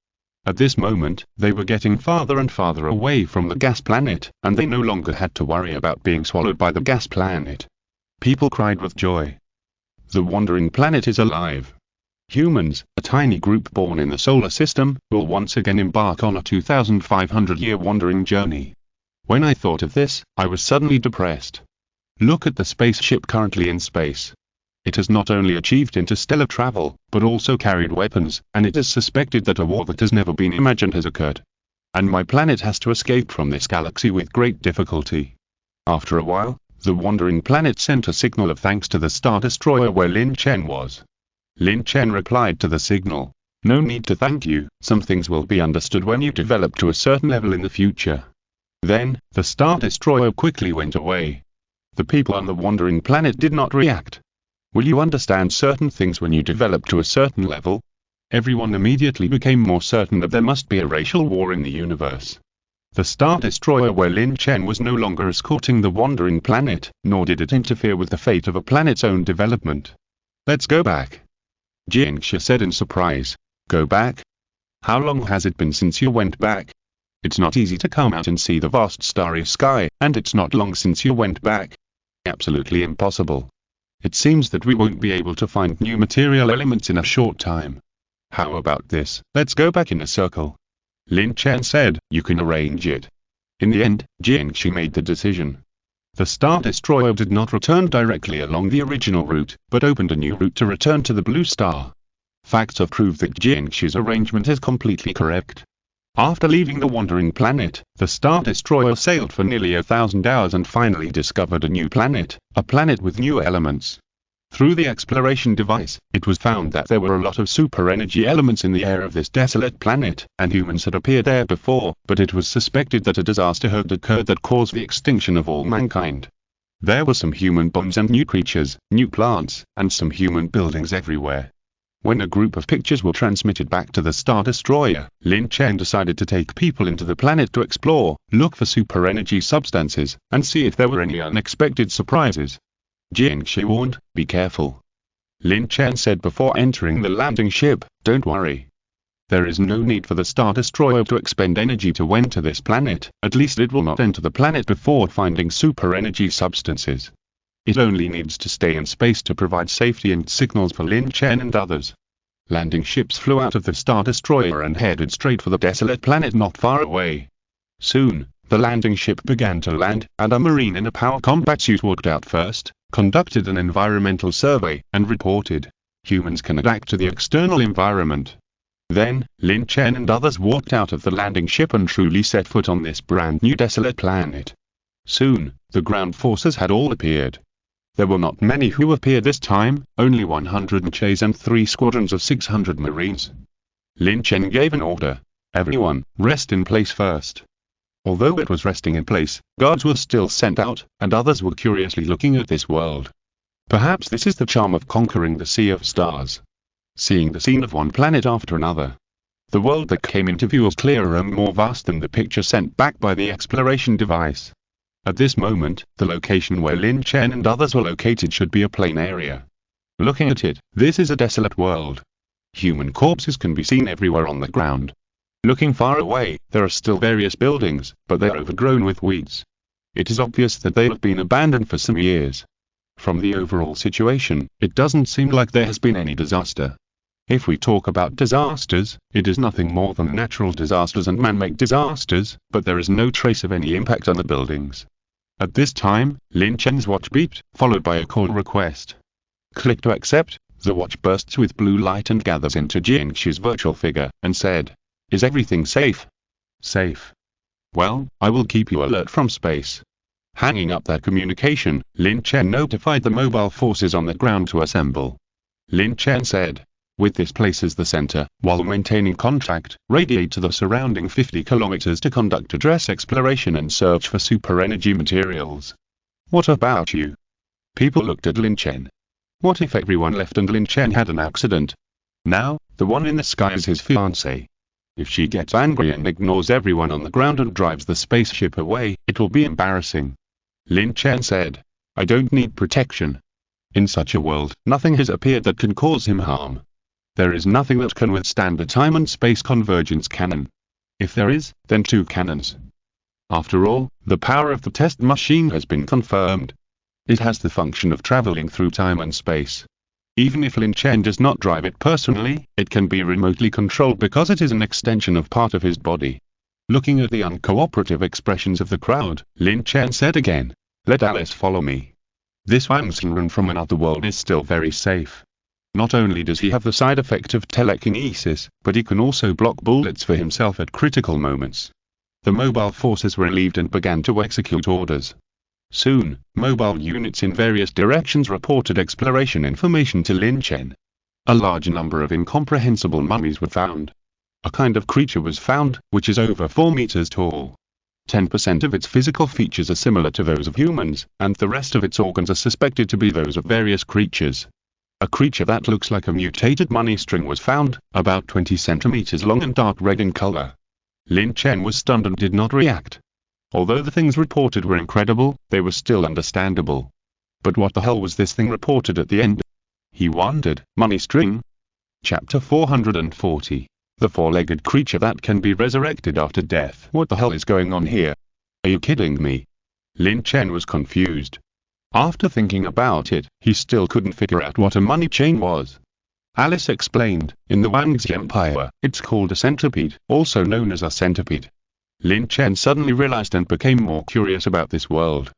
At this moment, they were getting farther and farther away from the gas planet, and they no longer had to worry about being swallowed by the gas planet. People cried with joy. The wandering planet is alive. Humans, a tiny group born in the solar system, will once again embark on a 2,500-year wandering journey. When I thought of this, I was suddenly depressed. Look at the spaceship currently in space. It has not only achieved interstellar travel, but also carried weapons, and it is suspected that a war that has never been imagined has occurred. And my planet has to escape from this galaxy with great difficulty. After a while, the wandering planet sent a signal of thanks to the Star Destroyer where Lin Chen was. Lin Chen replied to the signal, "No need to thank you, some things will be understood when you develop to a certain level in the future." Then, the Star Destroyer quickly went away. The people on the wandering planet did not react. Will you understand certain things when you develop to a certain level? Everyone immediately became more certain that there must be a racial war in the universe. The Star Destroyer where Lin Chen was no longer escorting the wandering planet, nor did it interfere with the fate of a planet's own development. "Let's go back," Jiangxia said in surprise. "Go back? How long has it been since you went back? It's not easy to come out and see the vast starry sky, and it's not long since you went back. Absolutely impossible. It seems that we won't be able to find new material elements in a short time. How about this, let's go back in a circle." Lin Chen said, "You can arrange it." In the end, Jiangxia made the decision. The Star Destroyer did not return directly along the original route, but opened a new route to return to the Blue Star. Facts have proved that Jiangxia's arrangement is completely correct. After leaving the wandering planet, the Star Destroyer sailed for nearly 1,000 hours and finally discovered a new planet, a planet with new elements. Through the exploration device, it was found that there were a lot of super energy elements in the air of this desolate planet, and humans had appeared there before, but it was suspected that a disaster had occurred that caused the extinction of all mankind. There were some human bones and new creatures, new plants, and some human buildings everywhere. When a group of pictures were transmitted back to the Star Destroyer, Lin Chen decided to take people into the planet to explore, look for super energy substances, and see if there were any unexpected surprises. Jiangxia warned, "Be careful." Lin Chen said before entering the landing ship, "Don't worry. There is no need for the Star Destroyer to expend energy to enter this planet, at least it will not enter the planet before finding super energy substances. It only needs to stay in space to provide safety and signals for Lin Chen and others." Landing ships flew out of the Star Destroyer and headed straight for the desolate planet not far away. Soon, the landing ship began to land, and a Marine in a power combat suit walked out first, conducted an environmental survey, and reported, "Humans can adapt to the external environment." Then, Lin Chen and others walked out of the landing ship and truly set foot on this brand new desolate planet. Soon, the ground forces had all appeared. There were not many who appeared this time, only 100 Mechas and 3 squadrons of 600 Marines. Lin Chen gave an order. "Everyone, rest in place first." Although it was resting in place, guards were still sent out, and others were curiously looking at this world. Perhaps this is the charm of conquering the Sea of Stars. Seeing the scene of one planet after another. The world that came into view was clearer and more vast than the picture sent back by the exploration device. At this moment, the location where Lin Chen and others were located should be a plain area. Looking at it, this is a desolate world. Human corpses can be seen everywhere on the ground. Looking far away, there are still various buildings, but they are overgrown with weeds. It is obvious that they have been abandoned for some years. From the overall situation, it doesn't seem like there has been any disaster. If we talk about disasters, it is nothing more than natural disasters and man-made disasters, but there is no trace of any impact on the buildings. At this time, Lin Chen's watch beeped, followed by a call request. Click to accept. The watch bursts with blue light and gathers into Jiangxi's virtual figure, and said, "Is everything safe?" "Safe. Well, I will keep you alert from space." Hanging up that communication, Lin Chen notified the mobile forces on the ground to assemble. Lin Chen said, "With this place as the center, while maintaining contact, radiate to the surrounding 50 kilometers to conduct address exploration and search for super energy materials." "What about you?" People looked at Lin Chen. What if everyone left and Lin Chen had an accident? Now, the one in the sky is his fiancée. If she gets angry and ignores everyone on the ground and drives the spaceship away, it will be embarrassing. Lin Chen said, "I don't need protection. In such a world, nothing has appeared that can cause him harm. There is nothing that can withstand the time and space convergence cannon. If there is, then 2 cannons. After all, the power of the test machine has been confirmed. It has the function of traveling through time and space. Even if Lin Chen does not drive it personally, it can be remotely controlled because it is an extension of part of his body." Looking at the uncooperative expressions of the crowd, Lin Chen said again, "Let Alice follow me. This Wang from another world is still very safe. Not only does he have the side effect of telekinesis, but he can also block bullets for himself at critical moments." The mobile forces were relieved and began to execute orders. Soon, mobile units in various directions reported exploration information to Lin Chen. A large number of incomprehensible mummies were found. A kind of creature was found, which is over 4 meters tall. 10% of its physical features are similar to those of humans, and the rest of its organs are suspected to be those of various creatures. A creature that looks like a mutated money string was found, about 20 centimeters long and dark red in color. Lin Chen was stunned and did not react. Although the things reported were incredible, they were still understandable. But what the hell was this thing reported at the end? He wondered. Money string? Chapter 440. The 4-legged creature that can be resurrected after death. What the hell is going on here? Are you kidding me? Lin Chen was confused. After thinking about it, he still couldn't figure out what a money chain was. Alice explained, "In the Wangxi Empire, it's called a centipede, also known as a centipede." Lin Chen suddenly realized and became more curious about this world.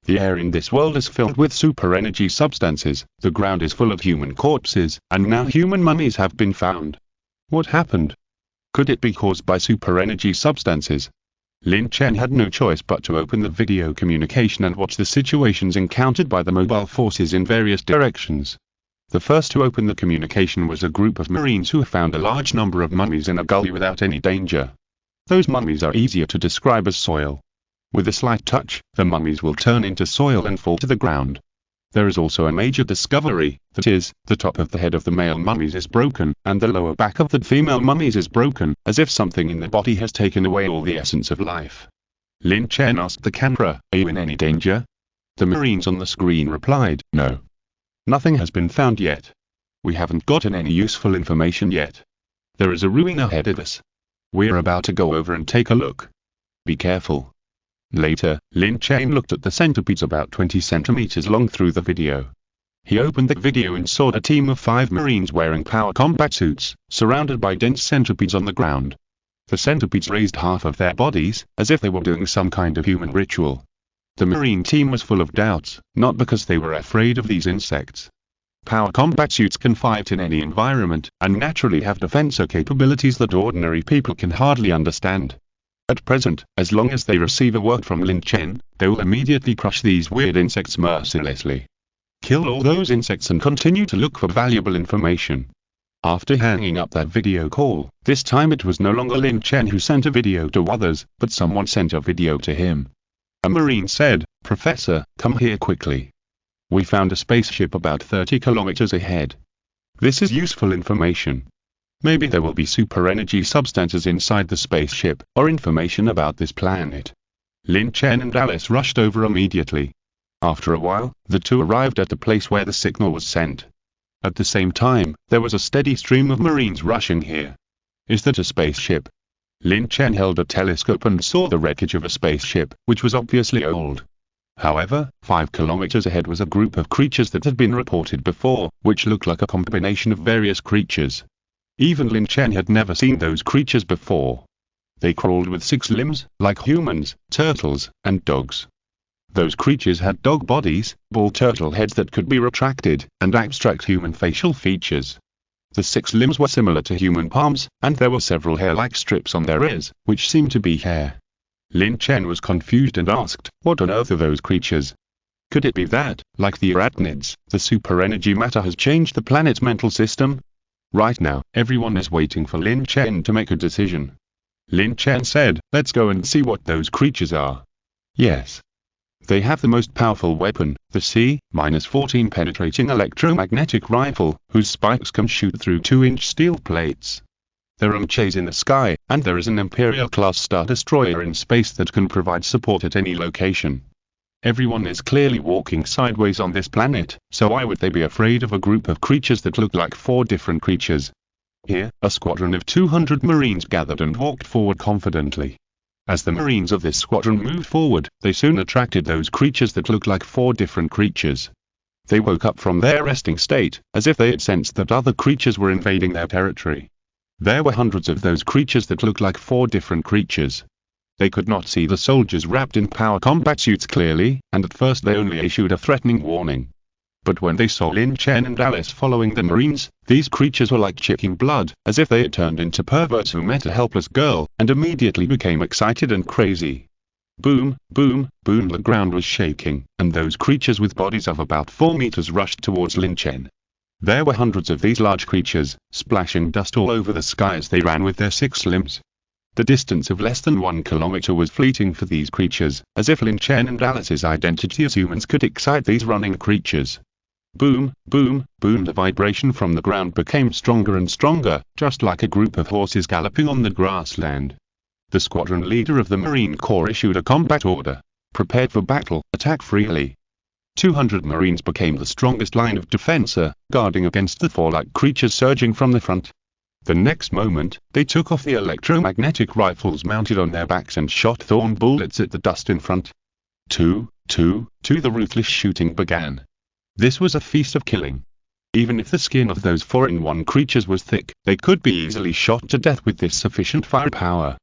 The air in this world is filled with super energy substances, the ground is full of human corpses, and now human mummies have been found. What happened? Could it be caused by super energy substances? Lin Chen had no choice but to open the video communication and watch the situations encountered by the mobile forces in various directions. The first to open the communication was a group of Marines who found a large number of mummies in a gully without any danger. Those mummies are easier to describe as soil. With a slight touch, the mummies will turn into soil and fall to the ground. There is also a major discovery, that is, the top of the head of the male mummies is broken, and the lower back of the female mummies is broken, as if something in the body has taken away all the essence of life. Lin Chen asked the camera, "Are you in any danger?" The Marines on the screen replied, "No. Nothing has been found yet. We haven't gotten any useful information yet. There is a ruin ahead of us. We're about to go over and take a look. Be careful." Later, Lin Chen looked at the centipedes about 20 centimeters long through the video. He opened the video and saw a team of 5 Marines wearing power combat suits, surrounded by dense centipedes on the ground. The centipedes raised half of their bodies, as if they were doing some kind of human ritual. The Marine team was full of doubts, not because they were afraid of these insects. Power combat suits can fight in any environment, and naturally have defense capabilities that ordinary people can hardly understand. At present, as long as they receive a word from Lin Chen, they will immediately crush these weird insects mercilessly. Kill all those insects and continue to look for valuable information. After hanging up that video call, this time it was no longer Lin Chen who sent a video to others, but someone sent a video to him. A Marine said, "Professor, come here quickly. We found a spaceship about 30 kilometers ahead. This is useful information. Maybe there will be super energy substances inside the spaceship, or information about this planet." Lin Chen and Alice rushed over immediately. After a while, the two arrived at the place where the signal was sent. At the same time, there was a steady stream of Marines rushing here. "Is that a spaceship?" Lin Chen held a telescope and saw the wreckage of a spaceship, which was obviously old. However, 5 kilometers ahead was a group of creatures that had been reported before, which looked like a combination of various creatures. Even Lin Chen had never seen those creatures before. They crawled with 6 limbs, like humans, turtles, and dogs. Those creatures had dog bodies, ball turtle heads that could be retracted, and abstract human facial features. The 6 limbs were similar to human palms, and there were several hair-like strips on their ears, which seemed to be hair. Lin Chen was confused and asked, what on earth are those creatures? Could it be that, like the arachnids, the super energy matter has changed the planet's mental system? Right now, everyone is waiting for Lin Chen to make a decision. Lin Chen said, let's go and see what those creatures are. Yes. They have the most powerful weapon, the C-14 penetrating electromagnetic rifle, whose spikes can shoot through 2-inch steel plates. There are Mechas in the sky, and there is an Imperial-class Star Destroyer in space that can provide support at any location. Everyone is clearly walking sideways on this planet, so why would they be afraid of a group of creatures that look like 4 different creatures? Here, a squadron of 200 Marines gathered and walked forward confidently. As the Marines of this squadron moved forward, they soon attracted those creatures that looked like 4 different creatures. They woke up from their resting state, as if they had sensed that other creatures were invading their territory. There were hundreds of those creatures that looked like 4 different creatures. They could not see the soldiers wrapped in power combat suits clearly, and at first they only issued a threatening warning. But when they saw Lin Chen and Alice following the Marines, these creatures were like chicken blood, as if they had turned into perverts who met a helpless girl, and immediately became excited and crazy. Boom, boom, boom, the ground was shaking, and those creatures with bodies of about 4 meters rushed towards Lin Chen. There were hundreds of these large creatures, splashing dust all over the sky as they ran with their 6 limbs. The distance of less than 1 kilometer was fleeting for these creatures, as if Lin Chen and Alice's identity as humans could excite these running creatures. Boom, boom, boom, the vibration from the ground became stronger and stronger, just like a group of horses galloping on the grassland. The squadron leader of the Marine Corps issued a combat order. Prepared for battle, attack freely. 200 Marines became the strongest line of defense, guarding against the 4 like creatures surging from the front. The next moment, they took off the electromagnetic rifles mounted on their backs and shot thorn bullets at the dust in front. The ruthless shooting began. This was a feast of killing. Even if the skin of those 4-in-1 creatures was thick, they could be easily shot to death with this sufficient firepower.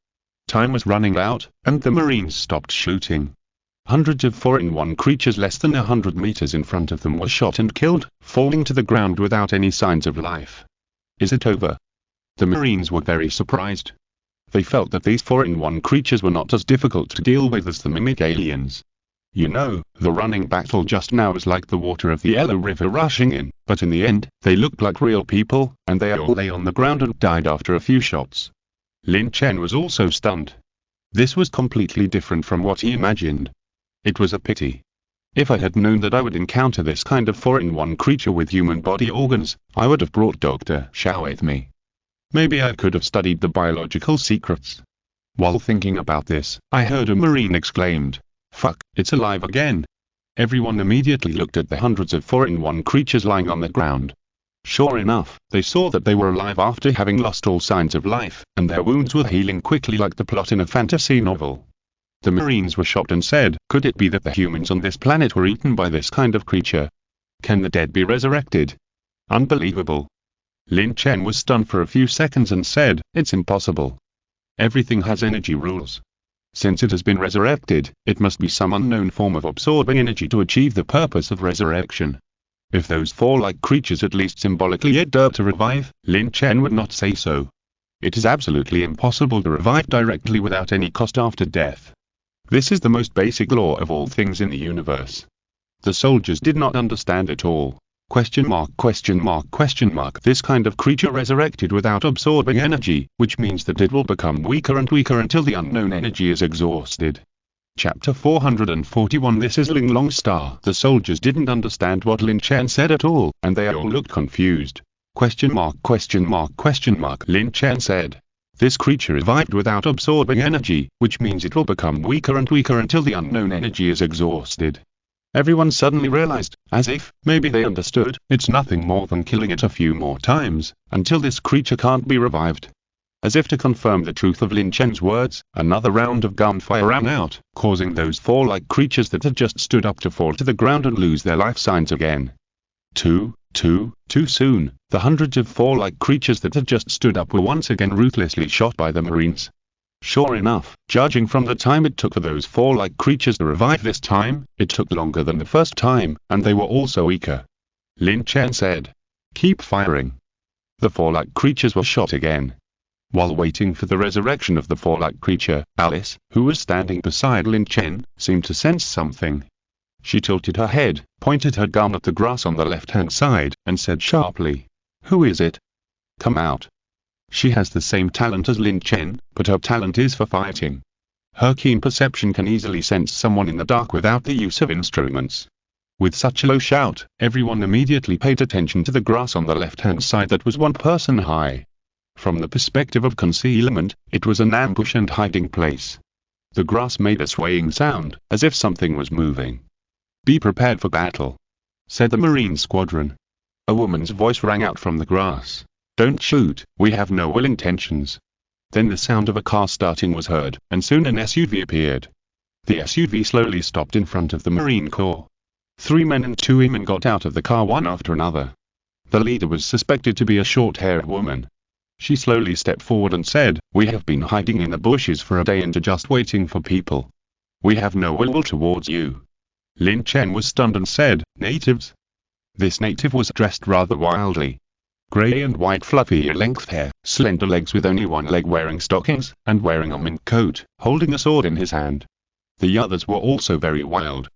Time was running out, and the Marines stopped shooting. Hundreds of 4-in-1 creatures less than 100 meters in front of them were shot and killed, falling to the ground without any signs of life. Is it over? The Marines were very surprised. They felt that these 4-in-1 creatures were not as difficult to deal with as the mimic aliens. You know, the running battle just now was like the water of the Yellow River rushing in, but in the end, they looked like real people, and they all lay on the ground and died after a few shots. Lin Chen was also stunned. This was completely different from what he imagined. It was a pity. If I had known that I would encounter this kind of 4-in-1 creature with human body organs, I would have brought Dr. Xiao with me. Maybe I could have studied the biological secrets. While thinking about this, I heard a Marine exclaimed, "Fuck, it's alive again." Everyone immediately looked at the hundreds of 4-in-1 creatures lying on the ground. Sure enough, they saw that they were alive after having lost all signs of life, and their wounds were healing quickly like the plot in a fantasy novel. The Marines were shocked and said, could it be that the humans on this planet were eaten by this kind of creature? Can the dead be resurrected? Unbelievable. Lin Chen was stunned for a few seconds and said, it's impossible. Everything has energy rules. Since it has been resurrected, it must be some unknown form of absorbing energy to achieve the purpose of resurrection. If those 4 like creatures at least symbolically had to revive, Lin Chen would not say so. It is absolutely impossible to revive directly without any cost after death. This is the most basic law of all things in the universe. The soldiers did not understand it all. Question mark, question mark, question mark. This kind of creature resurrected without absorbing energy, which means that it will become weaker and weaker until the unknown energy is exhausted. Chapter 441. This is Ling Long Star. The soldiers didn't understand what Lin Chen said at all, and they all looked confused. Question mark, question mark, question mark. Lin Chen said, this creature revived without absorbing energy, which means it will become weaker and weaker until the unknown energy is exhausted. Everyone suddenly realized, as if, maybe they understood, it's nothing more than killing it a few more times, until this creature can't be revived. As if to confirm the truth of Lin Chen's words, another round of gunfire rang out, causing those 4 like creatures that had just stood up to fall to the ground and lose their life signs again. Too soon, the hundreds of 4 like creatures that had just stood up were once again ruthlessly shot by the Marines. Sure enough, judging from the time it took for those 4 like creatures to revive this time, it took longer than the first time, and they were also weaker. Lin Chen said, keep firing. The 4 like creatures were shot again. While waiting for the resurrection of the four-like creature, Alice, who was standing beside Lin Chen, seemed to sense something. She tilted her head, pointed her gun at the grass on the left-hand side, and said sharply, "Who is it? Come out." She has the same talent as Lin Chen, but her talent is for fighting. Her keen perception can easily sense someone in the dark without the use of instruments. With such a low shout, everyone immediately paid attention to the grass on the left-hand side that was one person high. From the perspective of concealment, it was an ambush and hiding place. The grass made a swaying sound, as if something was moving. "Be prepared for battle," said the Marine squadron. A woman's voice rang out from the grass. "Don't shoot, we have no ill intentions." Then the sound of a car starting was heard, and soon an SUV appeared. The SUV slowly stopped in front of the Marine Corps. 3 men and 2 women got out of the car one after another. The leader was suspected to be a short-haired woman. She slowly stepped forward and said, "We have been hiding in the bushes for a day and are just waiting for people. We have no ill will towards you." Lin Chen was stunned and said, "Natives?" This native was dressed rather wildly. Grey and white fluffy ear-length hair, slender legs with only one leg, wearing stockings, and wearing a mink coat, holding a sword in his hand. The others were also very wild.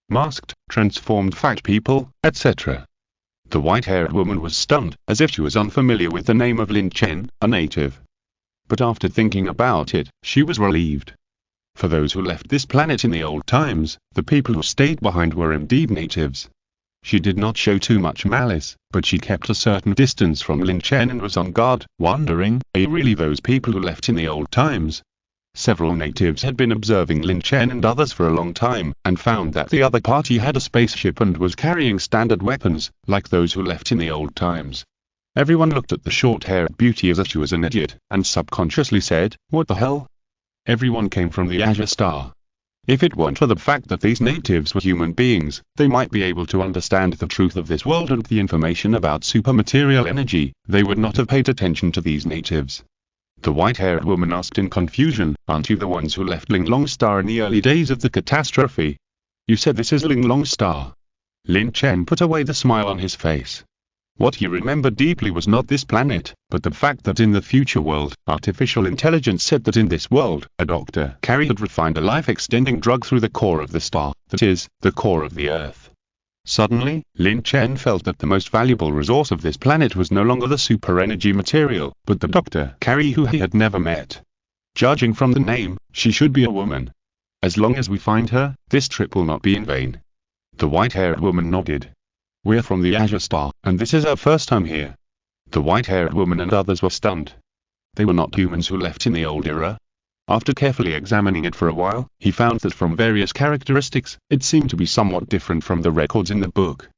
Masked, transformed fat people, etc. The white-haired woman was stunned, as if she was unfamiliar with the name of Lin Chen, a native. But after thinking about it, she was relieved. For those who left this planet in the old times, the people who stayed behind were indeed natives. She did not show too much malice, but she kept a certain distance from Lin Chen and was on guard, wondering, are you really those people who left in the old times? Several natives had been observing Lin Chen and others for a long time, and found that the other party had a spaceship and was carrying standard weapons, like those who left in the old times. Everyone looked at the short-haired beauty as if she was an idiot, and subconsciously said, "What the hell?" Everyone came from the Azure Star. If it weren't for the fact that these natives were human beings, they might be able to understand the truth of this world and the information about supermaterial energy, they would not have paid attention to these natives. The white-haired woman asked in confusion, "Aren't you the ones who left Ling Longstar in the early days of the catastrophe?" "You said this is Ling Longstar." Lin Chen put away the smile on his face. What he remembered deeply was not this planet, but the fact that in the future world, artificial intelligence said that in this world, a Dr. Carey had refined a life-extending drug through the core of the star, that is, the core of the Earth. Suddenly, Lin Chen felt that the most valuable resource of this planet was no longer the super-energy material, but the Dr. Carey who he had never met. Judging from the name, she should be a woman. As long as we find her, this trip will not be in vain. The white-haired woman nodded. "We're from the Azure Star, and this is our first time here." The white-haired woman and others were stunned. They were not humans who left in the old era. After carefully examining it for a while, he found that from various characteristics, it seemed to be somewhat different from the records in the book.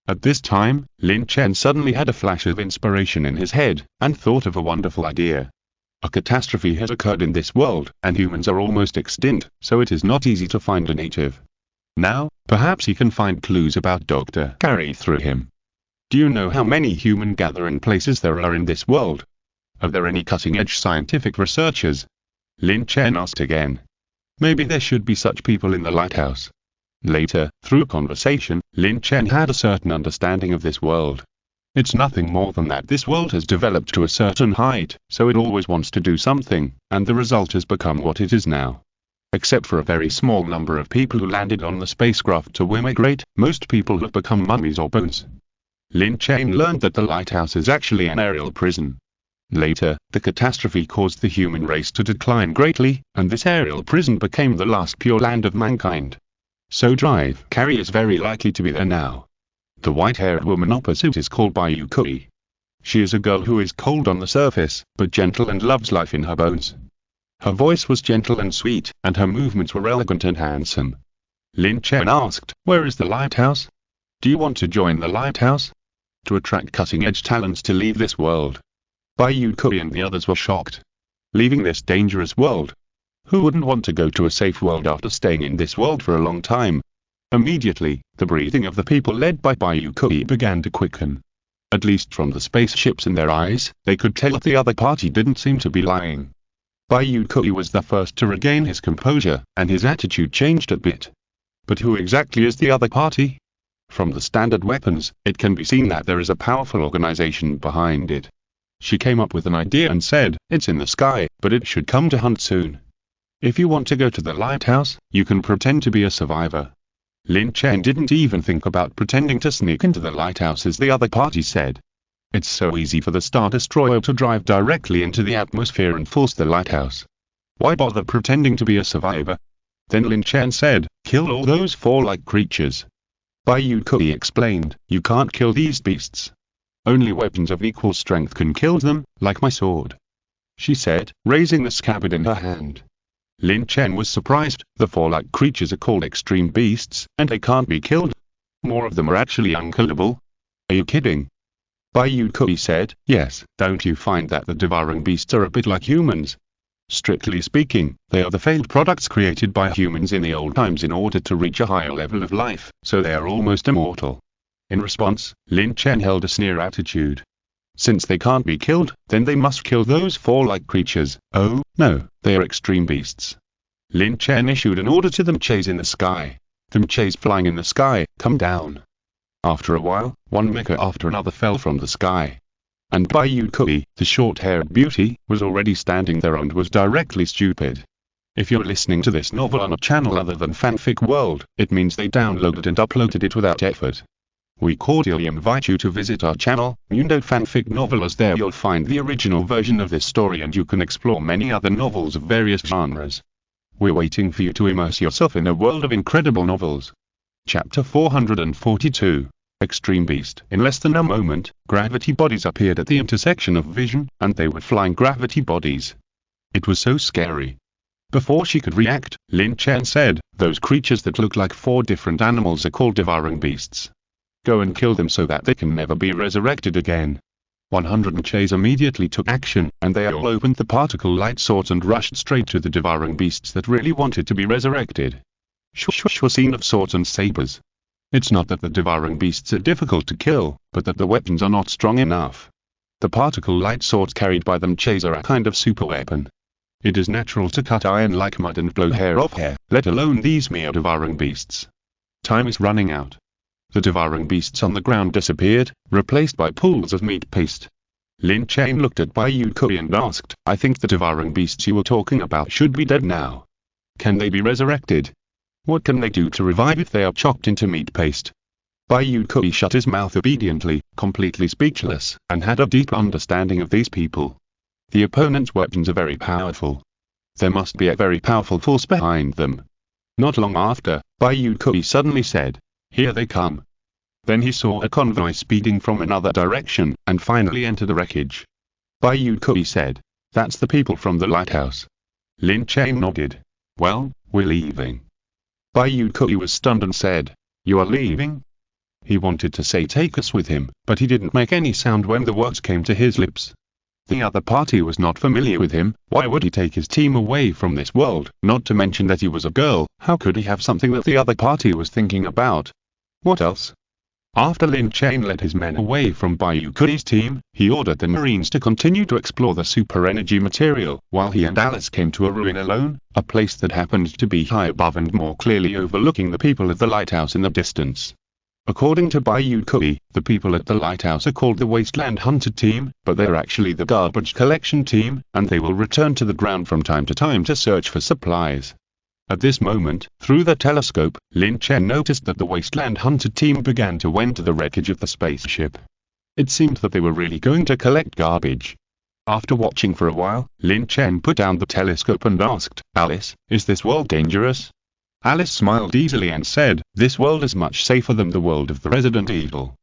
At this time, Lin Chen suddenly had a flash of inspiration in his head, and thought of a wonderful idea. A catastrophe has occurred in this world, and humans are almost extinct, so it is not easy to find a native. Now, perhaps he can find clues about Dr. Carey through him. "Do you know how many human gathering places there are in this world? Are there any cutting-edge scientific researchers?" Lin Chen asked again. "Maybe there should be such people in the lighthouse." Later, through conversation, Lin Chen had a certain understanding of this world. It's nothing more than that this world has developed to a certain height, so it always wants to do something, and the result has become what it is now. Except for a very small number of people who landed on the spacecraft to immigrate, most people have become mummies or bones. Lin Chen learned that the lighthouse is actually an aerial prison. Later, the catastrophe caused the human race to decline greatly, and this aerial prison became the last pure land of mankind. So Drive Carey is very likely to be there now. The white-haired woman opposite is called Bayukui. She is a girl who is cold on the surface, but gentle and loves life in her bones. Her voice was gentle and sweet, and her movements were elegant and handsome. Lin Chen asked, "Where is the lighthouse? Do you want to join the lighthouse? To attract cutting-edge talents to leave this world." Bayukui and the others were shocked. Leaving this dangerous world? Who wouldn't want to go to a safe world after staying in this world for a long time? Immediately, the breathing of the people led by Bayukui began to quicken. At least from the spaceships in their eyes, they could tell that the other party didn't seem to be lying. Bayukui was the first to regain his composure, and his attitude changed a bit. But who exactly is the other party? From the standard weapons, it can be seen that there is a powerful organization behind it. She came up with an idea and said, "It's in the sky, but it should come to hunt soon. If you want to go to the lighthouse, you can pretend to be a survivor." Lin Chen didn't even think about pretending to sneak into the lighthouse as the other party said. It's so easy for the Star Destroyer to drive directly into the atmosphere and force the lighthouse. Why bother pretending to be a survivor? Then Lin Chen said, "Kill all those fall-like creatures." Bai Kui explained, "You can't kill these beasts. Only weapons of equal strength can kill them, like my sword," she said, raising the scabbard in her hand. Lin Chen was surprised. The fall-like creatures are called extreme beasts, and they can't be killed. More of them are actually unkillable. Are you kidding? Bai Kui said, "Yes, don't you find that the devouring beasts are a bit like humans? Strictly speaking, they are the failed products created by humans in the old times in order to reach a higher level of life, so they are almost immortal." In response, Lin Chen held a sneer attitude. Since they can't be killed, then they must kill those fall-like creatures. Oh, no, they are extreme beasts. Lin Chen issued an order to the Mechas in the sky. The Mechas flying in the sky, come down. After a while, one mecha after another fell from the sky. And Bai Kui, the short-haired beauty, was already standing there and was directly stupid. If you're listening to this novel on a channel other than Fanfic World, it means they downloaded and uploaded it without effort. We cordially invite you to visit our channel, Mundo Fanfic Novel, as there you'll find the original version of this story and you can explore many other novels of various genres. We're waiting for you to immerse yourself in a world of incredible novels. Chapter 442. Extreme Beast. In less than a moment, gravity bodies appeared at the intersection of vision, and they were flying gravity bodies. It was so scary. Before she could react, Lin Chen said, "Those creatures that look like 4 different animals are called devouring beasts. Go and kill them so that they can never be resurrected again." 100 Mechas immediately took action, and they all opened the particle light swords and rushed straight to the devouring beasts that really wanted to be resurrected. Shush was seen of swords and sabers. It's not that the devouring beasts are difficult to kill, but that the weapons are not strong enough. The particle light swords carried by the Mechas are a kind of super weapon. It is natural to cut iron like mud and blow hair off hair, let alone these mere devouring beasts. Time is running out. The devouring beasts on the ground disappeared, replaced by pools of meat paste. Lin Chen looked at Bai Kui and asked, "I think the devouring beasts you were talking about should be dead now. Can they be resurrected? What can they do to revive if they are chopped into meat paste?" Bai Kui shut his mouth obediently, completely speechless, and had a deep understanding of these people. The opponent's weapons are very powerful. There must be a very powerful force behind them. Not long after, Bai Kui suddenly said, "Here they come." Then he saw a convoy speeding from another direction, and finally entered the wreckage. Bai Kui said, "That's the people from the lighthouse." Lin Chen nodded. "Well, we're leaving." Bai Kui was stunned and said, "You are leaving?" He wanted to say take us with him, but he didn't make any sound when the words came to his lips. The other party was not familiar with him. Why would he take his team away from this world? Not to mention that he was a girl. How could he have something that the other party was thinking about? What else? After Lin Chen led his men away from Bai Kui's team, he ordered the Marines to continue to explore the super energy material, while he and Alice came to a ruin alone, a place that happened to be high above and more clearly overlooking the people at the lighthouse in the distance. According to Bai Kui, the people at the lighthouse are called the Wasteland Hunter Team, but they're actually the Garbage Collection Team, and they will return to the ground from time to time to search for supplies. At this moment, through the telescope, Lin Chen noticed that the Wasteland Hunter Team began to enter the wreckage of the spaceship. It seemed that they were really going to collect garbage. After watching for a while, Lin Chen put down the telescope and asked, "Alice, is this world dangerous?" Alice smiled easily and said, "This world is much safer than the world of the Resident Evil.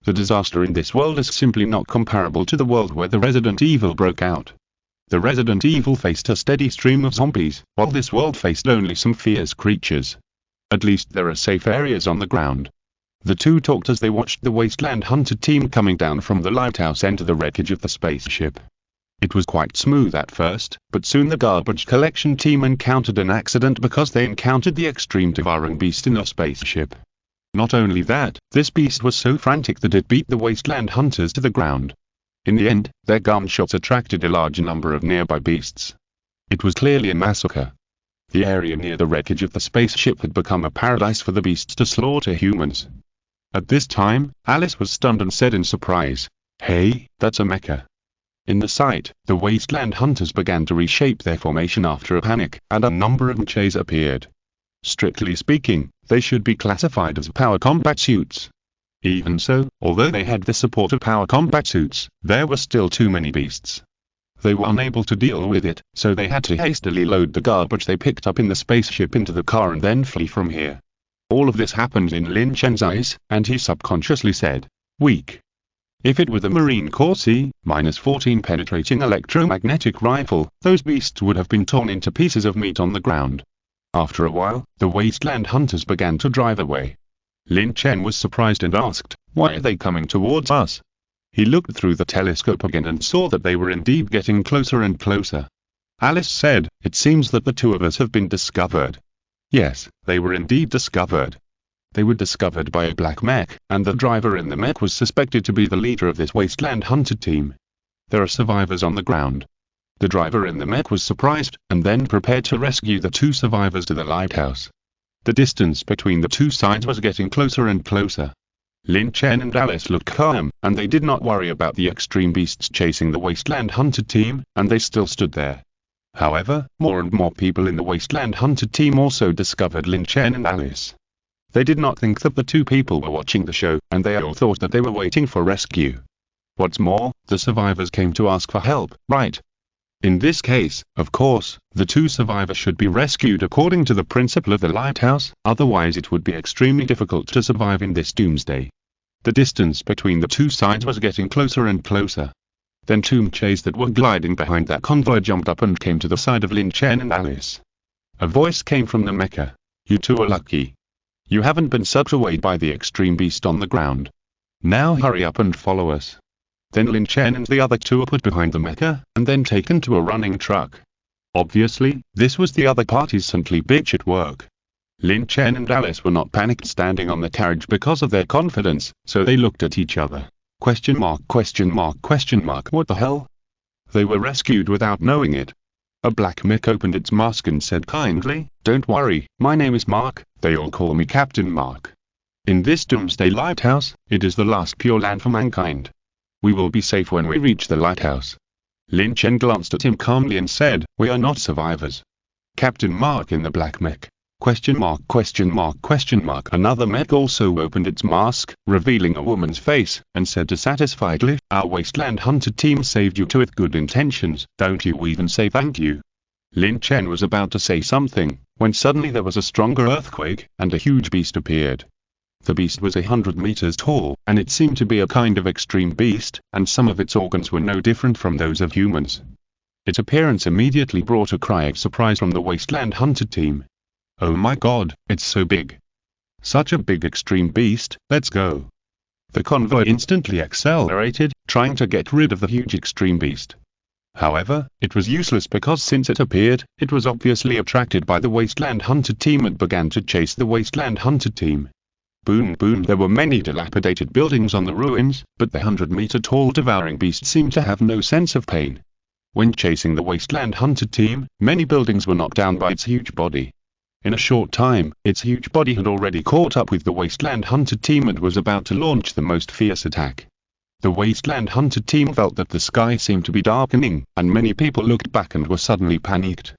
The disaster in this world is simply not comparable to the world where the Resident Evil broke out. The Resident Evil faced a steady stream of zombies, while this world faced only some fierce creatures. At least there are safe areas on the ground." The two talked as they watched the Wasteland Hunter Team coming down from the lighthouse enter the wreckage of the spaceship. It was quite smooth at first, but soon the Garbage Collection Team encountered an accident because they encountered the extreme devouring beast in the spaceship. Not only that, this beast was so frantic that it beat the Wasteland Hunters to the ground. In the end, their gunshots attracted a large number of nearby beasts. It was clearly a massacre. The area near the wreckage of the spaceship had become a paradise for the beasts to slaughter humans. At this time, Alice was stunned and said in surprise, "Hey, that's a mecha." In the sight, the wasteland hunters began to reshape their formation after a panic, and a number of Mechas appeared. Strictly speaking, they should be classified as power combat suits. Even so, although they had the support of power combat suits, there were still too many beasts. They were unable to deal with it, so they had to hastily load the garbage they picked up in the spaceship into the car and then flee from here. All of this happened in Lin Chen's eyes, and he subconsciously said, "Weak." If it were the Marine Corps C-14 penetrating electromagnetic rifle, those beasts would have been torn into pieces of meat on the ground. After a while, the wasteland hunters began to drive away. Lin Chen was surprised and asked, "Why are they coming towards us?" He looked through the telescope again and saw that they were indeed getting closer and closer. Alice said, "It seems that the two of us have been discovered." Yes, they were indeed discovered. They were discovered by a black mech, and the driver in the mech was suspected to be the leader of this wasteland hunter team. There are survivors on the ground. The driver in the mech was surprised, and then prepared to rescue the two survivors to the lighthouse. The distance between the two sides was getting closer and closer. Lin Chen and Alice looked calm, and they did not worry about the extreme beasts chasing the wasteland hunter team, and they still stood there. However, more and more people in the wasteland hunter team also discovered Lin Chen and Alice. They did not think that the two people were watching the show, and they all thought that they were waiting for rescue. What's more, the survivors came to ask for help, right? In this case, of course, the two survivors should be rescued according to the principle of the lighthouse, otherwise it would be extremely difficult to survive in this doomsday. The distance between the two sides was getting closer and closer. Then two Mechas that were gliding behind that convoy jumped up and came to the side of Lin Chen and Alice. A voice came from the Mecha. "You two are lucky. You haven't been sucked away by the extreme beast on the ground. Now hurry up and follow us." Then Lin Chen and the other two were put behind the Mecha, and then taken to a running truck. Obviously, this was the other party's simply bitch at work. Lin Chen and Alice were not panicked standing on the carriage because of their confidence, so they looked at each other. Question mark, question mark, question mark, what the hell? They were rescued without knowing it. A black mech opened its mask and said kindly, "Don't worry, my name is Mark, they all call me Captain Mark. In this doomsday lighthouse, it is the last pure land for mankind. We will be safe when we reach the lighthouse." Lin Chen glanced at him calmly and said, "We are not survivors." Captain Mark in the black mech. Question mark, question mark, question mark. Another mech also opened its mask, revealing a woman's face, and said dissatisfiedly, "Our wasteland hunter team saved you two with good intentions, don't you even say thank you?" Lin Chen was about to say something, when suddenly there was a stronger earthquake, and a huge beast appeared. The beast was 100 meters tall, and it seemed to be a kind of extreme beast, and some of its organs were no different from those of humans. Its appearance immediately brought a cry of surprise from the wasteland hunter team. "Oh my god, it's so big. Such a big extreme beast, let's go." The convoy instantly accelerated, trying to get rid of the huge extreme beast. However, it was useless because since it appeared, it was obviously attracted by the wasteland hunter team and began to chase the wasteland hunter team. Boom boom, there were many dilapidated buildings on the ruins, but the 100-meter-tall devouring beast seemed to have no sense of pain. When chasing the wasteland hunter team, many buildings were knocked down by its huge body. In a short time, its huge body had already caught up with the wasteland hunter team and was about to launch the most fierce attack. The wasteland hunter team felt that the sky seemed to be darkening, and many people looked back and were suddenly panicked.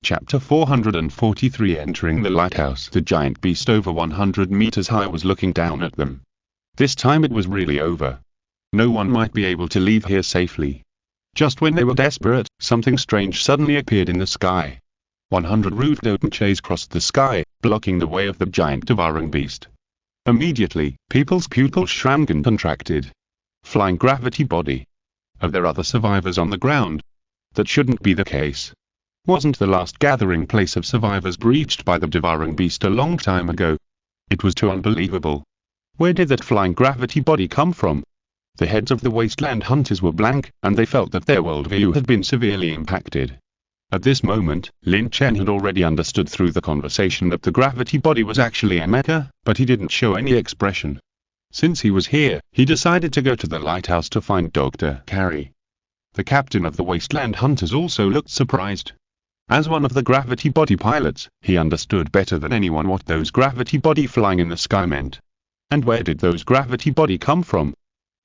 Chapter 443. Entering the lighthouse. The giant beast over 100 meters high was looking down at them. This time it was really over. No one might be able to leave here safely. Just when they were desperate, something strange suddenly appeared in the sky. 100 rude Mechas crossed the sky, blocking the way of the giant devouring beast. Immediately, people's pupils shrank and contracted. Flying gravity body. Are there other survivors on the ground? That shouldn't be the case. Wasn't the last gathering place of survivors breached by the devouring beast a long time ago? It was too unbelievable. Where did that flying gravity body come from? The heads of the wasteland hunters were blank, and they felt that their worldview had been severely impacted. At this moment, Lin Chen had already understood through the conversation that the gravity body was actually a mecha, but he didn't show any expression. Since he was here, he decided to go to the lighthouse to find Dr. Carey. The captain of the wasteland hunters also looked surprised. As one of the gravity body pilots, he understood better than anyone what those gravity body flying in the sky meant. And where did those gravity body come from?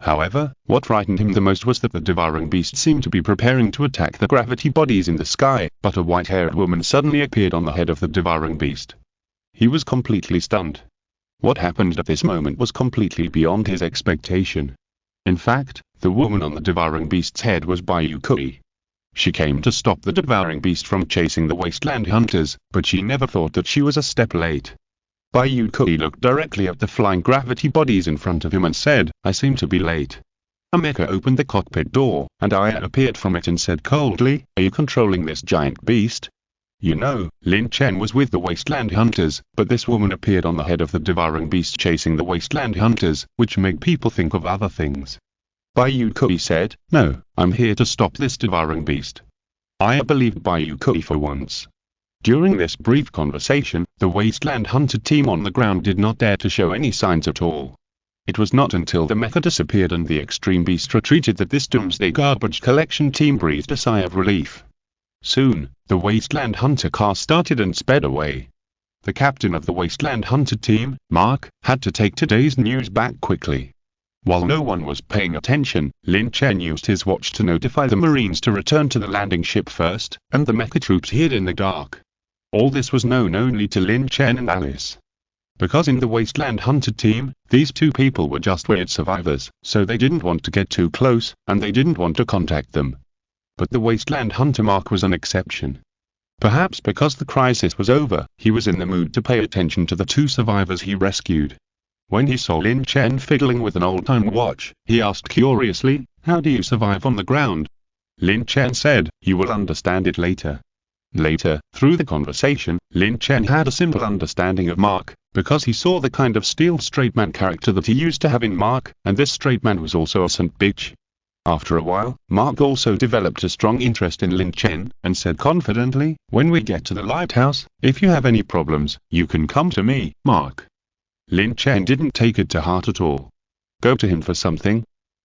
However, what frightened him the most was that the devouring beast seemed to be preparing to attack the gravity bodies in the sky, but a white-haired woman suddenly appeared on the head of the devouring beast. He was completely stunned. What happened at this moment was completely beyond his expectation. In fact, the woman on the devouring beast's head was Bayukui. She came to stop the devouring beast from chasing the wasteland hunters, but she never thought that she was a step late. Bayukui looked directly at the flying gravity bodies in front of him and said, "I seem to be late." A mecha opened the cockpit door, and Aya appeared from it and said coldly, "Are you controlling this giant beast?" You know, Lin Chen was with the wasteland hunters, but this woman appeared on the head of the devouring beast chasing the wasteland hunters, which made people think of other things. Bayukui said, "No, I'm here to stop this devouring beast." Aya believed Bayukui for once. During this brief conversation, the wasteland hunter team on the ground did not dare to show any signs at all. It was not until the mecha disappeared and the extreme beast retreated that this doomsday garbage collection team breathed a sigh of relief. Soon, the wasteland hunter car started and sped away. The captain of the wasteland hunter team, Mark, had to take today's news back quickly. While no one was paying attention, Lin Chen used his watch to notify the Marines to return to the landing ship first, and the mecha troops hid in the dark. All this was known only to Lin Chen and Alice. Because in the wasteland hunter team, these two people were just weird survivors, so they didn't want to get too close, and they didn't want to contact them. But the wasteland hunter Mark was an exception. Perhaps because the crisis was over, he was in the mood to pay attention to the two survivors he rescued. When he saw Lin Chen fiddling with an old-time watch, he asked curiously, "How do you survive on the ground?" Lin Chen said, "You will understand it later." Later, through the conversation, Lin Chen had a simple understanding of Mark, because he saw the kind of steel straight man character that he used to have in Mark, and this straight man was also a saint bitch. After a while, Mark also developed a strong interest in Lin Chen, and said confidently, "When we get to the lighthouse, if you have any problems, you can come to me, Mark." Lin Chen didn't take it to heart at all. Go to him for something?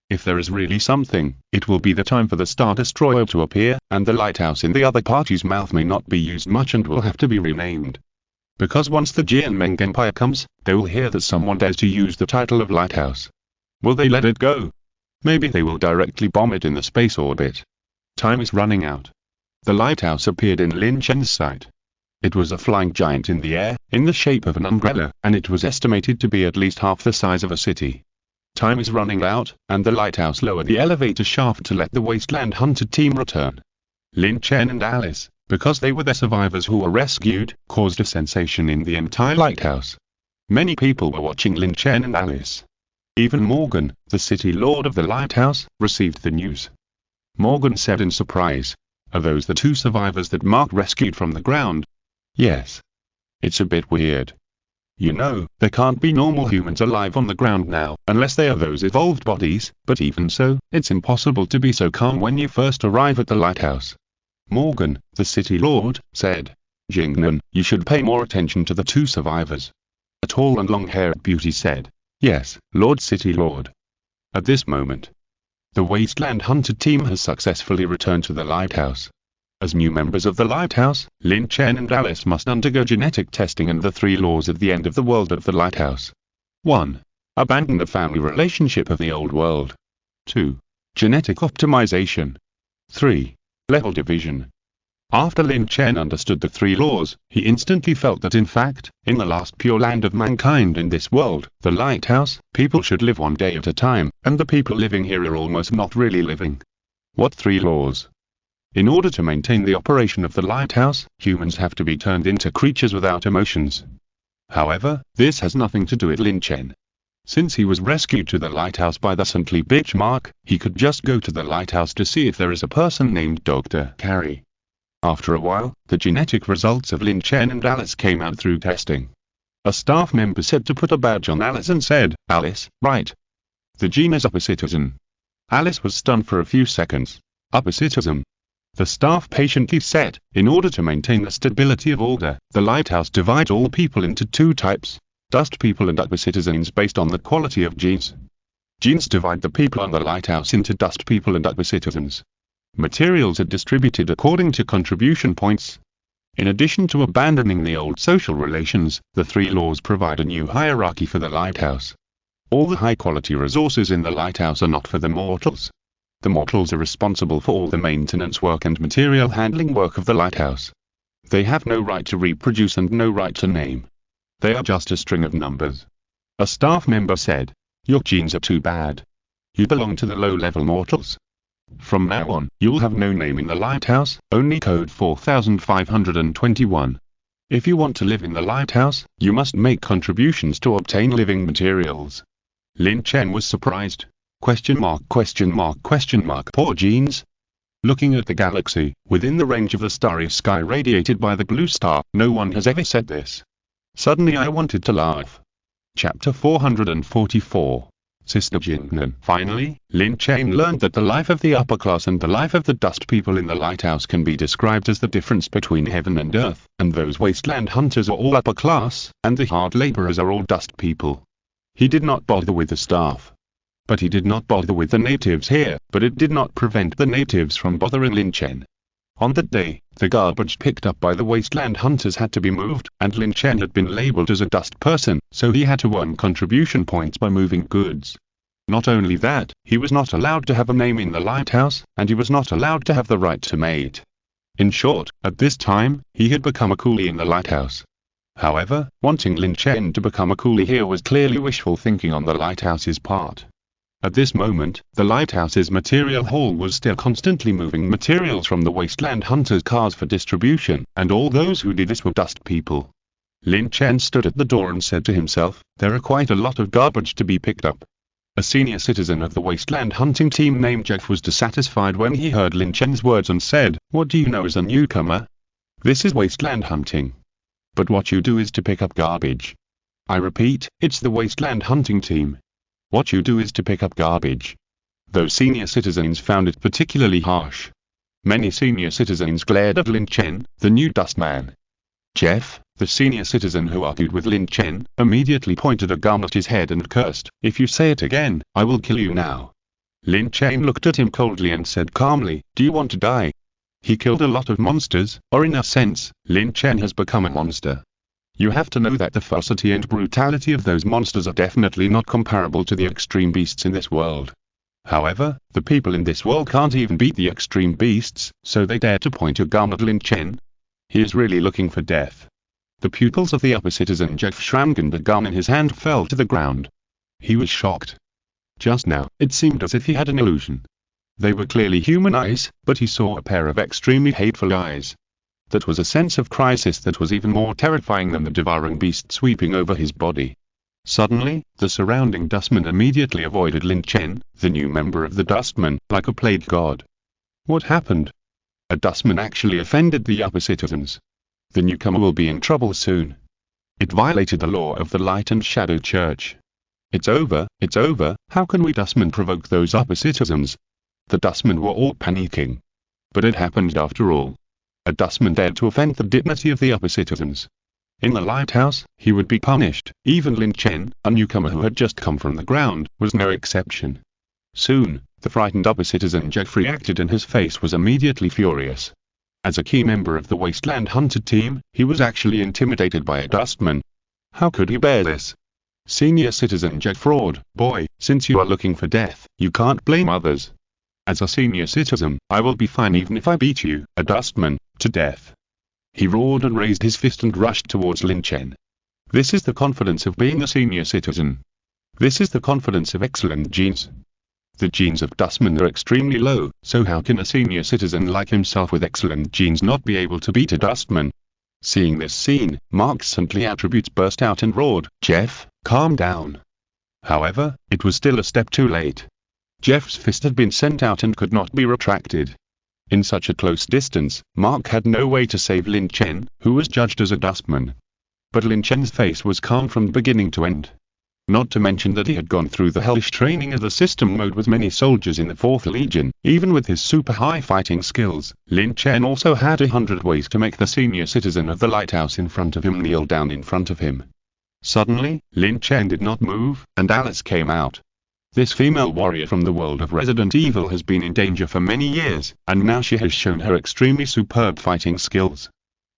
If there is really something, it will be the time for the Star Destroyer to appear, and the lighthouse in the other party's mouth may not be used much and will have to be renamed. Because once the Jianmeng Empire comes, they will hear that someone dares to use the title of lighthouse. Will they let it go? Maybe they will directly bomb it in the space orbit. Time is running out. The lighthouse appeared in Lin Chen's sight. It was a flying giant in the air, in the shape of an umbrella, and it was estimated to be at least half the size of a city. Time is running out, and the lighthouse lowered the elevator shaft to let the wasteland hunter team return. Lin Chen and Alice, because they were the survivors who were rescued, caused a sensation in the entire lighthouse. Many people were watching Lin Chen and Alice. Even Morgan, the city lord of the lighthouse, received the news. Morgan said in surprise, "Are those the two survivors that Mark rescued from the ground?" "Yes. It's a bit weird. You know, there can't be normal humans alive on the ground now, unless they are those evolved bodies, but even so, it's impossible to be so calm when you first arrive at the lighthouse." Morgan, the city lord, said, "Jingnan, you should pay more attention to the two survivors." A tall and long-haired beauty said, "Yes, Lord City Lord." At this moment, the Wasteland Hunter team has successfully returned to the lighthouse. As new members of the lighthouse, Lin Chen and Alice must undergo genetic testing and the 3 laws at the end of the world of the lighthouse. 1. Abandon the family relationship of the old world. 2. Genetic optimization. 3. Level division. After Lin Chen understood the 3 laws, he instantly felt that in fact, in the last pure land of mankind in this world, the lighthouse, people should live one day at a time, and the people living here are almost not really living. What 3 laws? In order to maintain the operation of the lighthouse, humans have to be turned into creatures without emotions. However, this has nothing to do with Lin Chen. Since he was rescued to the lighthouse by the saintly bitch Mark, he could just go to the lighthouse to see if there is a person named Dr. Carrie. After a while, the genetic results of Lin Chen and Alice came out through testing. A staff member said to put a badge on Alice and said, "Alice, right. The gene is oppositism." Alice was stunned for a few seconds. Oppositism? The staff patiently said, "In order to maintain the stability of order, the lighthouse divides all people into 2 types, dust people and oppositizens based on the quality of genes. Genes divide the people on the lighthouse into dust people and oppositizens. Materials are distributed according to contribution points. In addition to abandoning the old social relations, the 3 laws provide a new hierarchy for the lighthouse. All the high-quality resources in the lighthouse are not for the mortals. The mortals are responsible for all the maintenance work and material handling work of the lighthouse. They have no right to reproduce and no right to name. They are just a string of numbers. A staff member said, "Your genes are too bad. You belong to the low-level mortals. From now on, you'll have no name in the lighthouse, only code 4521. If you want to live in the lighthouse, you must make contributions to obtain living materials." Lin Chen was surprised. Question mark, question mark, question mark. Poor genes. Looking at the galaxy, within the range of the starry sky radiated by the blue star, no one has ever said this. Suddenly I wanted to laugh. Chapter 444. Sister Jinnan. Finally, Lin Chen learned that the life of the upper class and the life of the dust people in the lighthouse can be described as the difference between heaven and earth, and those wasteland hunters are all upper class, and the hard laborers are all dust people. He did not bother with the staff. But he did not bother with the natives here, but it did not prevent the natives from bothering Lin Chen. On that day, the garbage picked up by the wasteland hunters had to be moved, and Lin Chen had been labeled as a dust person, so he had to earn contribution points by moving goods. Not only that, he was not allowed to have a name in the lighthouse, and he was not allowed to have the right to mate. In short, at this time, he had become a coolie in the lighthouse. However, wanting Lin Chen to become a coolie here was clearly wishful thinking on the lighthouse's part. At this moment, the lighthouse's material hall was still constantly moving materials from the wasteland hunters' cars for distribution, and all those who did this were dust people. Lin Chen stood at the door and said to himself, "There are quite a lot of garbage to be picked up." A senior citizen of the wasteland hunting team named Jeff was dissatisfied when he heard Lin Chen's words and said, "What do you know as a newcomer? This is wasteland hunting. But what you do is to pick up garbage. I repeat, it's the wasteland hunting team. What you do is to pick up garbage." Those senior citizens found it particularly harsh. Many senior citizens glared at Lin Chen, the new dustman. Jeff, the senior citizen who argued with Lin Chen, immediately pointed a gun at his head and cursed, "If you say it again, I will kill you now." Lin Chen looked at him coldly and said calmly, "Do you want to die?" He killed a lot of monsters, or in a sense, Lin Chen has become a monster. You have to know that the ferocity and brutality of those monsters are definitely not comparable to the extreme beasts in this world. However, the people in this world can't even beat the extreme beasts, so they dare to point a gun at Lin Chen. He is really looking for death. The pupils of the upper citizen Jeff shrank and the gun in his hand fell to the ground. He was shocked. Just now, it seemed as if he had an illusion. They were clearly human eyes, but he saw a pair of extremely hateful eyes. That was a sense of crisis that was even more terrifying than the devouring beast sweeping over his body. Suddenly, the surrounding dustmen immediately avoided Lin Chen, the new member of the dustmen, like a plague god. What happened? A dustman actually offended the upper citizens. The newcomer will be in trouble soon. It violated the law of the Light and Shadow Church. It's over, how can we dustmen provoke those upper citizens? The dustmen were all panicking. But it happened after all. A dustman dared to offend the dignity of the upper citizens. In the lighthouse, he would be punished. Even Lin Chen, a newcomer who had just come from the ground, was no exception. Soon, the frightened upper citizen Jeff reacted and his face was immediately furious. As a key member of the Wasteland Hunter team, he was actually intimidated by a dustman. How could he bear this? Senior citizen Jeff roared, "Boy, since you are looking for death, you can't blame others. As a senior citizen, I will be fine even if I beat you, a dustman, to death." He roared and raised his fist and rushed towards Lin Chen. This is the confidence of being a senior citizen. This is the confidence of excellent genes. The genes of dustmen are extremely low, so how can a senior citizen like himself with excellent genes not be able to beat a dustman? Seeing this scene, Mark's saintly attributes burst out and roared, "Jeff, calm down." However, it was still a step too late. Jeff's fist had been sent out and could not be retracted. In such a close distance, Mark had no way to save Lin Chen, who was judged as a dustman. But Lin Chen's face was calm from beginning to end. Not to mention that he had gone through the hellish training of the system mode with many soldiers in the 4th Legion. Even with his super high fighting skills, Lin Chen also had 100 ways to make the senior citizen of the lighthouse in front of him kneel down in front of him. Suddenly, Lin Chen did not move, and Alice came out. This female warrior from the world of Resident Evil has been in danger for many years, and now she has shown her extremely superb fighting skills.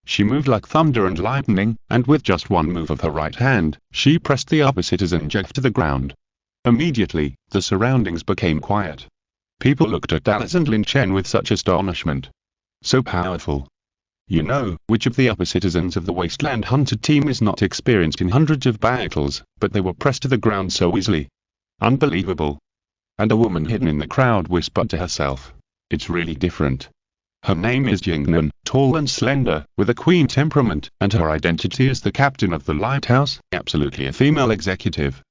She moved like thunder and lightning, and with just one move of her right hand, she pressed the upper citizen Jeff to the ground. Immediately, the surroundings became quiet. People looked at Alice and Lin Chen with such astonishment. So powerful. You know, which of the upper citizens of the Wasteland Hunter team is not experienced in hundreds of battles, but they were pressed to the ground so easily. Unbelievable. And a woman hidden in the crowd whispered to herself. It's really different. Her name is Jingnan, tall and slender, with a queen temperament, and her identity is the captain of the lighthouse, absolutely a female executive.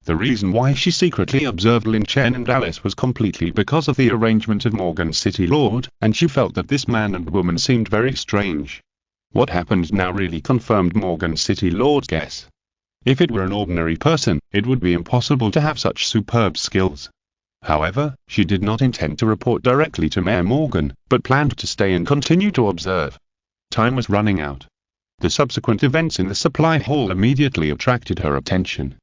The reason why she secretly observed Lin Chen and Alice was completely because of the arrangement of Morgan City Lord, and she felt that this man and woman seemed very strange. What happened now really confirmed Morgan City Lord's guess. If it were an ordinary person, it would be impossible to have such superb skills. However, she did not intend to report directly to Mayor Morgan, but planned to stay and continue to observe. Time was running out. The subsequent events in the supply hall immediately attracted her attention.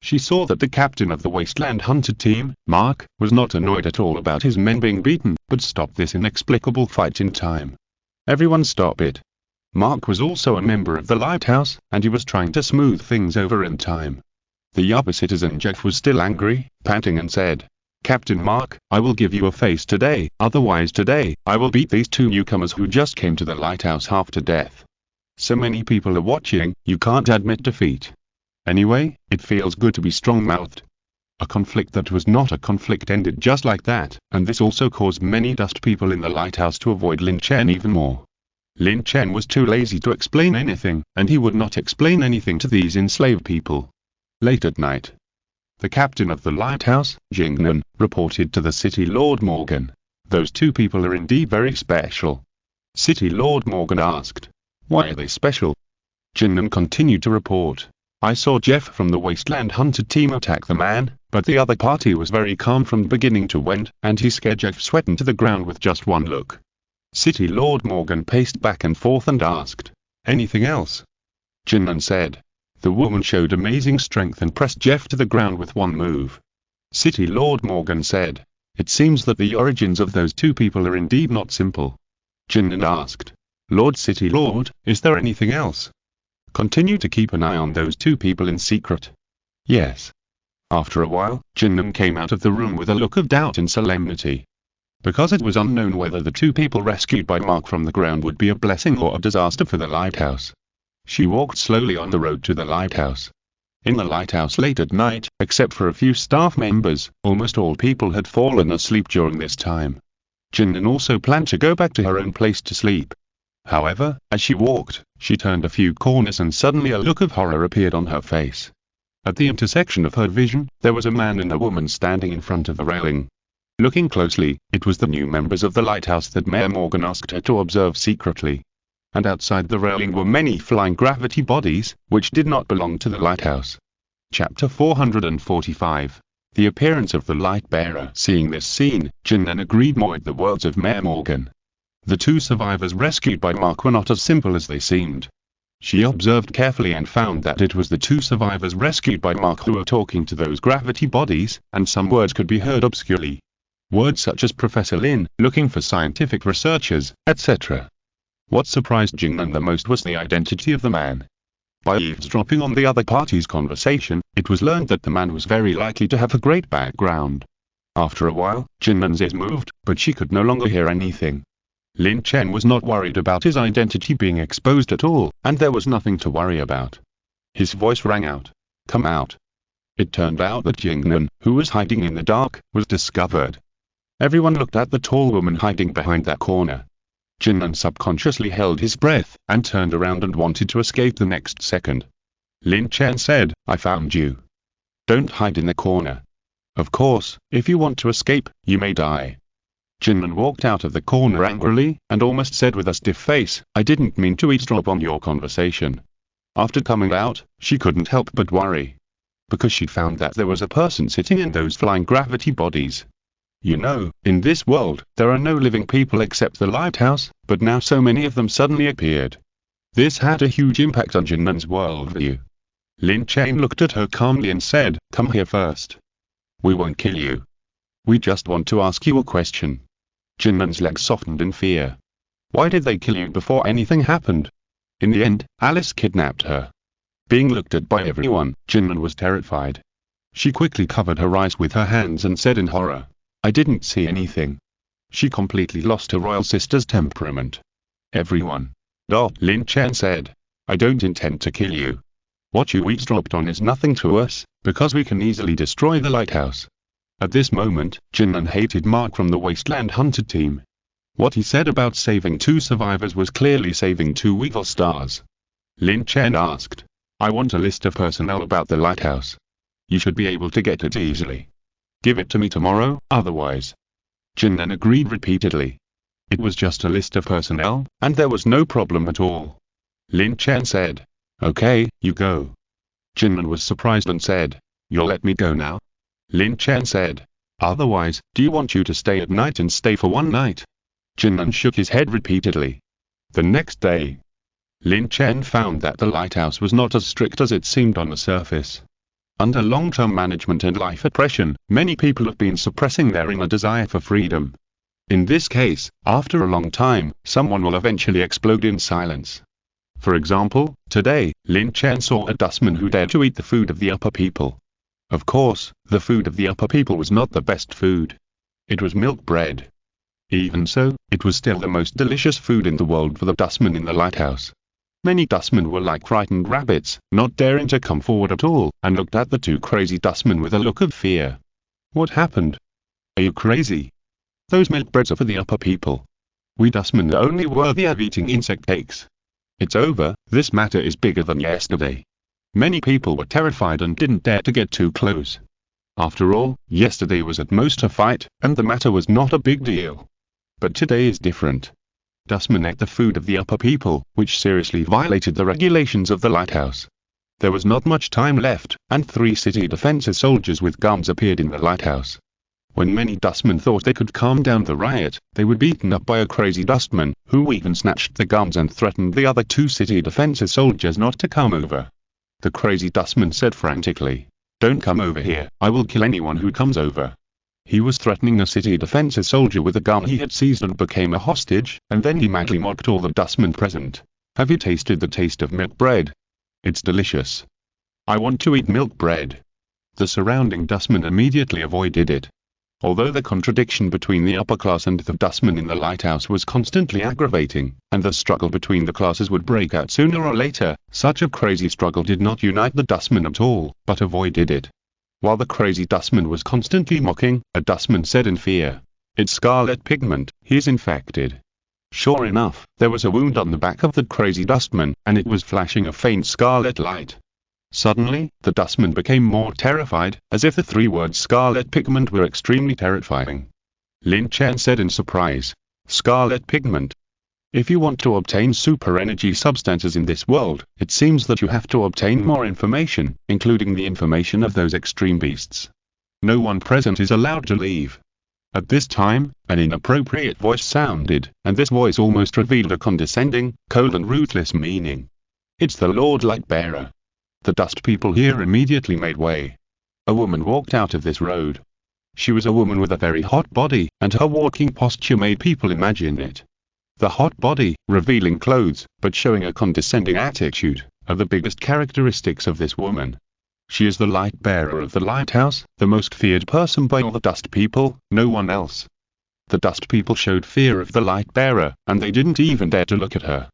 She saw that the captain of the Wasteland Hunter team, Mark, was not annoyed at all about his men being beaten, but stopped this inexplicable fight in time. Everyone stop it. Mark was also a member of the lighthouse, and he was trying to smooth things over in time. The upper citizen Jeff was still angry, panting and said, Captain Mark, I will give you a face today, otherwise today, I will beat these two newcomers who just came to the lighthouse half to death. So many people are watching, you can't admit defeat. Anyway, it feels good to be strong-mouthed. A conflict that was not a conflict ended just like that, and this also caused many dust people in the lighthouse to avoid Lin Chen even more. Lin Chen was too lazy to explain anything, and he would not explain anything to these enslaved people. Late at night, the captain of the lighthouse, Jingnan, reported to the City Lord Morgan. Those two people are indeed very special. City Lord Morgan asked, why are they special? Jingnan continued to report. I saw Jeff from the Wasteland Hunter team attack the man, but the other party was very calm from beginning to end, and he scared Jeff sweating to the ground with just one look. City Lord Morgan paced back and forth and asked, anything else? Jingnan said, the woman showed amazing strength and pressed Jeff to the ground with one move. City Lord Morgan said, it seems that the origins of those two people are indeed not simple. Jingnan asked, Lord City Lord, is there anything else? Continue to keep an eye on those two people in secret. Yes. After a while, Jingnan came out of the room with a look of doubt and solemnity. Because it was unknown whether the two people rescued by Mark from the ground would be a blessing or a disaster for the lighthouse. She walked slowly on the road to the lighthouse. In the lighthouse late at night, except for a few staff members, almost all people had fallen asleep during this time. Jingnan also planned to go back to her own place to sleep. However, as she walked, she turned a few corners and suddenly a look of horror appeared on her face. At the intersection of her vision, there was a man and a woman standing in front of a railing. Looking closely, it was the new members of the lighthouse that Mayor Morgan asked her to observe secretly. And outside the railing were many flying gravity bodies, which did not belong to the lighthouse. Chapter 445. The appearance of the light bearer. Seeing this scene, Jingnan agreed more with the words of Mayor Morgan. The two survivors rescued by Mark were not as simple as they seemed. She observed carefully and found that it was the two survivors rescued by Mark who were talking to those gravity bodies, and some words could be heard obscurely. Words such as Professor Lin, looking for scientific researchers, etc. What surprised Jingnan the most was the identity of the man. By eavesdropping on the other party's conversation, it was learned that the man was very likely to have a great background. After a while, Jingnan's ears moved, but she could no longer hear anything. Lin Chen was not worried about his identity being exposed at all, and there was nothing to worry about. His voice rang out. Come out. It turned out that Jingnan, who was hiding in the dark, was discovered. Everyone looked at the tall woman hiding behind that corner. Jingnan subconsciously held his breath, and turned around and wanted to escape the next second. Lin Chen said, I found you. Don't hide in the corner. Of course, if you want to escape, you may die. Jingnan walked out of the corner angrily, and almost said with a stiff face, I didn't mean to eavesdrop on your conversation. After coming out, she couldn't help but worry. Because she found that there was a person sitting in those flying gravity bodies. You know, in this world, there are no living people except the lighthouse, but now so many of them suddenly appeared. This had a huge impact on Jinnan's worldview. Lin Chen looked at her calmly and said, Come here first. We won't kill you. We just want to ask you a question. Jinnan's legs softened in fear. Why did they kill you before anything happened? In the end, Alice kidnapped her. Being looked at by everyone, Jinnan was terrified. She quickly covered her eyes with her hands and said in horror, "I didn't see anything." She completely lost her royal sister's temperament. "Everyone. Lin Chen said. "I don't intend to kill you. What you eavesdropped on is nothing to us, because we can easily destroy the lighthouse." At this moment, Jinnan hated Mark from the Wasteland Hunter team. What he said about saving 2 survivors was clearly saving 2 evil stars. Lin Chen asked, "I want a list of personnel about the lighthouse. You should be able to get it easily. Give it to me tomorrow, otherwise." Jinnan agreed repeatedly. It was just a list of personnel, and there was no problem at all. Lin Chen said, "Okay, you go." Jinnan was surprised and said, "You'll let me go now?" Lin Chen said, "Otherwise, do you want you to stay at night and stay for 1 night?" Jinnan shook his head repeatedly. The next day, Lin Chen found that the lighthouse was not as strict as it seemed on the surface. Under long-term management and life oppression, many people have been suppressing their inner desire for freedom. In this case, after a long time, someone will eventually explode in silence. For example, today, Lin Chen saw a dustman who dared to eat the food of the upper people. Of course, the food of the upper people was not the best food. It was milk bread. Even so, it was still the most delicious food in the world for the dustman in the lighthouse. Many dustmen were like frightened rabbits, not daring to come forward at all, and looked at the 2 crazy dustmen with a look of fear. "What happened? Are you crazy? Those milk breads are for the upper people. We dustmen are only worthy of eating insect cakes. It's over, this matter is bigger than yesterday." Many people were terrified and didn't dare to get too close. After all, yesterday was at most a fight, and the matter was not a big deal. But today is different. Dustmen ate the food of the upper people, which seriously violated the regulations of the lighthouse. There was not much time left, and 3 city defenses soldiers with guns appeared in the lighthouse. When many dustmen thought they could calm down the riot, they were beaten up by a crazy dustman, who even snatched the guns and threatened the other 2 city defenses soldiers not to come over. The crazy dustman said frantically, "Don't come over here, I will kill anyone who comes over." He was threatening a city defenses soldier with a gun he had seized and became a hostage, and then he madly mocked all the dustmen present. "Have you tasted the taste of milk bread? It's delicious. I want to eat milk bread." The surrounding dustmen immediately avoided it. Although the contradiction between the upper class and the dustmen in the lighthouse was constantly aggravating, and the struggle between the classes would break out sooner or later, such a crazy struggle did not unite the dustmen at all, but avoided it. While the crazy dustman was constantly mocking, a dustman said in fear, "It's scarlet pigment, he's infected." Sure enough, there was a wound on the back of the crazy dustman, and it was flashing a faint scarlet light. Suddenly, the dustman became more terrified, as if the 3 words scarlet pigment were extremely terrifying. Lin Chen said in surprise, "Scarlet pigment? If you want to obtain super energy substances in this world, it seems that you have to obtain more information, including the information of those extreme beasts. No one present is allowed to leave." At this time, an inappropriate voice sounded, and this voice almost revealed a condescending, cold and ruthless meaning. "It's the Lord Lightbearer." The dust people here immediately made way. A woman walked out of this road. She was a woman with a very hot body, and her walking posture made people imagine it. The hot body, revealing clothes, but showing a condescending attitude, are the biggest characteristics of this woman. She is the light bearer of the lighthouse, the most feared person by all the dust people, no one else. The dust people showed fear of the light bearer, and they didn't even dare to look at her.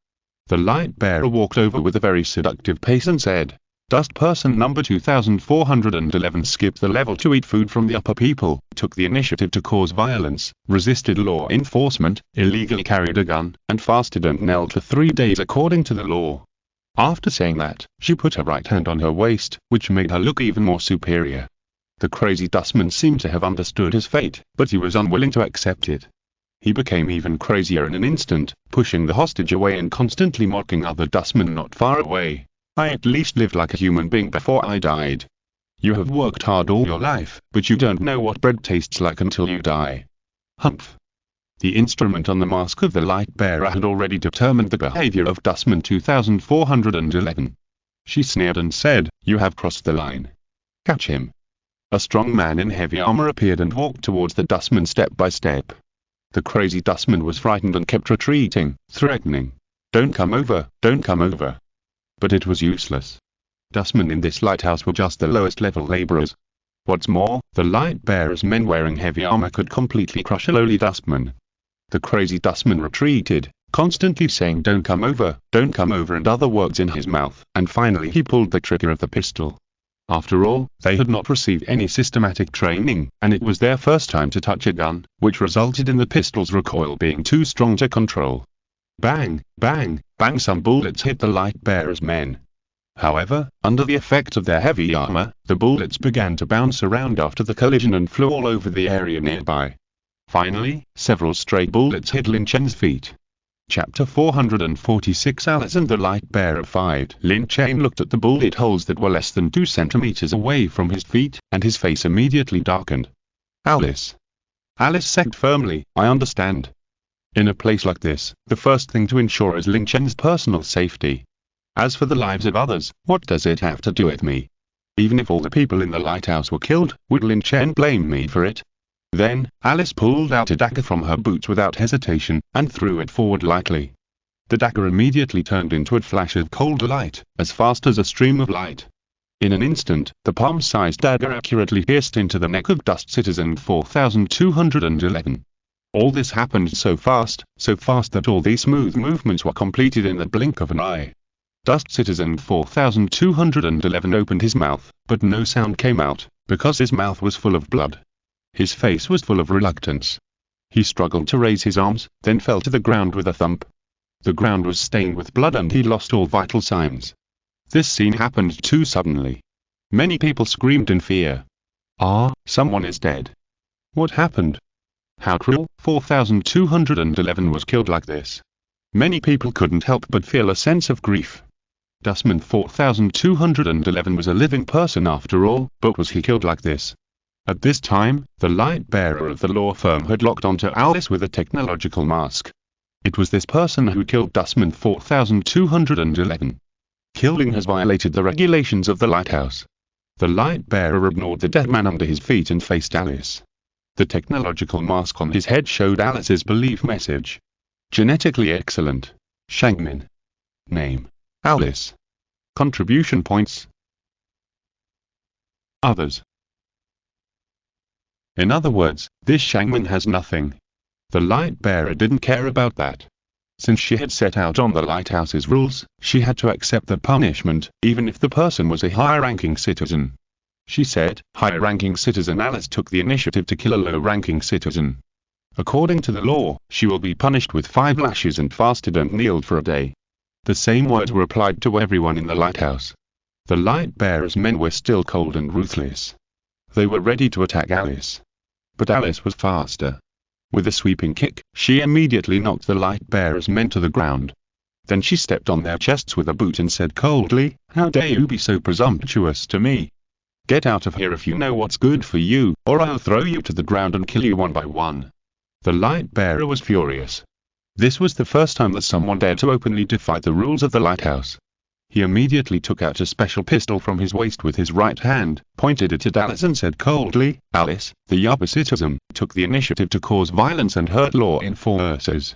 The light bearer walked over with a very seductive pace and said, "Dust person number 2411 skipped the level to eat food from the upper people, took the initiative to cause violence, resisted law enforcement, illegally carried a gun, and fasted and knelt for 3 days according to the law." After saying that, she put her right hand on her waist, which made her look even more superior. The crazy dustman seemed to have understood his fate, but he was unwilling to accept it. He became even crazier in an instant, pushing the hostage away and constantly mocking other dustmen not far away. "I at least lived like a human being before I died. You have worked hard all your life, but you don't know what bread tastes like until you die." Humph. The instrument on the mask of the light bearer had already determined the behavior of dustman 2411. She sneered and said, "You have crossed the line. Catch him." A strong man in heavy armor appeared and walked towards the dustman step by step. The crazy dustman was frightened and kept retreating, threatening, "Don't come over, don't come over." But it was useless. Dustmen in this lighthouse were just the lowest level laborers. What's more, the light bearer's men wearing heavy armor could completely crush a lowly dustman. The crazy dustman retreated, constantly saying don't come over, and other words in his mouth, and finally he pulled the trigger of the pistol. After all, they had not received any systematic training, and it was their first time to touch a gun, which resulted in the pistol's recoil being too strong to control. Bang, bang, bang, some bullets hit the light bearer's men. However, under the effect of their heavy armor, the bullets began to bounce around after the collision and flew all over the area nearby. Finally, several stray bullets hit Lin Chen's feet. Chapter 446 Alice and the light bearer fight. Lin Chen looked at the bullet holes that were less than 2 centimeters away from his feet, and his face immediately darkened. Alice. Alice said firmly, I understand. In a place like this, the first thing to ensure is Lin Chen's personal safety. As for the lives of others, what does it have to do with me? Even if all the people in the lighthouse were killed, would Lin Chen blame me for it? Then, Alice pulled out a dagger from her boots without hesitation, and threw it forward lightly. The dagger immediately turned into a flash of cold light, as fast as a stream of light. In an instant, the palm-sized dagger accurately pierced into the neck of Dust Citizen 4211. All this happened so fast that all these smooth movements were completed in the blink of an eye. Dust Citizen 4211 opened his mouth, but no sound came out, because his mouth was full of blood. His face was full of reluctance. He struggled to raise his arms, then fell to the ground with a thump. The ground was stained with blood and he lost all vital signs. This scene happened too suddenly. Many people screamed in fear. Someone is dead. What happened? How cruel, 4211 was killed like this. Many people couldn't help but feel a sense of grief. Dustman 4211 was a living person after all, but was he killed like this? At this time, the light bearer of the law firm had locked onto Alice with a technological mask. It was this person who killed Dustman 4211. Killing has violated the regulations of the lighthouse. The light bearer ignored the dead man under his feet and faced Alice. The technological mask on his head showed Alice's belief message. Genetically excellent. Shangmin. Name. Alice. Contribution points. Others. In other words, this Shangmin has nothing. The light bearer didn't care about that. Since she had set out on the lighthouse's rules, she had to accept the punishment, even if the person was a high-ranking citizen. She said, high-ranking citizen Alice took the initiative to kill a low-ranking citizen. According to the law, she will be punished with 5 lashes and fasted and kneeled for a day. The same words were applied to everyone in the lighthouse. The light bearer's men were still cold and ruthless. They were ready to attack Alice. But Alice was faster. With a sweeping kick, she immediately knocked the light bearer's men to the ground. Then she stepped on their chests with a boot and said coldly, "How dare you be so presumptuous to me? Get out of here if you know what's good for you, or I'll throw you to the ground and kill you one by one." The light bearer was furious. This was the first time that someone dared to openly defy the rules of the lighthouse. He immediately took out a special pistol from his waist with his right hand, pointed it at Alice and said coldly, "Alice, the upper citizen, took the initiative to cause violence and hurt law enforcers.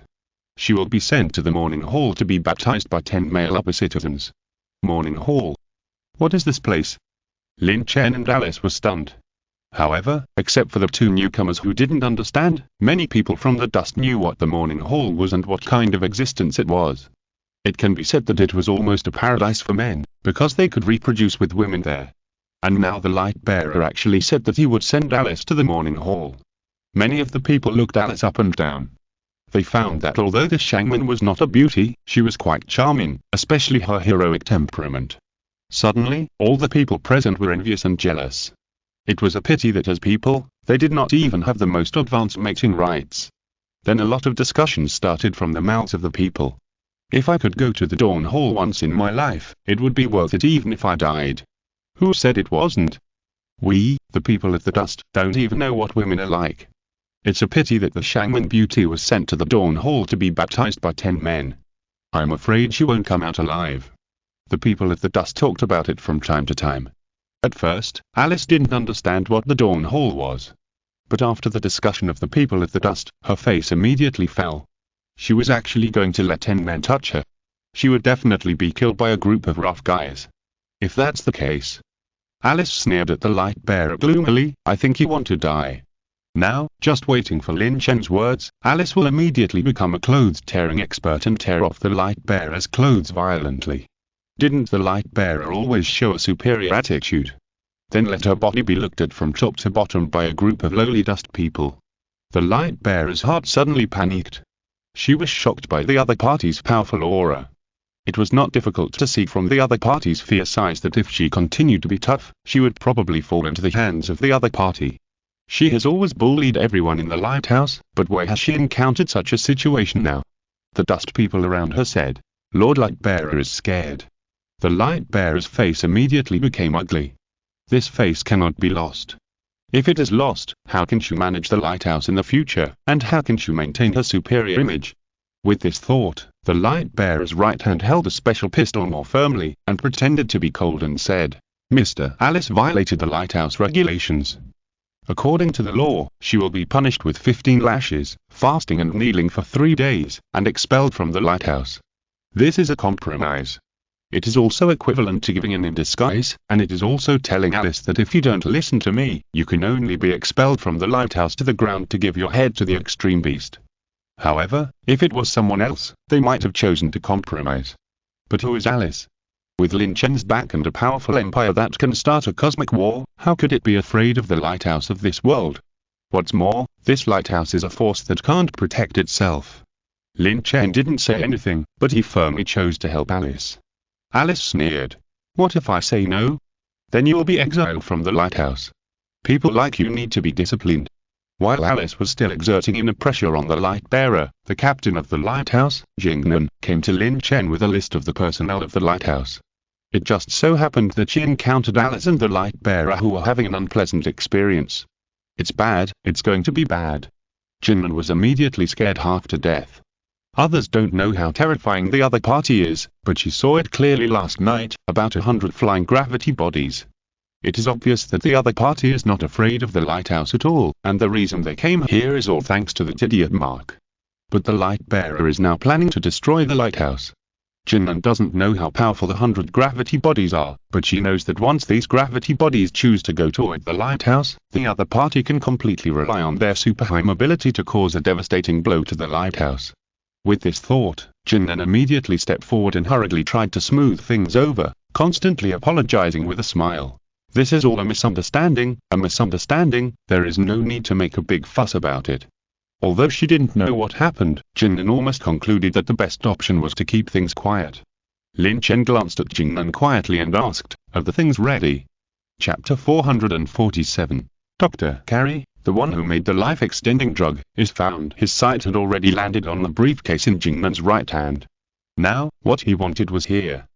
She will be sent to the morning hall to be baptized by 10 male upper citizens." Morning hall? What is this place? Lin Chen and Alice were stunned. However, except for the 2 newcomers who didn't understand, many people from the dust knew what the morning hall was and what kind of existence it was. It can be said that it was almost a paradise for men, because they could reproduce with women there. And now the light bearer actually said that he would send Alice to the morning hall. Many of the people looked Alice up and down. They found that although the Shangmin was not a beauty, she was quite charming, especially her heroic temperament. Suddenly, all the people present were envious and jealous. It was a pity that as people, they did not even have the most advanced mating rights. Then a lot of discussions started from the mouths of the people. If I could go to the Dawn Hall once in my life, it would be worth it even if I died. Who said it wasn't? We, the people of the dust, don't even know what women are like. It's a pity that the Shangmin beauty was sent to the Dawn Hall to be baptized by 10 men. I'm afraid she won't come out alive. The people of the dust talked about it from time to time. At first, Alice didn't understand what the Dawn Hall was. But after the discussion of the people of the dust, her face immediately fell. She was actually going to let 10 men touch her. She would definitely be killed by a group of rough guys. If that's the case. Alice sneered at the light bearer gloomily. I think you want to die. Now, just waiting for Lin Chen's words, Alice will immediately become a clothes-tearing expert and tear off the light bearer's clothes violently. Didn't the light bearer always show a superior attitude? Then let her body be looked at from top to bottom by a group of lowly dust people. The light bearer's heart suddenly panicked. She was shocked by the other party's powerful aura. It was not difficult to see from the other party's fierce eyes that if she continued to be tough, she would probably fall into the hands of the other party. She has always bullied everyone in the lighthouse, but where has she encountered such a situation now? The dust people around her said, Lord Lightbearer is scared. The Lightbearer's face immediately became ugly. This face cannot be lost. If it is lost, how can she manage the lighthouse in the future, and how can she maintain her superior image? With this thought, the light-bearer's right hand held a special pistol more firmly, and pretended to be cold and said, Mr. Alice violated the lighthouse regulations. According to the law, she will be punished with 15 lashes, fasting and kneeling for 3 days, and expelled from the lighthouse. This is a compromise. It is also equivalent to giving in disguise, and it is also telling Alice that if you don't listen to me, you can only be expelled from the lighthouse to the ground to give your head to the extreme beast. However, if it was someone else, they might have chosen to compromise. But who is Alice? With Lin Chen's back and a powerful empire that can start a cosmic war, how could it be afraid of the lighthouse of this world? What's more, this lighthouse is a force that can't protect itself. Lin Chen didn't say anything, but he firmly chose to help Alice. Alice sneered. What if I say no? Then you will be exiled from the lighthouse. People like you need to be disciplined. While Alice was still exerting inner pressure on the light bearer, the captain of the lighthouse, Jingnan, came to Lin Chen with a list of the personnel of the lighthouse. It just so happened that she encountered Alice and the light bearer who were having an unpleasant experience. It's bad, it's going to be bad. Jingnan was immediately scared half to death. Others don't know how terrifying the other party is, but she saw it clearly last night, about 100 flying gravity bodies. It is obvious that the other party is not afraid of the lighthouse at all, and the reason they came here is all thanks to that idiot Mark. But the light bearer is now planning to destroy the lighthouse. Jinnan doesn't know how powerful the 100 gravity bodies are, but she knows that once these gravity bodies choose to go toward the lighthouse, the other party can completely rely on their super high mobility to cause a devastating blow to the lighthouse. With this thought, Jinnan immediately stepped forward and hurriedly tried to smooth things over, constantly apologizing with a smile. This is all a misunderstanding, there is no need to make a big fuss about it. Although she didn't know what happened, Jinnan almost concluded that the best option was to keep things quiet. Lin Chen glanced at Jinnan quietly and asked, "Are the things ready?" Chapter 447. Dr. Carey, the one who made the life-extending drug, is found. His sight had already landed on the briefcase in Jingnan's right hand. Now, what he wanted was here.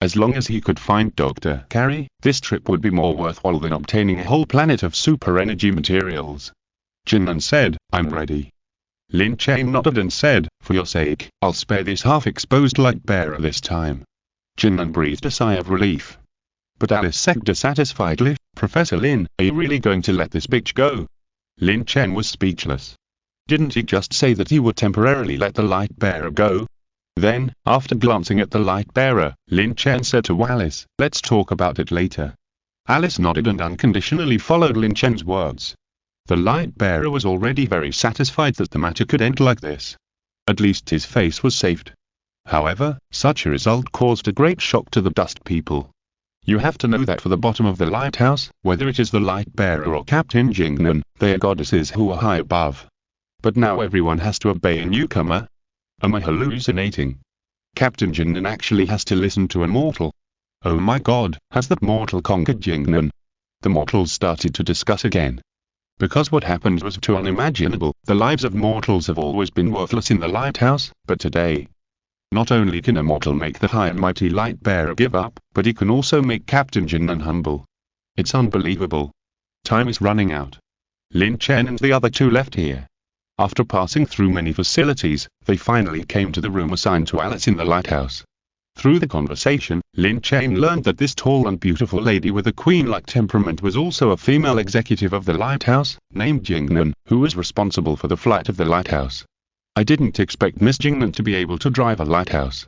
As long as he could find Dr. Carey, this trip would be more worthwhile than obtaining a whole planet of super energy materials. Jinnan said, "I'm ready." Lin Chen nodded and said, "For your sake, I'll spare this half-exposed light bearer this time." Jinnan breathed a sigh of relief. But Alice said dissatisfiedly, "Professor Lin, are you really going to let this bitch go?" Lin Chen was speechless. Didn't he just say that he would temporarily let the light bearer go? Then, after glancing at the light bearer, Lin Chen said to Alice, "Let's talk about it later." Alice nodded and unconditionally followed Lin Chen's words. The light bearer was already very satisfied that the matter could end like this. At least his face was saved. However, such a result caused a great shock to the dust people. You have to know that for the bottom of the lighthouse, whether it is the light bearer or Captain Jingnan, they are goddesses who are high above. But now everyone has to obey a newcomer. Am I hallucinating? Captain Jingnan actually has to listen to a mortal. Oh my god, has that mortal conquered Jingnan? The mortals started to discuss again. Because what happened was too unimaginable. The lives of mortals have always been worthless in the lighthouse, but today, not only can a mortal make the high and mighty light bearer give up, but he can also make Captain Jinnan humble. It's unbelievable. Time is running out. Lin Chen and the other two left here. After passing through many facilities, they finally came to the room assigned to Alice in the lighthouse. Through the conversation, Lin Chen learned that this tall and beautiful lady with a queen-like temperament was also a female executive of the lighthouse, named Jingnan, who was responsible for the flight of the lighthouse. I didn't expect Miss Jingnan to be able to drive a lighthouse.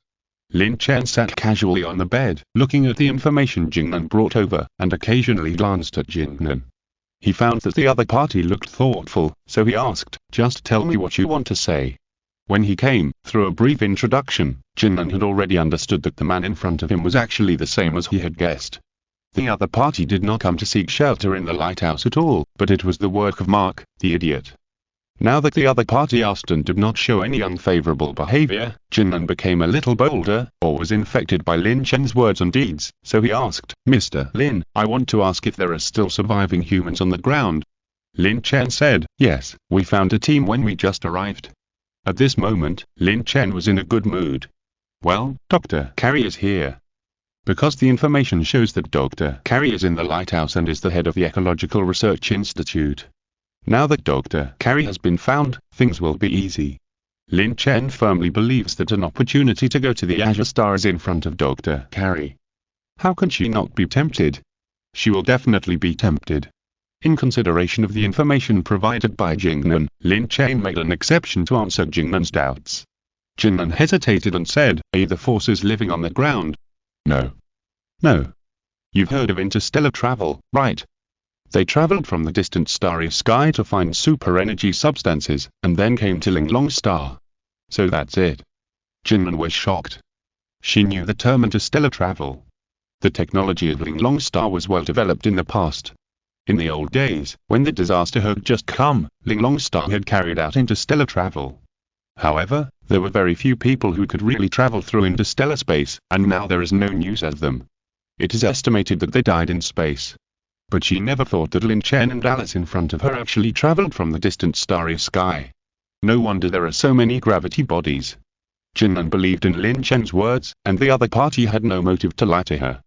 Lin Chen sat casually on the bed, looking at the information Jingnan brought over, and occasionally glanced at Jingnan. He found that the other party looked thoughtful, so he asked, "Just tell me what you want to say." When he came, through a brief introduction, Jingnan had already understood that the man in front of him was actually the same as he had guessed. The other party did not come to seek shelter in the lighthouse at all, but it was the work of Mark, the idiot. Now that the other party asked and did not show any unfavorable behavior, Jingnan became a little bolder, or was infected by Lin Chen's words and deeds, so he asked, "Mr. Lin, I want to ask if there are still surviving humans on the ground." Lin Chen said, "Yes, we found a team when we just arrived." At this moment, Lin Chen was in a good mood. "Well, Dr. Carey is here." Because the information shows that Dr. Carey is in the lighthouse and is the head of the Ecological Research Institute. Now that Dr. Carey has been found, things will be easy. Lin Chen firmly believes that an opportunity to go to the Azure Star is in front of Dr. Carey. How can she not be tempted? She will definitely be tempted. In consideration of the information provided by Jingnan, Lin Chen made an exception to answer Jingnan's doubts. Jingnan hesitated and said, "Are the forces living on the ground?" "No. No. You've heard of interstellar travel, right? They traveled from the distant starry sky to find super-energy substances, and then came to Linglong Star. So that's it." Jingnan was shocked. She knew the term interstellar travel. The technology of Linglong Star was well developed in the past. In the old days, when the disaster had just come, Linglong Star had carried out interstellar travel. However, there were very few people who could really travel through interstellar space, and now there is no news of them. It is estimated that they died in space. But she never thought that Lin Chen and Alice in front of her actually traveled from the distant starry sky. No wonder there are so many gravity bodies. Jingnan believed in Lin Chen's words, and the other party had no motive to lie to her.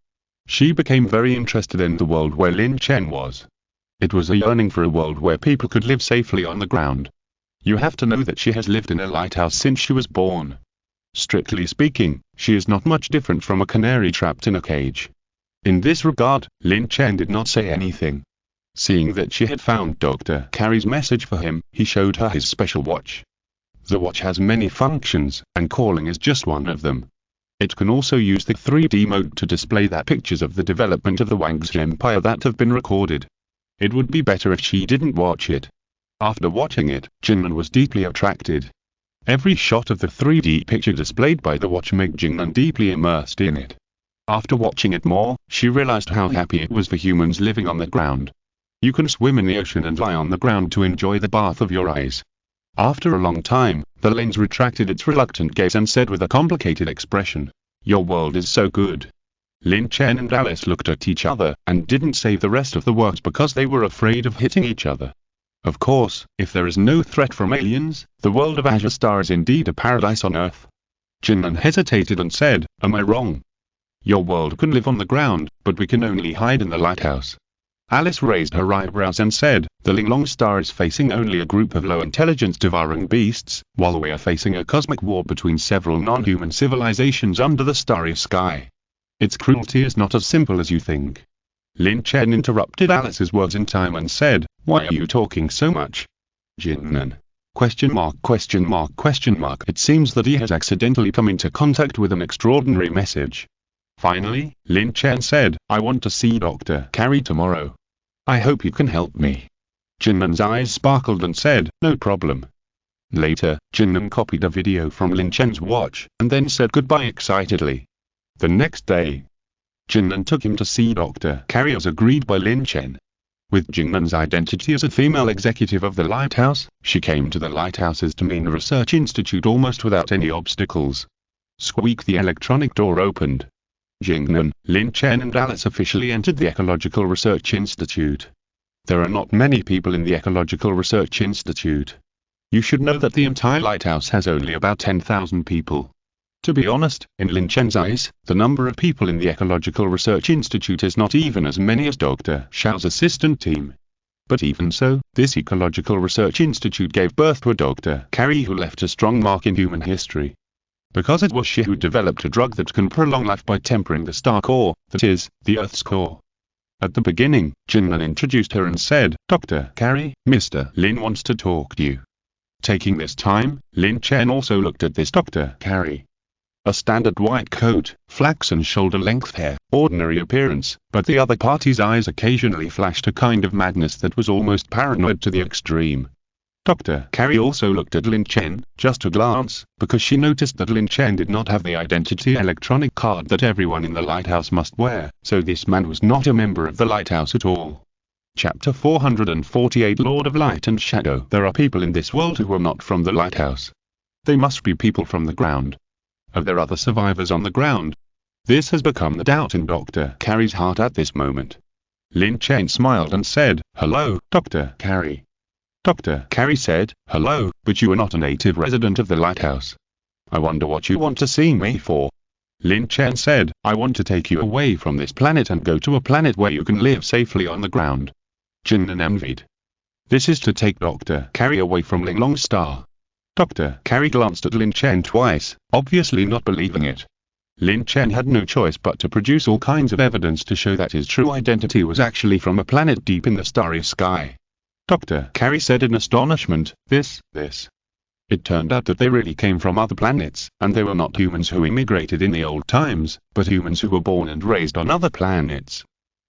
She became very interested in the world where Lin Chen was. It was a yearning for a world where people could live safely on the ground. You have to know that she has lived in a lighthouse since she was born. Strictly speaking, she is not much different from a canary trapped in a cage. In this regard, Lin Chen did not say anything. Seeing that she had found Dr. Carey's message for him, he showed her his special watch. The watch has many functions, and calling is just one of them. It can also use the 3D mode to display the pictures of the development of the Wang's Empire that have been recorded. It would be better if she didn't watch it. After watching it, Jingnan was deeply attracted. Every shot of the 3D picture displayed by the watch made Jingnan deeply immersed in it. After watching it more, she realized how happy it was for humans living on the ground. You can swim in the ocean and lie on the ground to enjoy the bath of your eyes. After a long time, the lens retracted its reluctant gaze and said with a complicated expression, "Your world is so good." Lin Chen and Alice looked at each other, and didn't say the rest of the words because they were afraid of hitting each other. Of course, if there is no threat from aliens, the world of Azure Star is indeed a paradise on Earth. Jingnan hesitated and said, "Am I wrong? Your world can live on the ground, but we can only hide in the lighthouse." Alice raised her eyebrows and said, "The Linglong Star is facing only a group of low-intelligence devouring beasts, while we are facing a cosmic war between several non-human civilizations under the starry sky. Its cruelty is not as simple as you think." Lin Chen interrupted Alice's words in time and said, "Why are you talking so much?" Jingnan. ? It seems that he has accidentally come into contact with an extraordinary message. Finally, Lin Chen said, "I want to see Dr. Carey tomorrow. I hope you can help me." Jinnan's eyes sparkled and said, "No problem." Later, Jinnan copied a video from Lin Chen's watch, and then said goodbye excitedly. The next day, Jinnan took him to see Dr. Carey as agreed by Lin Chen. With Jinnan's identity as a female executive of the lighthouse, she came to the lighthouse's domain research institute almost without any obstacles. Squeak! The electronic door opened. Jingnan, Lin Chen and Alice officially entered the Ecological Research Institute. There are not many people in the Ecological Research Institute. You should know that the entire lighthouse has only about 10,000 people. To be honest, in Lin Chen's eyes, the number of people in the Ecological Research Institute is not even as many as Dr. Xiao's assistant team. But even so, this Ecological Research Institute gave birth to a Dr. Carey who left a strong mark in human history. Because it was she who developed a drug that can prolong life by tempering the star core, that is, the Earth's core. At the beginning, Jinnan introduced her and said, "Dr. Carey, Mr. Lin wants to talk to you." Taking this time, Lin Chen also looked at this Dr. Carey. A standard white coat, flaxen shoulder-length hair, ordinary appearance, but the other party's eyes occasionally flashed a kind of madness that was almost paranoid to the extreme. Dr. Carrie also looked at Lin Chen, just a glance, because she noticed that Lin Chen did not have the identity electronic card that everyone in the lighthouse must wear, so this man was not a member of the lighthouse at all. Chapter 448 Lord of Light and Shadow. There are people in this world who are not from the lighthouse. They must be people from the ground. Are there other survivors on the ground? This has become the doubt in Dr. Carrie's heart at this moment. Lin Chen smiled and said, "Hello, Dr. Carrie." Dr. Carrie said, "Hello, but you are not a native resident of the lighthouse. I wonder what you want to see me for." Lin Chen said, "I want to take you away from this planet and go to a planet where you can live safely on the ground." Jinnan envied. This is to take Dr. Carrie away from Ling Long Star. Dr. Carrie glanced at Lin Chen twice, obviously not believing it. Lin Chen had no choice but to produce all kinds of evidence to show that his true identity was actually from a planet deep in the starry sky. Dr. Carrie said in astonishment, this. It turned out that they really came from other planets, and they were not humans who immigrated in the old times, but humans who were born and raised on other planets.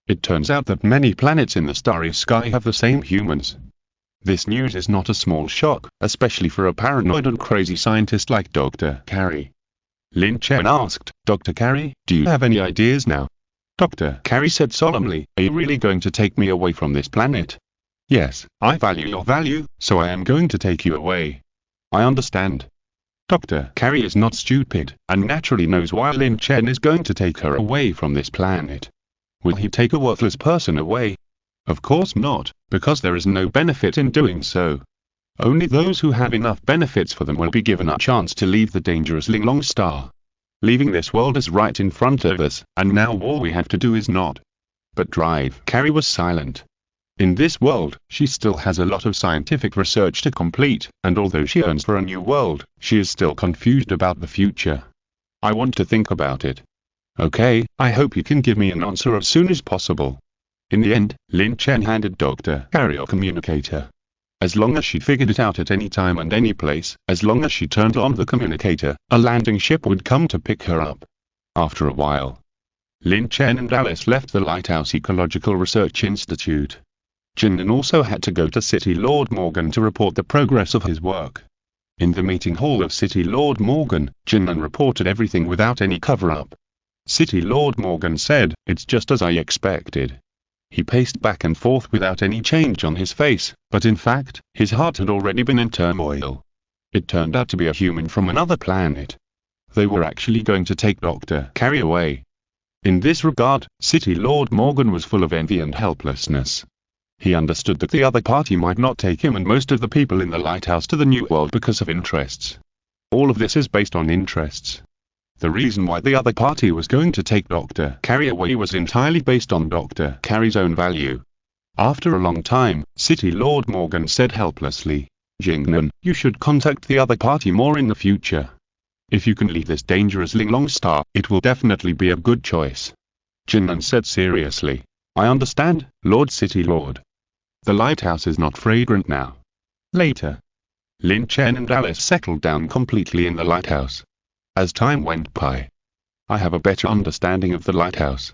It turns out that many planets in the starry sky have the same humans. This news is not a small shock, especially for a paranoid and crazy scientist like Dr. Carrie. Lin Chen asked, "Dr. Carrie, do you have any ideas now?" Dr. Carrie said solemnly, "Are you really going to take me away from this planet?" "Yes, I value your value, so I am going to take you away." "I understand." Dr. Carrie is not stupid, and naturally knows why Lin Chen is going to take her away from this planet. Will he take a worthless person away? Of course not, because there is no benefit in doing so. Only those who have enough benefits for them will be given a chance to leave the dangerous Ling Long Star. Leaving this world is right in front of us, and now all we have to do is not but drive. Carrie was silent. In this world, she still has a lot of scientific research to complete, and although she yearns for a new world, she is still confused about the future. "I want to think about it." "Okay, I hope you can give me an answer as soon as possible." In the end, Lin Chen handed Dr. Carrie a communicator. As long as she figured it out at any time and any place, as long as she turned on the communicator, a landing ship would come to pick her up. After a while, Lin Chen and Alice left the Lighthouse Ecological Research Institute. Jinnan also had to go to City Lord Morgan to report the progress of his work. In the meeting hall of City Lord Morgan, Jinnan reported everything without any cover-up. City Lord Morgan said, "It's just as I expected." He paced back and forth without any change on his face, but in fact, his heart had already been in turmoil. It turned out to be a human from another planet. They were actually going to take Dr. Carrie away. In this regard, City Lord Morgan was full of envy and helplessness. He understood that the other party might not take him and most of the people in the lighthouse to the new world because of interests. All of this is based on interests. The reason why the other party was going to take Dr. Carrie away was entirely based on Dr. Carrie's own value. After a long time, City Lord Morgan said helplessly, "Jingnan, you should contact the other party more in the future. If you can leave this dangerous Ling Long Star, it will definitely be a good choice." Jingnan said seriously, "I understand, Lord City Lord. The lighthouse is not fragrant now." Later, Lin Chen and Alice settled down completely in the lighthouse. As time went by, I have a better understanding of the lighthouse.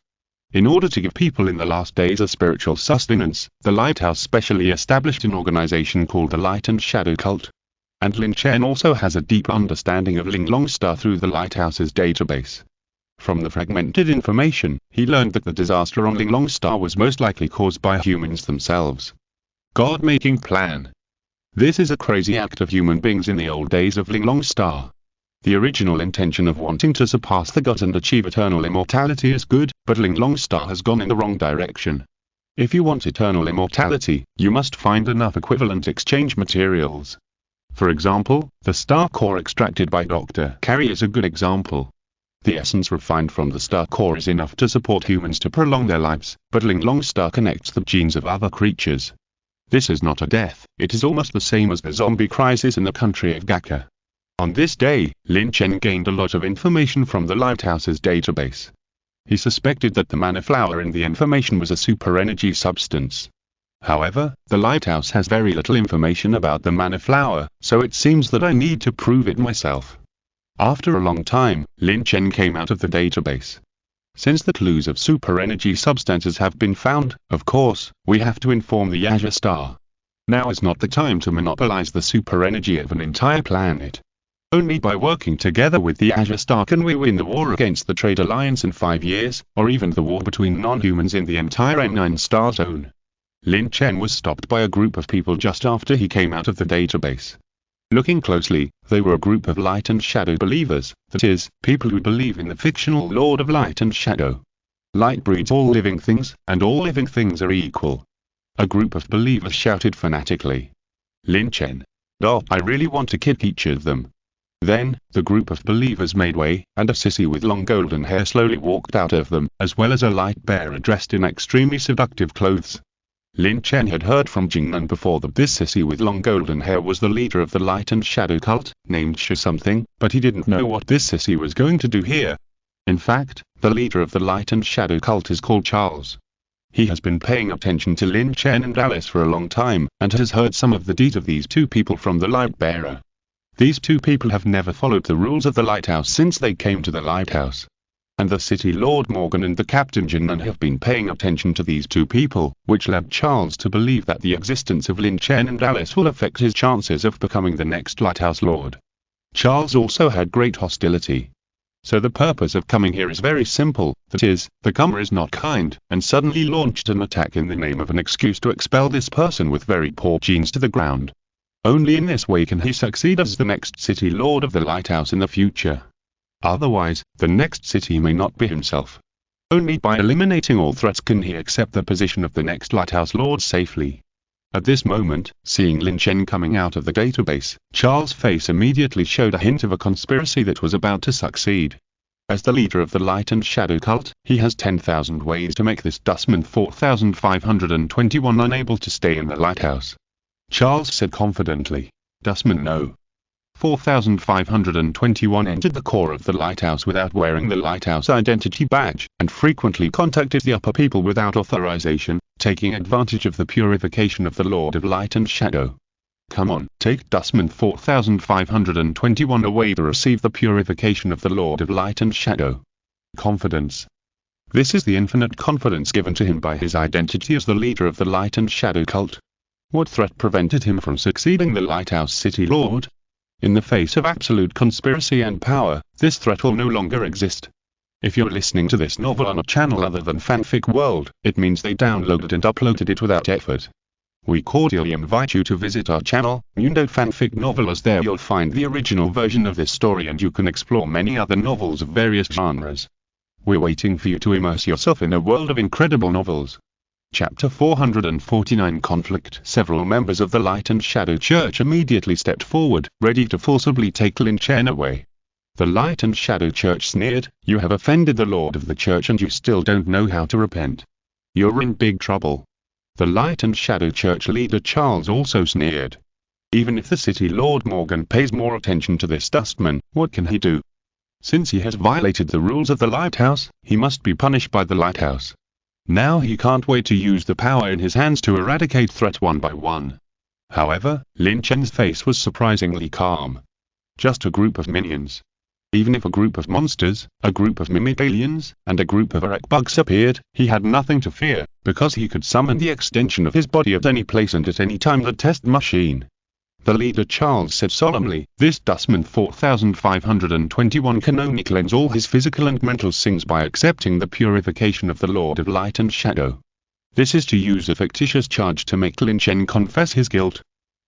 In order to give people in the last days a spiritual sustenance, the lighthouse specially established an organization called the Light and Shadow Cult. And Lin Chen also has a deep understanding of Ling Long Star through the lighthouse's database. From the fragmented information, he learned that the disaster on Ling Long Star was most likely caused by humans themselves. God-making plan. This is a crazy act of human beings in the old days of Ling Long Star. The original intention of wanting to surpass the gods and achieve eternal immortality is good, but Ling Long Star has gone in the wrong direction. If you want eternal immortality, you must find enough equivalent exchange materials. For example, the star core extracted by Dr. Carrie is a good example. The essence refined from the star core is enough to support humans to prolong their lives, but Ling Long Star connects the genes of other creatures. This is not a death, it is almost the same as the zombie crisis in the country of Gaka. On this day, Lin Chen gained a lot of information from the lighthouse's database. He suspected that the mana flower in the information was a super energy substance. However, the lighthouse has very little information about the mana flower, so it seems that I need to prove it myself. After a long time, Lin Chen came out of the database. Since the clues of super energy substances have been found, of course, we have to inform the Azure Star. Now is not the time to monopolize the super energy of an entire planet. Only by working together with the Azure Star can we win the war against the Trade Alliance in 5 years, or even the war between non-humans in the entire N9 star zone. Lin Chen was stopped by a group of people just after he came out of the database. Looking closely, they were a group of light and shadow believers, that is, people who believe in the fictional Lord of Light and Shadow. Light breeds all living things, and all living things are equal. A group of believers shouted fanatically. Lin Chen. Oh, I really want to kick each of them. Then, the group of believers made way, and a sissy with long golden hair slowly walked out of them, as well as a light bearer dressed in extremely seductive clothes. Lin Chen had heard from Jingnan before that this sissy with long golden hair was the leader of the light and shadow cult, named Shi something, but he didn't know what this sissy was going to do here. In fact, the leader of the light and shadow cult is called Charles. He has been paying attention to Lin Chen and Alice for a long time, and has heard some of the deeds of these two people from the light bearer. These two people have never followed the rules of the lighthouse since they came to the lighthouse. And the city Lord Morgan and the Captain Jingnan have been paying attention to these two people, which led Charles to believe that the existence of Lin Chen and Alice will affect his chances of becoming the next lighthouse lord. Charles also had great hostility. So the purpose of coming here is very simple, that is, the comer is not kind, and suddenly launched an attack in the name of an excuse to expel this person with very poor genes to the ground. Only in this way can he succeed as the next city lord of the lighthouse in the future. Otherwise, the next city may not be himself. Only by eliminating all threats can he accept the position of the next lighthouse lord safely. At this moment, seeing Lin Chen coming out of the database, Charles' face immediately showed a hint of a conspiracy that was about to succeed. As the leader of the light and shadow cult, he has 10,000 ways to make this dustman 4521 unable to stay in the lighthouse. Charles said confidently. Dustman no. 4521 entered the core of the lighthouse without wearing the lighthouse identity badge, and frequently contacted the upper people without authorization, taking advantage of the purification of the Lord of Light and Shadow. Come on, take Dustman 4521 away to receive the purification of the Lord of Light and Shadow. Confidence. This is the infinite confidence given to him by his identity as the leader of the Light and Shadow cult. What threat prevented him from succeeding the Lighthouse City Lord? In the face of absolute conspiracy and power, this threat will no longer exist. If you're listening to this novel on a channel other than Fanfic World, it means they downloaded and uploaded it without effort. We cordially invite you to visit our channel, Mundo Fanfic Novel, as there you'll find the original version of this story and you can explore many other novels of various genres. We're waiting for you to immerse yourself in a world of incredible novels. Chapter 449 Conflict. Several members of the Light and Shadow Church immediately stepped forward, ready to forcibly take Lin Chen away. The Light and Shadow Church sneered, "You have offended the Lord of the Church and you still don't know how to repent. You're in big trouble." The Light and Shadow Church leader Charles also sneered. Even if the city Lord Morgan pays more attention to this dustman, what can he do? Since he has violated the rules of the lighthouse, he must be punished by the lighthouse. Now he can't wait to use the power in his hands to eradicate threats one by one. However, Lin Chen's face was surprisingly calm. Just a group of minions. Even if a group of monsters, a group of mimic aliens, and a group of erect bugs appeared, he had nothing to fear, because he could summon the extension of his body at any place and at any time the test machine. The leader Charles said solemnly, "This dustman 4521 can only cleanse all his physical and mental sins by accepting the purification of the Lord of Light and Shadow. This is to use a fictitious charge to make Lin Chen confess his guilt.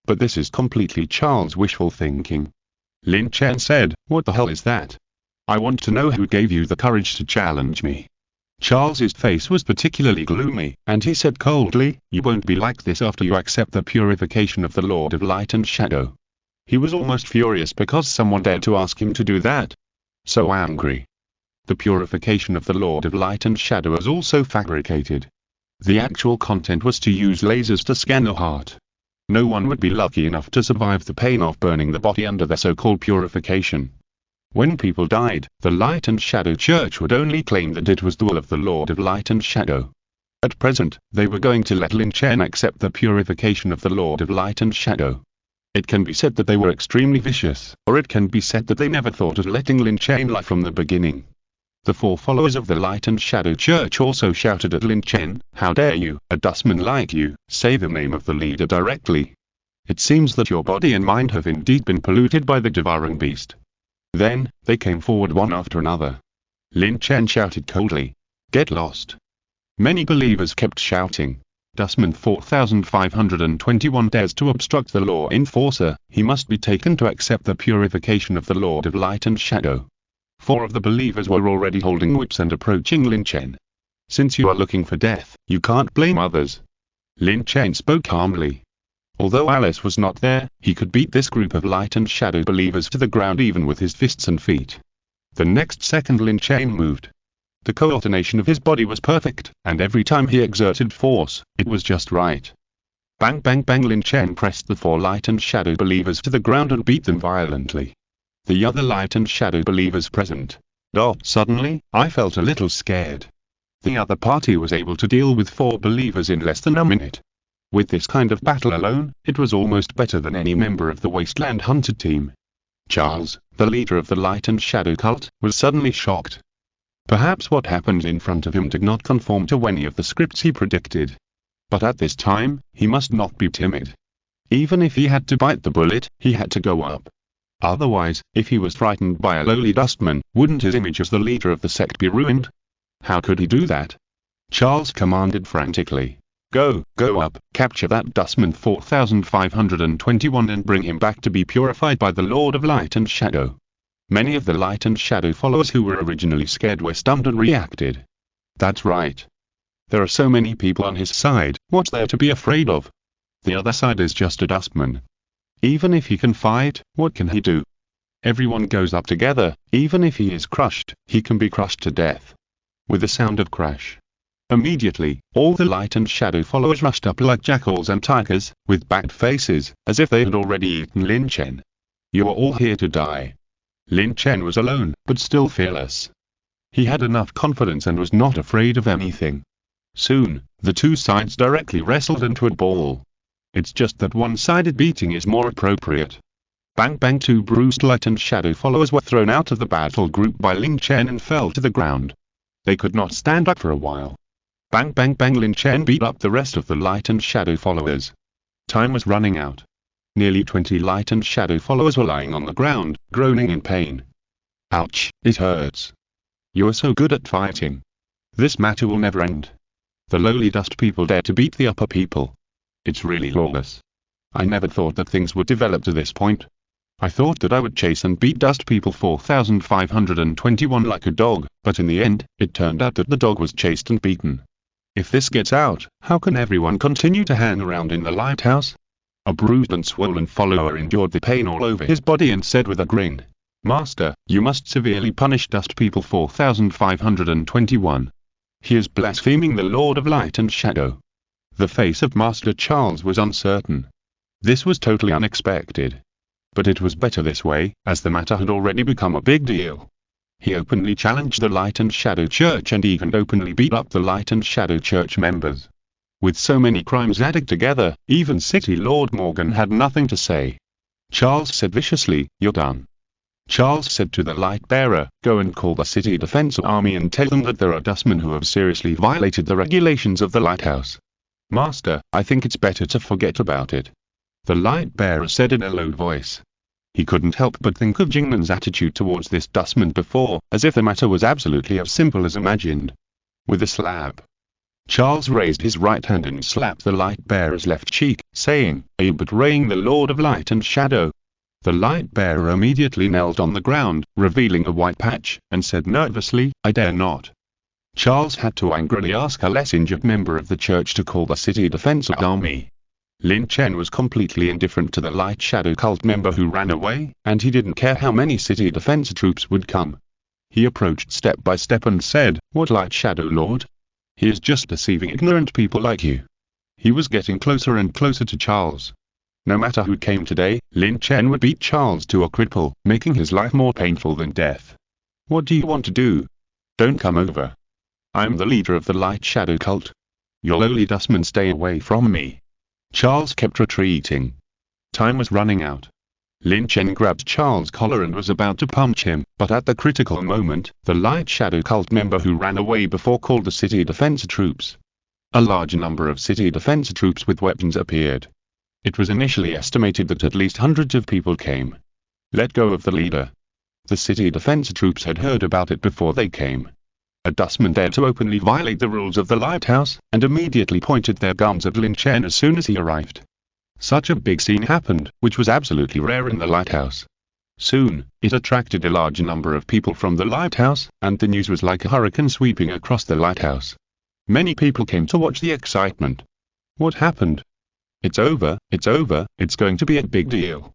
But this is completely Charles' wishful thinking." Lin Chen said, "What the hell is that? I want to know who gave you the courage to challenge me." Charles's face was particularly gloomy, and he said coldly, "You won't be like this after you accept the purification of the Lord of Light and Shadow." He was almost furious because someone dared to ask him to do that. So angry. The purification of the Lord of Light and Shadow was also fabricated. The actual content was to use lasers to scan the heart. No one would be lucky enough to survive the pain of burning the body under the so-called purification. When people died, the Light and Shadow Church would only claim that it was the will of the Lord of Light and Shadow. At present, they were going to let Lin Chen accept the purification of the Lord of Light and Shadow. It can be said that they were extremely vicious, or it can be said that they never thought of letting Lin Chen lie from the beginning. The 4 followers of the Light and Shadow Church also shouted at Lin Chen, "How dare you, a dustman like you, say the name of the leader directly? It seems that your body and mind have indeed been polluted by the devouring beast." Then, they came forward one after another. Lin Chen shouted coldly, "Get lost." Many believers kept shouting, "Dustman 4521 dares to obstruct the law enforcer, he must be taken to accept the purification of the Lord of Light and Shadow." 4 of the believers were already holding whips and approaching Lin Chen. "Since you are looking for death, you can't blame others." Lin Chen spoke calmly. Although Alice was not there, he could beat this group of Light and Shadow believers to the ground even with his fists and feet. The next second Lin Chen moved. The coordination of his body was perfect, and every time he exerted force, it was just right. Bang bang bang, Lin Chen pressed the 4 Light and Shadow believers to the ground and beat them violently. The other Light and Shadow believers present. Suddenly, I felt a little scared. The other party was able to deal with 4 believers in less than a minute. With this kind of battle alone, it was almost better than any member of the Wasteland Hunter team. Charles, the leader of the Light and Shadow cult, was suddenly shocked. Perhaps what happened in front of him did not conform to any of the scripts he predicted. But at this time, he must not be timid. Even if he had to bite the bullet, he had to go up. Otherwise, if he was frightened by a lowly dustman, wouldn't his image as the leader of the sect be ruined? How could he do that? Charles commanded frantically. Go up, capture that dustman 4521 and bring him back to be purified by the Lord of Light and Shadow." Many of the Light and Shadow followers who were originally scared were stunned and reacted. That's right. There are so many people on his side, what's there to be afraid of? The other side is just a dustman. Even if he can fight, what can he do? Everyone goes up together, even if he is crushed, he can be crushed to death. With a sound of crash. Immediately, all the Light and Shadow followers rushed up like jackals and tigers, with backed faces, as if they had already eaten Lin Chen. You are all here to die. Lin Chen was alone, but still fearless. He had enough confidence and was not afraid of anything. Soon, the 2 sides directly wrestled into a ball. It's just that one-sided beating is more appropriate. Bang bang, 2 bruised Light and Shadow followers were thrown out of the battle group by Lin Chen and fell to the ground. They could not stand up for a while. Bang bang bang, Lin Chen beat up the rest of the Light and Shadow followers. Time was running out. Nearly 20 Light and Shadow followers were lying on the ground, groaning in pain. Ouch, it hurts. You are so good at fighting. This matter will never end. The lowly dust people dare to beat the upper people. It's really lawless. I never thought that things would develop to this point. I thought that I would chase and beat dust people 4521 like a dog, but in the end, it turned out that the dog was chased and beaten. If this gets out, how can everyone continue to hang around in the lighthouse? A bruised and swollen follower endured the pain all over his body and said with a grin, "Master, you must severely punish dust people 4521. He is blaspheming the Lord of Light and Shadow." The face of Master Charles was uncertain. This was totally unexpected. But it was better this way, as the matter had already become a big deal. He openly challenged the Light and Shadow Church and even openly beat up the Light and Shadow Church members. With so many crimes added together, even City Lord Morgan had nothing to say. Charles said viciously, "You're done." Charles said to the light bearer, "Go and call the city defense army and tell them that there are dustmen who have seriously violated the regulations of the lighthouse." "Master, I think it's better to forget about it," the light bearer said in a low voice. He couldn't help but think of Jingman's attitude towards this dustman before, as if the matter was absolutely as simple as imagined. With a slap, Charles raised his right hand and slapped the light bearer's left cheek, saying, "Are you betraying the Lord of Light and Shadow?" The light bearer immediately knelt on the ground, revealing a white patch, and said nervously, "I dare not." Charles had to angrily ask a less injured member of the church to call the city defense army. Lin Chen was completely indifferent to the Light Shadow cult member who ran away, and he didn't care how many city defense troops would come. He approached step by step and said, "What Light Shadow Lord? He is just deceiving ignorant people like you." He was getting closer and closer to Charles. No matter who came today, Lin Chen would beat Charles to a cripple, making his life more painful than death. "What do you want to do? Don't come over. I'm the leader of the Light Shadow cult. Your lowly dustmen stay away from me." Charles kept retreating. Time was running out. Lin Chen grabbed Charles' collar and was about to punch him, but at the critical moment, the Light Shadow cult member who ran away before called the city defense troops. A large number of city defense troops with weapons appeared. It was initially estimated that at least hundreds of people came. Let go of the leader. The city defense troops had heard about it before they came. A dustman dared to openly violate the rules of the lighthouse, and immediately pointed their guns at Lin Chen as soon as he arrived. Such a big scene happened, which was absolutely rare in the lighthouse. Soon, it attracted a large number of people from the lighthouse, and the news was like a hurricane sweeping across the lighthouse. Many people came to watch the excitement. What happened? It's over, it's going to be a big deal.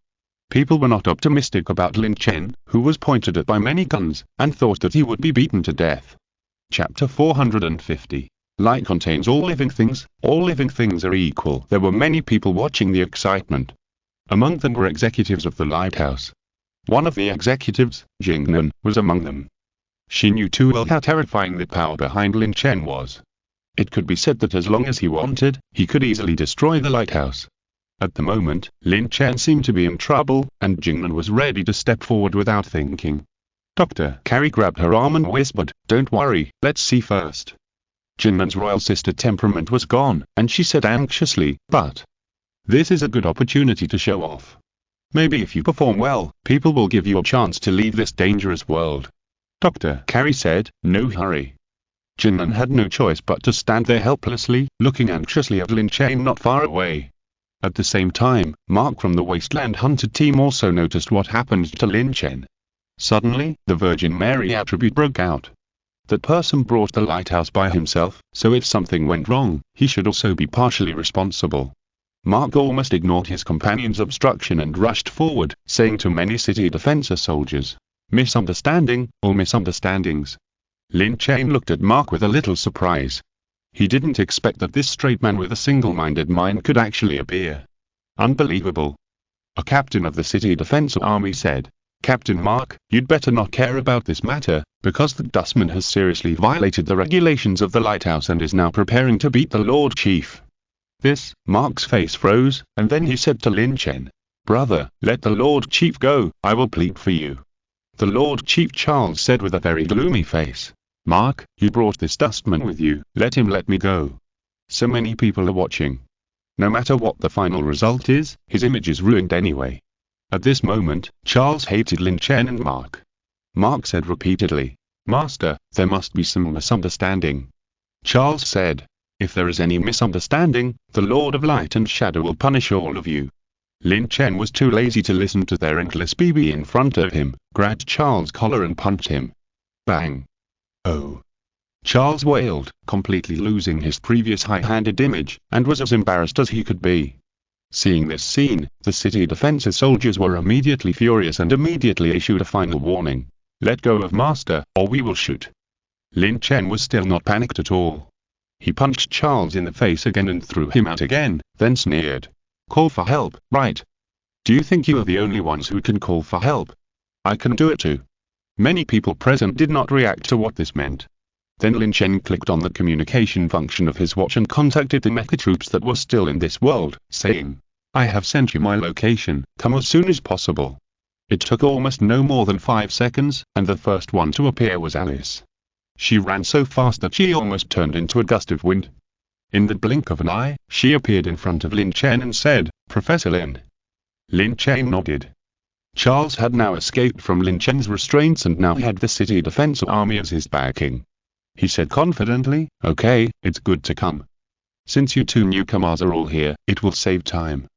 People were not optimistic about Lin Chen, who was pointed at by many guns, and thought that he would be beaten to death. Chapter 450. Light contains all living things are equal. There were many people watching the excitement. Among them were executives of the lighthouse. One of the executives, Jingnan, was among them. She knew too well how terrifying the power behind Lin Chen was. It could be said that as long as he wanted, he could easily destroy the lighthouse. At the moment, Lin Chen seemed to be in trouble, and Jingnan was ready to step forward without thinking. Dr. Carrie grabbed her arm and whispered, "Don't worry, let's see first." Jinnan's royal sister temperament was gone, and she said anxiously, "But this is a good opportunity to show off. Maybe if you perform well, people will give you a chance to leave this dangerous world." Dr. Carrie said, "No hurry." Jinnan had no choice but to stand there helplessly, looking anxiously at Lin Chen not far away. At the same time, Mark from the Wasteland Hunter team also noticed what happened to Lin Chen. Suddenly, the Virgin Mary attribute broke out. That person brought the lighthouse by himself, so if something went wrong, he should also be partially responsible. Mark almost ignored his companion's obstruction and rushed forward, saying to many city defense soldiers, "Misunderstanding, all misunderstandings." Lin Chen looked at Mark with a little surprise. He didn't expect that this straight man with a single-minded mind could actually appear. Unbelievable. A captain of the city defense army said, "Captain Mark, you'd better not care about this matter, because the dustman has seriously violated the regulations of the lighthouse and is now preparing to beat the Lord Chief." Mark's face froze, and then he said to Lin Chen, "Brother, let the Lord Chief go, I will plead for you." The Lord Chief, Charles said with a very gloomy face. "Mark, you brought this dustman with you, let me go. So many people are watching. No matter what the final result is, his image is ruined anyway." At this moment, Charles hated Lin Chen and Mark. Mark said repeatedly, "Master, there must be some misunderstanding." Charles said, "If there is any misunderstanding, the Lord of Light and Shadow will punish all of you." Lin Chen was too lazy to listen to their endless BB in front of him, grabbed Charles' collar and punched him. Bang! Oh! Charles wailed, completely losing his previous high-handed image, and was as embarrassed as he could be. Seeing this scene, the city defense soldiers were immediately furious and immediately issued a final warning. "Let go of Master, or we will shoot." Lin Chen was still not panicked at all. He punched Charles in the face again and threw him out again, then sneered. "Call for help, right? Do you think you are the only ones who can call for help? I can do it too." Many people present did not react to what this meant. Then Lin Chen clicked on the communication function of his watch and contacted the mecha troops that were still in this world, saying, "I have sent you my location, come as soon as possible." It took almost no more than 5 seconds, and the first one to appear was Alice. She ran so fast that she almost turned into a gust of wind. In the blink of an eye, she appeared in front of Lin Chen and said, "Professor Lin." Lin Chen nodded. Charles had now escaped from Lin Chen's restraints and now had the city defense army as his backing. He said confidently, "Okay, it's good to come. Since you two newcomers are all here, it will save time.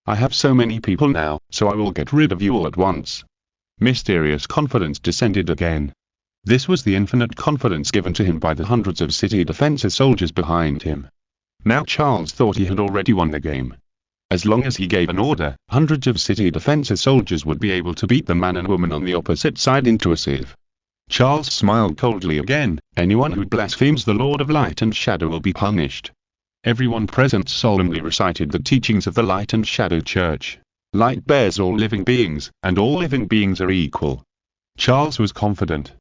I have so many people now, so I will get rid of you all at once." Mysterious confidence descended again. This was the infinite confidence given to him by the hundreds of city defense soldiers behind him. Now Charles thought he had already won the game. As long as he gave an order, hundreds of city defense soldiers would be able to beat the man and woman on the opposite side into a sieve. Charles smiled coldly again. "Anyone who blasphemes the Lord of Light and Shadow will be punished." Everyone present solemnly recited the teachings of the Light and Shadow Church. Light bears all living beings, and all living beings are equal. Charles was confident.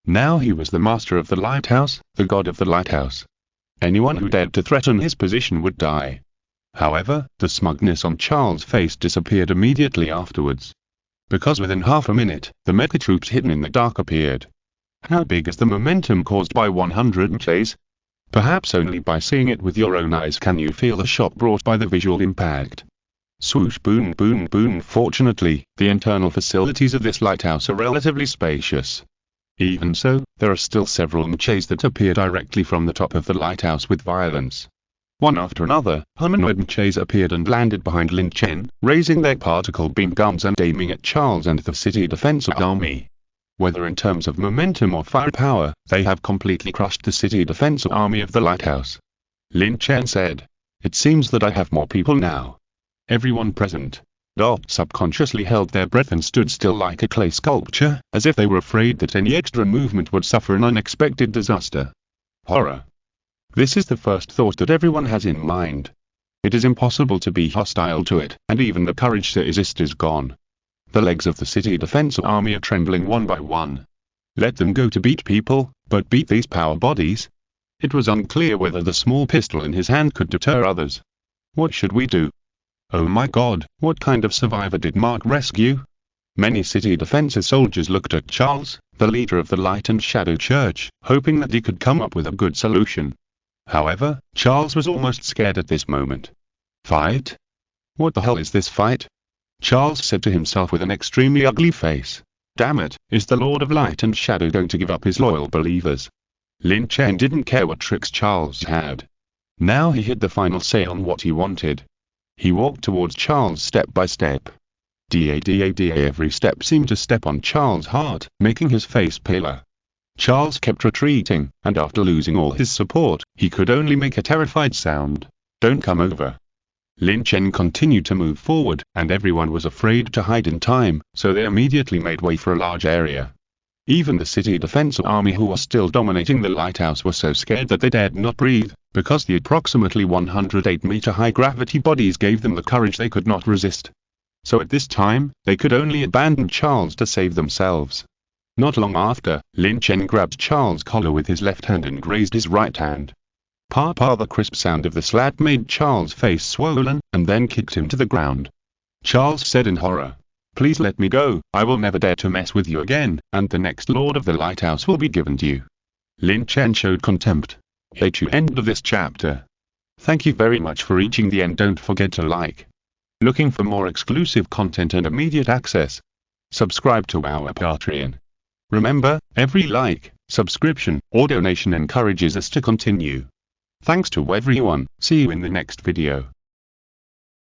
Now he was the master of the lighthouse, the god of the lighthouse. Anyone who dared to threaten his position would die. However, the smugness on Charles' face disappeared immediately afterwards. Because within half a minute, the mecha troops hidden in the dark appeared. How big is the momentum caused by 100 Mechas? Perhaps only by seeing it with your own eyes can you feel the shock brought by the visual impact. Swoosh, boom, boom, boom. Fortunately, the internal facilities of this lighthouse are relatively spacious. Even so, there are still several Mechas that appear directly from the top of the lighthouse with violence. One after another, humanoid Mechas appeared and landed behind Lin Chen, raising their particle beam guns and aiming at Charles and the city defense army. Whether in terms of momentum or firepower, they have completely crushed the city defense army of the lighthouse. Lin Chen said, "It seems that I have more people now." Everyone present subconsciously held their breath and stood still like a clay sculpture, as if they were afraid that any extra movement would suffer an unexpected disaster. Horror. This is the first thought that everyone has in mind. It is impossible to be hostile to it, and even the courage to resist is gone. The legs of the city defense army are trembling one by one. Let them go to beat people, but beat these power bodies? It was unclear whether the small pistol in his hand could deter others. What should we do? Oh my God, what kind of survivor did Mark rescue? Many city defenses soldiers looked at Charles, the leader of the Light and Shadow Church, hoping that he could come up with a good solution. However, Charles was almost scared at this moment. Fight? What the hell is this fight? Charles said to himself with an extremely ugly face. Damn it, is the Lord of Light and Shadow going to give up his loyal believers? Lin Chen didn't care what tricks Charles had. Now he had the final say on what he wanted. He walked towards Charles step by step. Every step seemed to step on Charles' heart, making his face paler. Charles kept retreating, and after losing all his support, he could only make a terrified sound. Don't come over. Lin Chen continued to move forward, and everyone was afraid to hide in time, so they immediately made way for a large area. Even the city defense army who was still dominating the lighthouse were so scared that they dared not breathe, because the approximately 108-meter high gravity bodies gave them the courage they could not resist. So at this time, they could only abandon Charles to save themselves. Not long after, Lin Chen grabbed Charles' collar with his left hand and grazed his right hand. The crisp sound of the slap made Charles' face swollen, and then kicked him to the ground. Charles said in horror, "Please let me go, I will never dare to mess with you again, and the next Lord of the Lighthouse will be given to you." Lin Chen showed contempt. End of this chapter. Thank you very much for reaching the end. Don't forget to like. Looking for more exclusive content and immediate access? Subscribe to our Patreon. Remember, every like, subscription, or donation encourages us to continue. Thanks to everyone, see you in the next video.